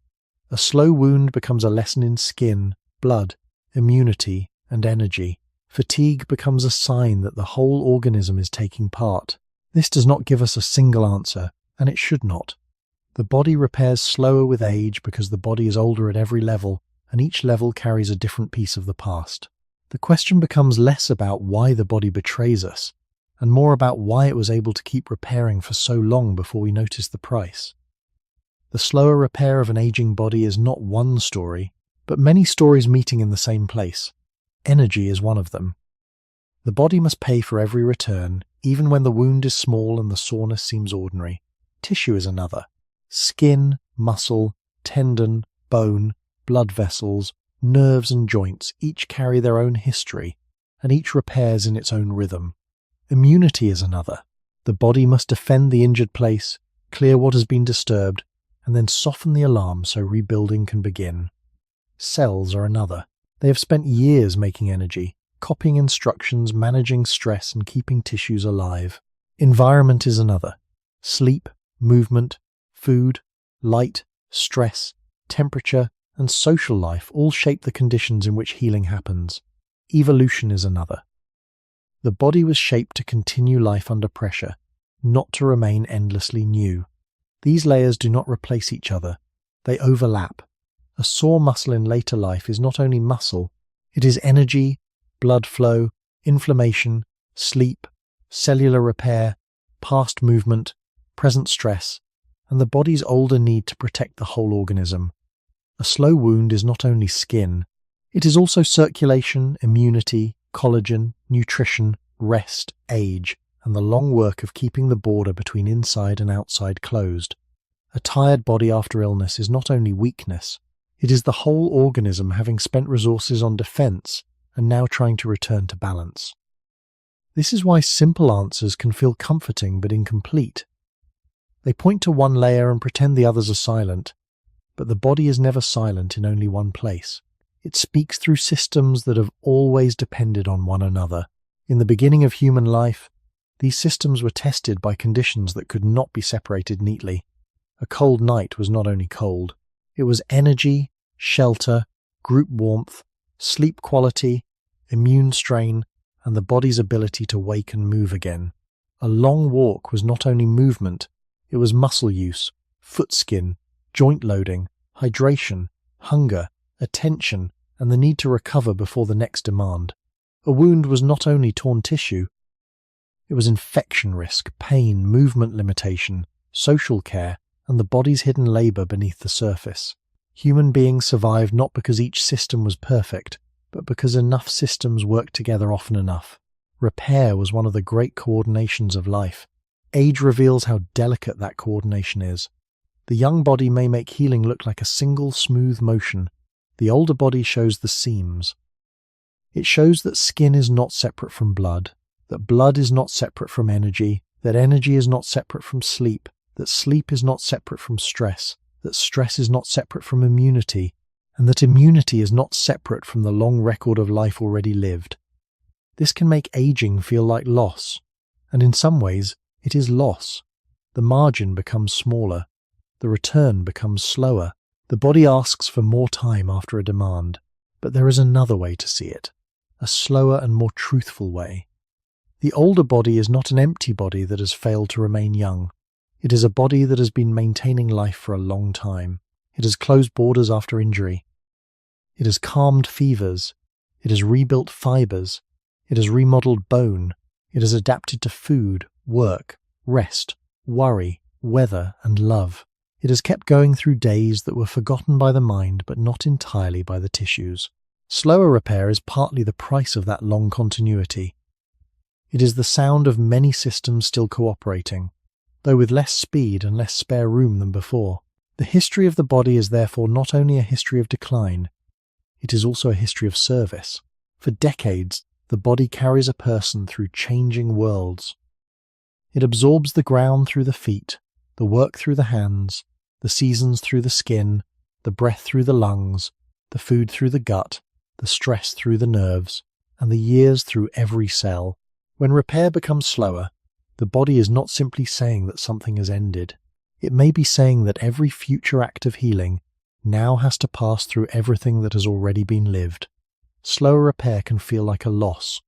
A slow wound becomes a lesson in skin, blood, immunity, and energy. Fatigue becomes a sign that the whole organism is taking part. This does not give us a single answer, and it should not. The body repairs slower with age because the body is older at every level, and each level carries a different piece of the past. The question becomes less about why the body betrays us, and more about why it was able to keep repairing for so long before we noticed the price. The slower repair of an aging body is not one story, but many stories meeting in the same place. Energy is one of them. The body must pay for every return, even when the wound is small and the soreness seems ordinary. Tissue is another. Skin, muscle, tendon, bone, blood vessels, nerves and joints each carry their own history, and each repairs in its own rhythm. Immunity is another. The body must defend the injured place, clear what has been disturbed, and then soften the alarm so rebuilding can begin. Cells are another. They have spent years making energy, copying instructions, managing stress, and keeping tissues alive. Environment is another. Sleep, movement, food, light, stress, temperature, and social life all shape the conditions in which healing happens. Evolution is another. The body was shaped to continue life under pressure, not to remain endlessly new. These layers do not replace each other. They overlap. A sore muscle in later life is not only muscle, it is energy, blood flow, inflammation, sleep, cellular repair, past movement, present stress, and the body's older need to protect the whole organism. A slow wound is not only skin, it is also circulation, immunity, collagen, nutrition, rest, age, and the long work of keeping the border between inside and outside closed. A tired body after illness is not only weakness, it is the whole organism having spent resources on defense and now trying to return to balance. This is why simple answers can feel comforting but incomplete. They point to one layer and pretend the others are silent, but the body is never silent in only one place. It speaks through systems that have always depended on one another. In the beginning of human life, these systems were tested by conditions that could not be separated neatly. A cold night was not only cold, it was energy, shelter, group warmth, sleep quality, immune strain, and the body's ability to wake and move again. A long walk was not only movement, it was muscle use, foot skin, joint loading, hydration, hunger, attention, and the need to recover before the next demand. A wound was not only torn tissue, it was infection risk, pain, movement limitation, social care, and the body's hidden labour beneath the surface. Human beings survived not because each system was perfect, but because enough systems worked together often enough. Repair was one of the great coordinations of life. Age reveals how delicate that coordination is. The young body may make healing look like a single smooth motion. The older body shows the seams. It shows that skin is not separate from blood, that blood is not separate from energy, that energy is not separate from sleep, that sleep is not separate from stress, that stress is not separate from immunity, and that immunity is not separate from the long record of life already lived. This can make aging feel like loss, and in some ways, it is loss. The margin becomes smaller. The return becomes slower. The body asks for more time after a demand, but there is another way to see it, a slower and more truthful way. The older body is not an empty body that has failed to remain young. It is a body that has been maintaining life for a long time. It has closed borders after injury. It has calmed fevers. It has rebuilt fibers. It has remodeled bone. It has adapted to food, work, rest, worry, weather, and love. It has kept going through days that were forgotten by the mind but not entirely by the tissues. Slower repair is partly the price of that long continuity. It is the sound of many systems still cooperating, though with less speed and less spare room than before. The history of the body is therefore not only a history of decline, it is also a history of service. For decades, the body carries a person through changing worlds. It absorbs the ground through the feet, the work through the hands, the seasons through the skin, the breath through the lungs, the food through the gut, the stress through the nerves, and the years through every cell. When repair becomes slower, the body is not simply saying that something has ended. It may be saying that every future act of healing now has to pass through everything that has already been lived. Slower repair can feel like a loss,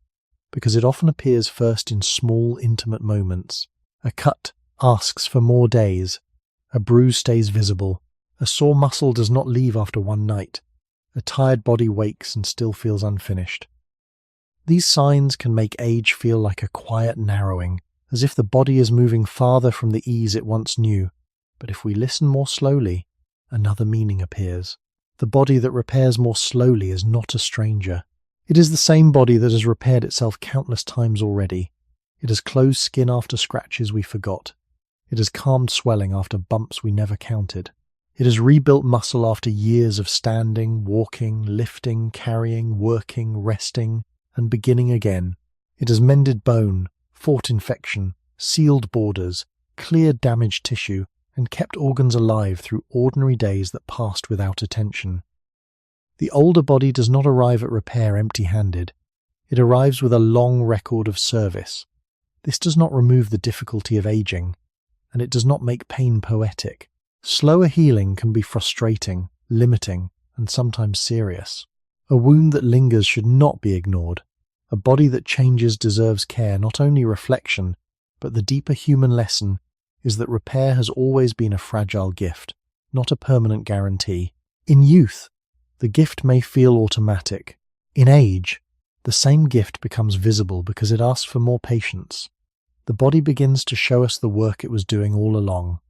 because it often appears first in small, intimate moments. A cut asks for more days. A bruise stays visible. A sore muscle does not leave after one night. A tired body wakes and still feels unfinished. These signs can make age feel like a quiet narrowing, as if the body is moving farther from the ease it once knew. But if we listen more slowly, another meaning appears. The body that repairs more slowly is not a stranger. It is the same body that has repaired itself countless times already. It has closed skin after scratches we forgot. It has calmed swelling after bumps we never counted. It has rebuilt muscle after years of standing, walking, lifting, carrying, working, resting, and beginning again. It has mended bone, fought infection, sealed borders, cleared damaged tissue, and kept organs alive through ordinary days that passed without attention. The older body does not arrive at repair empty-handed. It arrives with a long record of service. This does not remove the difficulty of aging, and it does not make pain poetic. Slower healing can be frustrating, limiting, and sometimes serious. A wound that lingers should not be ignored. A body that changes deserves care, not only reflection, but the deeper human lesson is that repair has always been a fragile gift, not a permanent guarantee. In youth, the gift may feel automatic. In age, the same gift becomes visible because it asks for more patience. The body begins to show us the work it was doing all along.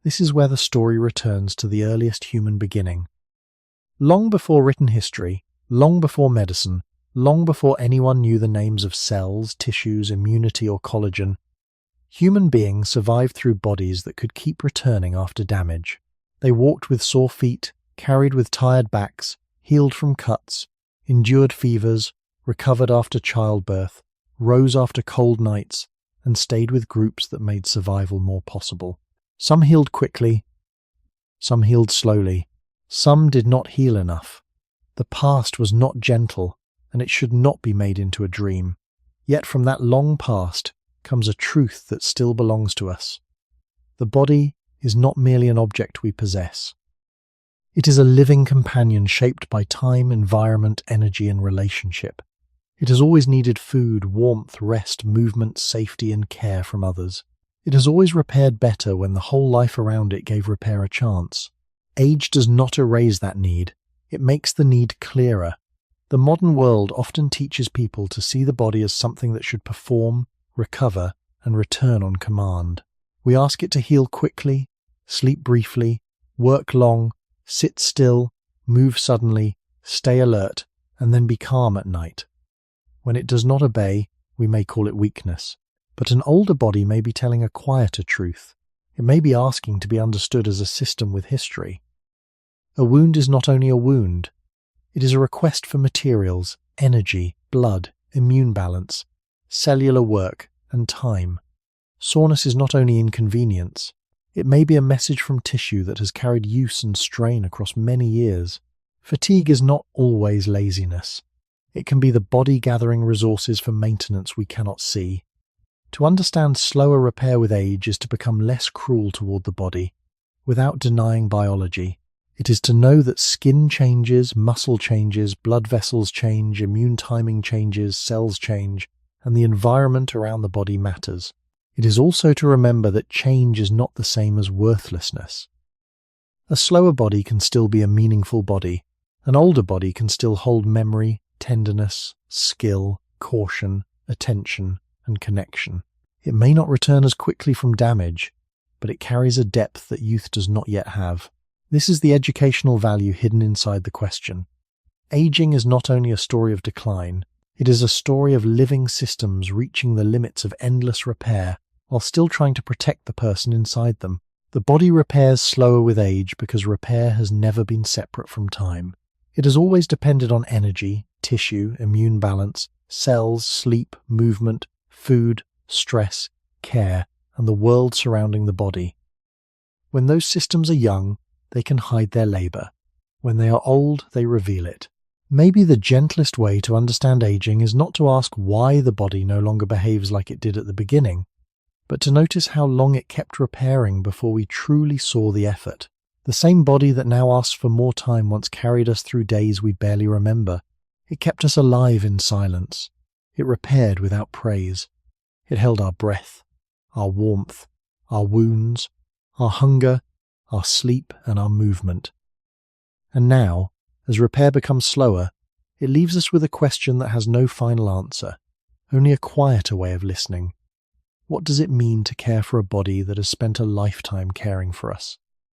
This is where the story returns to the earliest human beginning. Long before written history, long before medicine, long before anyone knew the names of cells, tissues, immunity, or collagen, human beings survived through bodies that could keep returning after damage. They walked with sore feet, carried with tired backs, healed from cuts, endured fevers, recovered after childbirth, rose after cold nights, and stayed with groups that made survival more possible. Some healed quickly, some healed slowly, some did not heal enough. The past was not gentle, and it should not be made into a dream. Yet from that long past comes a truth that still belongs to us. The body is not merely an object we possess. It is a living companion shaped by time, environment, energy, and relationship. It has always needed food, warmth, rest, movement, safety, and care from others. It has always repaired better when the whole life around it gave repair a chance. Age does not erase that need. It makes the need clearer. The modern world often teaches people to see the body as something that should perform, recover, and return on command. We ask it to heal quickly, sleep briefly, work long, sit still, move suddenly, stay alert, and then be calm at night. When it does not obey, we may call it weakness. But an older body may be telling a quieter truth. It may be asking to be understood as a system with history. A wound is not only a wound. It is a request for materials, energy, blood, immune balance, cellular work, and time. Soreness is not only inconvenience. It may be a message from tissue that has carried use and strain across many years. Fatigue is not always laziness. It can be the body gathering resources for maintenance we cannot see. To understand slower repair with age is to become less cruel toward the body, without denying biology. It is to know that skin changes, muscle changes, blood vessels change, immune timing changes, cells change, and the environment around the body matters. It is also to remember that change is not the same as worthlessness. A slower body can still be a meaningful body, An older body can still hold memory, tenderness, skill, caution, attention, and connection. It may not return as quickly from damage, but it carries a depth that youth does not yet have. This is the educational value hidden inside the question. Aging is not only a story of decline, it is a story of living systems reaching the limits of endless repair while still trying to protect the person inside them. The body repairs slower with age because repair has never been separate from time. It has always depended on energy, tissue, immune balance, cells, sleep, movement, food, stress, care, and the world surrounding the body. When those systems are young, they can hide their labor. When they are old, they reveal it. Maybe the gentlest way to understand aging is not to ask why the body no longer behaves like it did at the beginning, but to notice how long it kept repairing before we truly saw the effort. The same body that now asks for more time once carried us through days we barely remember. It kept us alive in silence. It repaired without praise. It held our breath, our warmth, our wounds, our hunger, our sleep, and our movement. And now, as repair becomes slower, it leaves us with a question that has no final answer, only a quieter way of listening. What does it mean to care for a body that has spent a lifetime caring for us?